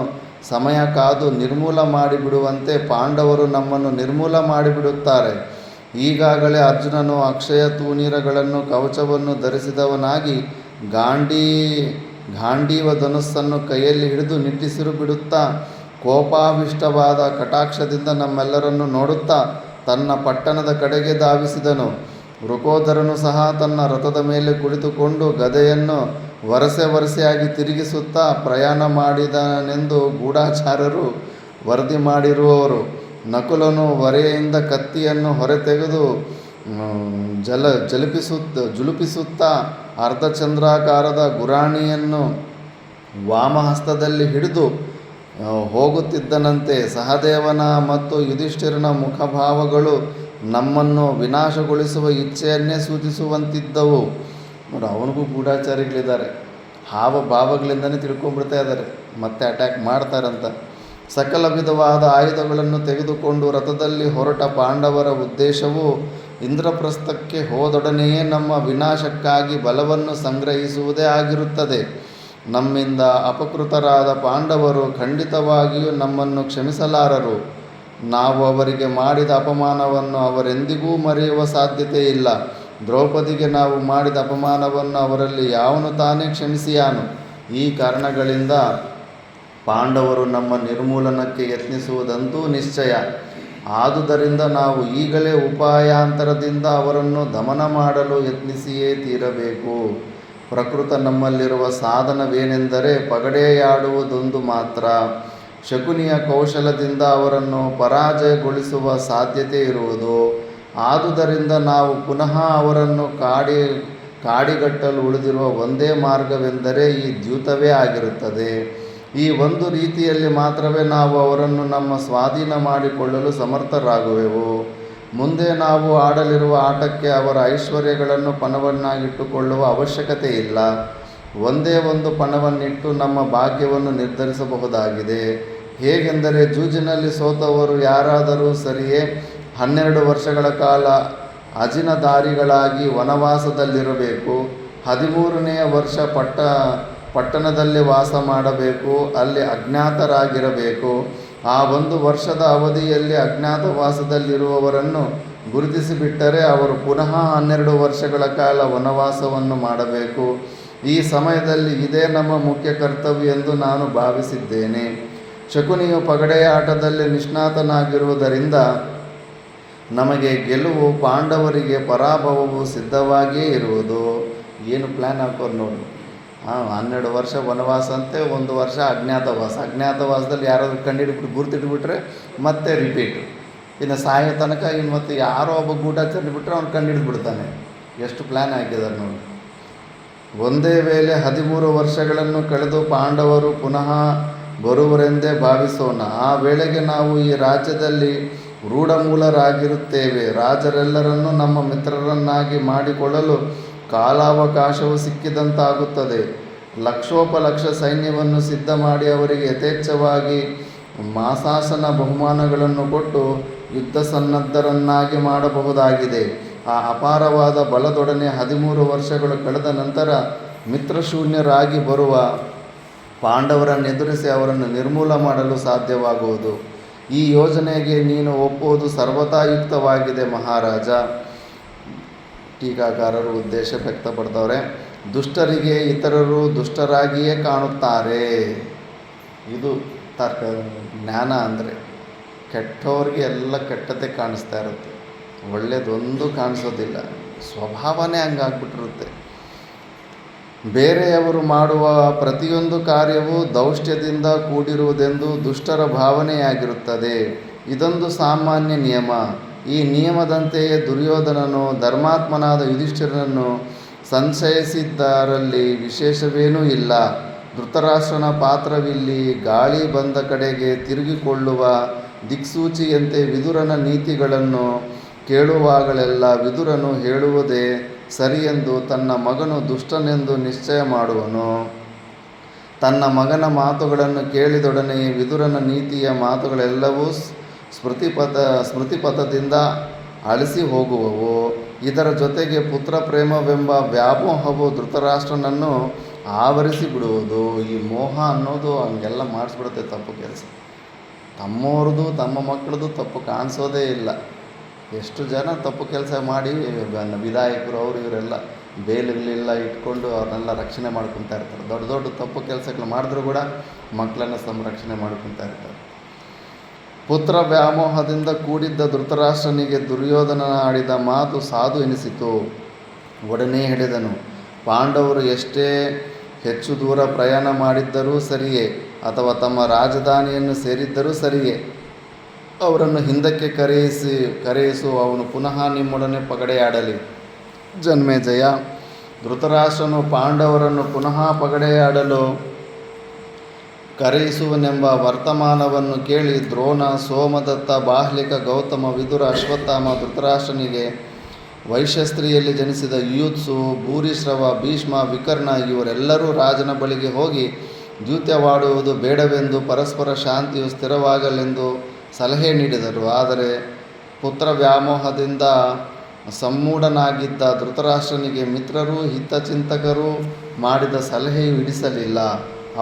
ಸಮಯ ಕಾದು ನಿರ್ಮೂಲ ಮಾಡಿಬಿಡುವಂತೆ ಪಾಂಡವರು ನಮ್ಮನ್ನು ನಿರ್ಮೂಲ ಮಾಡಿಬಿಡುತ್ತಾರೆ. ಈಗಾಗಲೇ ಅರ್ಜುನನು ಅಕ್ಷಯ ತೂಣೀರಗಳನ್ನು ಕವಚವನ್ನು ಧರಿಸಿದವನಾಗಿ ಗಾಂಡೀವ ಧನುಸ್ಸನ್ನು ಕೈಯಲ್ಲಿ ಹಿಡಿದು ನಿಟ್ಟಿಸಿರು ಬಿಡುತ್ತಾ ಕೋಪಾವಿಷ್ಟವಾದ ಕಟಾಕ್ಷದಿಂದ ನಮ್ಮೆಲ್ಲರನ್ನು ನೋಡುತ್ತಾ ತನ್ನ ಪಟ್ಟಣದ ಕಡೆಗೆ ಧಾವಿಸಿದನು. ವೃಕೋದರನು ಸಹ ತನ್ನ ರಥದ ಮೇಲೆ ಕುಳಿತುಕೊಂಡು ಗದೆಯನ್ನು ವರಸೆಯಾಗಿ ತಿರುಗಿಸುತ್ತಾ ಪ್ರಯಾಣ ಮಾಡಿದನೆಂದು ಗೂಢಚಾರರು ವರದಿ ಮಾಡಿರುವರು. ನಕುಲನು ಒರೆಯಿಂದ ಕತ್ತಿಯನ್ನು ಹೊರತೆಗೆದು ಜುಲುಪಿಸುತ್ತಾ ಅರ್ಧಚಂದ್ರಾಕಾರದ ಗುರಾಣಿಯನ್ನು ವಾಮಹಸ್ತದಲ್ಲಿ ಹಿಡಿದು ಹೋಗುತ್ತಿದ್ದನಂತೆ. ಸಹದೇವನ ಮತ್ತು ಯುಧಿಷ್ಠಿರನ ಮುಖಭಾವಗಳು ನಮ್ಮನ್ನು ವಿನಾಶಗೊಳಿಸುವ ಇಚ್ಛೆಯನ್ನೇ ಸೂಚಿಸುವಂತಿದ್ದವು. ನೋಡಿ, ಅವನಿಗೂ ಗೂಢಾಚಾರಿಗಳಿದ್ದಾರೆ, ಹಾವಭಾವಗಳಿಂದನೇ ತಿಳ್ಕೊಂಡ್ಬಿಡ್ತಾ ಇದ್ದಾರೆ, ಮತ್ತೆ ಅಟ್ಯಾಕ್ ಮಾಡ್ತಾರಂತ. ಸಕಲ ವಿಧವಾದ ಆಯುಧಗಳನ್ನು ತೆಗೆದುಕೊಂಡು ರಥದಲ್ಲಿ ಹೊರಟ ಪಾಂಡವರ ಉದ್ದೇಶವು ಇಂದ್ರಪ್ರಸ್ಥಕ್ಕೆ ಹೋದೊಡನೆಯೇ ನಮ್ಮ ವಿನಾಶಕ್ಕಾಗಿ ಬಲವನ್ನು ಸಂಗ್ರಹಿಸುವುದೇ ಆಗಿರುತ್ತದೆ. ನಮ್ಮಿಂದ ಅಪಕೃತರಾದ ಪಾಂಡವರು ಖಂಡಿತವಾಗಿಯೂ ನಮ್ಮನ್ನು ಕ್ಷಮಿಸಲಾರರು. ನಾವು ಅವರಿಗೆ ಮಾಡಿದ ಅಪಮಾನವನ್ನು ಅವರೆಂದಿಗೂ ಮರೆಯುವ ಸಾಧ್ಯತೆ ಇಲ್ಲ. ದ್ರೌಪದಿಗೆ ನಾವು ಮಾಡಿದ ಅಪಮಾನವನ್ನು ಅವರಲ್ಲಿ ಯಾವನು ತಾನೇ ಕ್ಷಮಿಸಿಯಾನು? ಈ ಕಾರಣಗಳಿಂದ ಪಾಂಡವರು ನಮ್ಮ ನಿರ್ಮೂಲನಕ್ಕೆ ಯತ್ನಿಸುವುದಂತೂ ನಿಶ್ಚಯ. ಆದುದರಿಂದ ನಾವು ಈಗಲೇ ಉಪಾಯಾಂತರದಿಂದ ಅವರನ್ನು ದಮನ ಮಾಡಲು ಯತ್ನಿಸಿಯೇ ತೀರಬೇಕು. ಪ್ರಕೃತ ನಮ್ಮಲ್ಲಿರುವ ಸಾಧನವೇನೆಂದರೆ ಪಗಡೆಯಾಡುವುದೊಂದು ಮಾತ್ರ. ಶಕುನಿಯ ಕೌಶಲದಿಂದ ಅವರನ್ನು ಪರಾಜಯಗೊಳಿಸುವ ಸಾಧ್ಯತೆ ಇರುವುದು. ಆದುದರಿಂದ ನಾವು ಪುನಃ ಅವರನ್ನು ಕಾಡಿಗಟ್ಟಲು ಉಳಿದಿರುವ ಒಂದೇ ಮಾರ್ಗವೆಂದರೆ ಈ ದ್ಯೂತವೇ ಆಗಿರುತ್ತದೆ. ಈ ಒಂದು ರೀತಿಯಲ್ಲಿ ಮಾತ್ರವೇ ನಾವು ಅವರನ್ನು ನಮ್ಮ ಸ್ವಾಧೀನ ಮಾಡಿಕೊಳ್ಳಲು ಸಮರ್ಥರಾಗುವೆವು. ಮುಂದೆ ನಾವು ಆಡಲಿರುವ ಆಟಕ್ಕೆ ಅವರ ಐಶ್ವರ್ಯಗಳನ್ನು ಪಣವನ್ನಾಗಿಟ್ಟುಕೊಳ್ಳುವ ಅವಶ್ಯಕತೆ ಇಲ್ಲ. ಒಂದೇ ಒಂದು ಪಣವನ್ನಿಟ್ಟು ನಮ್ಮ ಭಾಗ್ಯವನ್ನು ನಿರ್ಧರಿಸಬಹುದಾಗಿದೆ. ಹೇಗೆಂದರೆ ಜೂಜಿನಲ್ಲಿ ಸೋತವರು ಯಾರಾದರೂ ಸರಿಯೇ 12 ವರ್ಷಗಳ ಕಾಲ ಅಜಿನದಾರಿಗಳಾಗಿ ವನವಾಸದಲ್ಲಿರಬೇಕು. 13ನೆಯ ವರ್ಷ ಪಟ್ಟಣದಲ್ಲಿ ವಾಸ ಮಾಡಬೇಕು, ಅಲ್ಲಿ ಅಜ್ಞಾತರಾಗಿರಬೇಕು. ಆ 1 ವರ್ಷದ ಅವಧಿಯಲ್ಲಿ ಅಜ್ಞಾತವಾಸದಲ್ಲಿರುವವರನ್ನು ಗುರುತಿಸಿಬಿಟ್ಟರೆ ಅವರು ಪುನಃ 12 ವರ್ಷಗಳ ಕಾಲ ವನವಾಸವನ್ನು ಮಾಡಬೇಕು. ಈ ಸಮಯದಲ್ಲಿ ಇದೇ ನಮ್ಮ ಮುಖ್ಯ ಕರ್ತವ್ಯ ಎಂದು ನಾನು ಭಾವಿಸಿದ್ದೇನೆ. ಶಕುನಿಯು ಪಗಡೆಯ ಆಟದಲ್ಲಿ ನಿಷ್ಣಾತನಾಗಿರುವುದರಿಂದ ನಮಗೆ ಗೆಲುವು, ಪಾಂಡವರಿಗೆ ಪರಾಭವವು ಸಿದ್ಧವಾಗಿಯೇ ಇರುವುದು. ಏನು ಪ್ಲ್ಯಾನ್ ಹಾಕೋರು ನೋಡಿ. 12 ವರ್ಷ ವನವಾಸ ಅಂತೆ, 1 ವರ್ಷ ಅಜ್ಞಾತವಾಸದಲ್ಲಿ ಯಾರಾದರೂ ಕಂಡಿಡ್ಬಿಟ್ಟು ಗುರುತಿಟ್ಬಿಟ್ರೆ ಮತ್ತೆ ರಿಪೀಟು. ಇನ್ನು ಸಾಯೋ ತನಕ ಇನ್ನು ಮತ್ತೆ ಯಾರೋ ಒಬ್ಬ ಗೂಢಾಚಾರಿ ಬಿಟ್ಟರೆ ಅವ್ನು ಕಂಡಿಡ್ಬಿಡ್ತಾನೆ. ಎಷ್ಟು ಪ್ಲ್ಯಾನ್ ಹಾಕಿದ್ದಾರೆ ನೋಡಿ. ಒಂದೇ ವೇಳೆ 13 ವರ್ಷಗಳನ್ನು ಕಳೆದು ಪಾಂಡವರು ಪುನಃ ಬರುವರೆಂದೇ ಭಾವಿಸೋಣ. ಆ ವೇಳೆಗೆ ನಾವು ಈ ರಾಜ್ಯದಲ್ಲಿ ರೂಢಮೂಲರಾಗಿರುತ್ತೇವೆ. ರಾಜರೆಲ್ಲರನ್ನೂ ನಮ್ಮ ಮಿತ್ರರನ್ನಾಗಿ ಮಾಡಿಕೊಳ್ಳಲು ಕಾಲಾವಕಾಶವು ಸಿಕ್ಕಿದಂತಾಗುತ್ತದೆ. ಲಕ್ಷೋಪಲಕ್ಷ ಸೈನ್ಯವನ್ನು ಸಿದ್ಧ ಮಾಡಿ ಅವರಿಗೆ ಯಥೇಚ್ಛವಾಗಿ ಮಾಸಾಸನ ಬಹುಮಾನಗಳನ್ನು ಕೊಟ್ಟು ಯುದ್ಧ ಸನ್ನದ್ಧರನ್ನಾಗಿ ಮಾಡಬಹುದಾಗಿದೆ. ಆ ಅಪಾರವಾದ ಬಲದೊಡನೆ 13 ವರ್ಷಗಳು ಕಳೆದ ನಂತರ ಮಿತ್ರಶೂನ್ಯರಾಗಿ ಬರುವ ಪಾಂಡವರನ್ನೆದುರಿಸಿ ಅವರನ್ನು ನಿರ್ಮೂಲ ಮಾಡಲು ಸಾಧ್ಯವಾಗುವುದು. ಈ ಯೋಜನೆಗೆ ನೀನು ಒಪ್ಪುವುದು ಸರ್ವತಾ ಯುಕ್ತವಾಗಿದೆ ಮಹಾರಾಜ. ಟೀಕಾಕಾರರು ಉದ್ದೇಶ ವ್ಯಕ್ತಪಡ್ತವ್ರೆ. ದುಷ್ಟರಿಗೆ ಇತರರು ದುಷ್ಟರಾಗಿಯೇ ಕಾಣುತ್ತಾರೆ. ಇದು ಜ್ಞಾನ ಅಂದರೆ ಕೆಟ್ಟವ್ರಿಗೆ ಎಲ್ಲ ಕೆಟ್ಟತೆ ಕಾಣಿಸ್ತಾ ಇರುತ್ತೆ, ಒಳ್ಳೆಯದೊಂದು ಕಾಣಿಸೋದಿಲ್ಲ. ಸ್ವಭಾವನೇ ಹಂಗಾಗ್ಬಿಟ್ಟಿರುತ್ತೆ. ಬೇರೆಯವರು ಮಾಡುವ ಪ್ರತಿಯೊಂದು ಕಾರ್ಯವೂ ದೌಷ್ಟ್ಯದಿಂದ ಕೂಡಿರುವುದೆಂದು ದುಷ್ಟರ ಭಾವನೆಯಾಗಿರುತ್ತದೆ. ಇದೊಂದು ಸಾಮಾನ್ಯ ನಿಯಮ. ಈ ನಿಯಮದಂತೆಯೇ ದುರ್ಯೋಧನನು ಧರ್ಮಾತ್ಮನಾದ ಯುಧಿಷ್ಠಿರನನ್ನು ಸಂಶಯಿಸಿದ್ದರಲ್ಲಿ ವಿಶೇಷವೇನೂ ಇಲ್ಲ. ಧೃತರಾಷ್ಟ್ರನ ಪಾತ್ರವಿಲ್ಲಿ ಗಾಳಿ ಬಂದ ಕಡೆಗೆ ತಿರುಗಿಕೊಳ್ಳುವ ದಿಕ್ಸೂಚಿಯಂತೆ. ವಿದುರನ ನೀತಿಗಳನ್ನು ಕೇಳುವಾಗಲೆಲ್ಲ ವಿದುರನು ಹೇಳುವುದೇ ಸರಿಯೆಂದು ತನ್ನ ಮಗನು ದುಷ್ಟನೆಂದು ನಿಶ್ಚಯ ಮಾಡುವನು. ತನ್ನ ಮಗನ ಮಾತುಗಳನ್ನು ಕೇಳಿದೊಡನೆಯೇ ವಿದುರನ ನೀತಿಯ ಮಾತುಗಳೆಲ್ಲವೂ ಸ್ಮೃತಿಪಥದಿಂದ ಅಳಿಸಿ ಹೋಗುವವು. ಇದರ ಜೊತೆಗೆ ಪುತ್ರ ಪ್ರೇಮವೆಂಬ ವ್ಯಾಮೋಹವು ಧೃತರಾಷ್ಟ್ರನನ್ನು ಆವರಿಸಿ ಬಿಡುವುದು. ಈ ಮೋಹ ಅನ್ನೋದು ಹಂಗೆಲ್ಲ ಮಾಡಿಸ್ಬಿಡುತ್ತೆ ತಪ್ಪು ಕೆಲಸ. ತಮ್ಮವ್ರದ್ದು ತಮ್ಮ ಮಕ್ಕಳದು ತಪ್ಪು ಕಾಣಿಸೋದೇ ಇಲ್ಲ. ಎಷ್ಟು ಜನ ತಪ್ಪು ಕೆಲಸ ಮಾಡಿ ವಿಧಾಯಕರು ಅವರು ಇವರೆಲ್ಲ ಬೇಲಿಗಳೆಲ್ಲ ಇಟ್ಕೊಂಡು ಅವ್ರನ್ನೆಲ್ಲ ರಕ್ಷಣೆ ಮಾಡ್ಕೊತಾ ಇರ್ತಾರೆ. ದೊಡ್ಡ ದೊಡ್ಡ ತಪ್ಪು ಕೆಲಸಗಳು ಮಾಡಿದ್ರೂ ಕೂಡ ಮಕ್ಕಳನ್ನು ಸಂರಕ್ಷಣೆ ಮಾಡ್ಕೊತಾ ಇರ್ತಾರೆ. ಪುತ್ರ ವ್ಯಾಮೋಹದಿಂದ ಕೂಡಿದ್ದ ಧೃತರಾಷ್ಟ್ರನಿಗೆ ದುರ್ಯೋಧನ ಆಡಿದ ಮಾತು ಸಾಧು ಎನಿಸಿತು. ಒಡನೆ ಹೇಳಿದನು, ಪಾಂಡವರು ಎಷ್ಟೇ ಹೆಚ್ಚು ದೂರ ಪ್ರಯಾಣ ಮಾಡಿದ್ದರೂ ಸರಿಯೇ, ಅಥವಾ ತಮ್ಮ ರಾಜಧಾನಿಯನ್ನು ಸೇರಿದ್ದರೂ ಸರಿಯೇ, ಅವರನ್ನು ಹಿಂದಕ್ಕೆ ಕರೆಯಿಸು. ಅವನು ಪುನಃ ನಿಮ್ಮೊಡನೆ ಪಗಡೆಯಾಡಲಿ. ಜನ್ಮೇಜಯ, ಧೃತರಾಷ್ಟ್ರನು ಪಾಂಡವರನ್ನು ಪುನಃ ಪಗಡೆಯಾಡಲು ಕರೆಯಿಸುವನೆಂಬ ವರ್ತಮಾನವನ್ನು ಕೇಳಿ ದ್ರೋಣ, ಸೋಮದತ್ತ, ಬಾಹ್ಲಿಕ, ಗೌತಮ, ವಿದುರ, ಅಶ್ವತ್ಥಾಮ, ಧೃತರಾಷ್ಟ್ರನಿಗೆ ವೈಶ್ಯಸ್ತ್ರೀಯಲ್ಲಿ ಜನಿಸಿದ ಯುಯುತ್ಸು, ಭೂರಿಶ್ರವ, ಭೀಷ್ಮ, ವಿಕರ್ಣ ಇವರೆಲ್ಲರೂ ರಾಜನ ಬಳಿಗೆ ಹೋಗಿ ದ್ಯೂತ್ಯವಾಡುವುದು ಬೇಡವೆಂದು ಪರಸ್ಪರ ಶಾಂತಿಯು ಸ್ಥಿರವಾಗಲೆಂದು ಸಲಹೆ ನೀಡಿದರು. ಆದರೆ ಪುತ್ರ ವ್ಯಾಮೋಹದಿಂದ ಸಮ್ಮೂಢನಾಗಿದ್ದ ಧೃತರಾಷ್ಟ್ರನಿಗೆ ಮಿತ್ರರೂ ಹಿತಚಿಂತಕರೂ ಮಾಡಿದ ಸಲಹೆಯು ಹಿಡಿಸಲಿಲ್ಲ.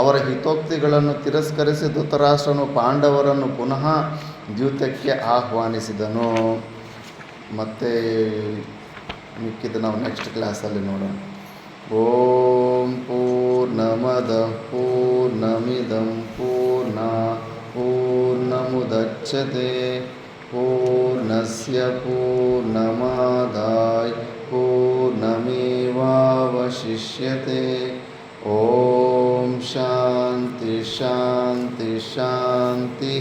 ಅವರ ಹಿತೋಕ್ತಿಗಳನ್ನು ತಿರಸ್ಕರಿಸಿ ಧೃತರಾಷ್ಟ್ರನು ಪಾಂಡವರನ್ನು ಪುನಃ ದ್ಯೂತಕ್ಕೆ ಆಹ್ವಾನಿಸಿದನು. ಮತ್ತು ಮಿಕ್ಕಿದ್ದು ನಾವು ನೆಕ್ಸ್ಟ್ ಕ್ಲಾಸಲ್ಲಿ ನೋಡೋಣ. ಓಂ ಪೂರ್ಣಮದಃ ಪೂರ್ಣಮಿದಂ ಪೂರ್ಣಮುದಚ್ಯತೆ ಪೂರ್ಣಸ್ಯ ಪೂರ್ಣಮಾದಾಯ ಪೂರ್ಣಮೇವಾವಶಿಷ್ಯತೆ. ಓಂ ಶಾಂತಿ ಶಾಂತಿ ಶಾಂತಿ.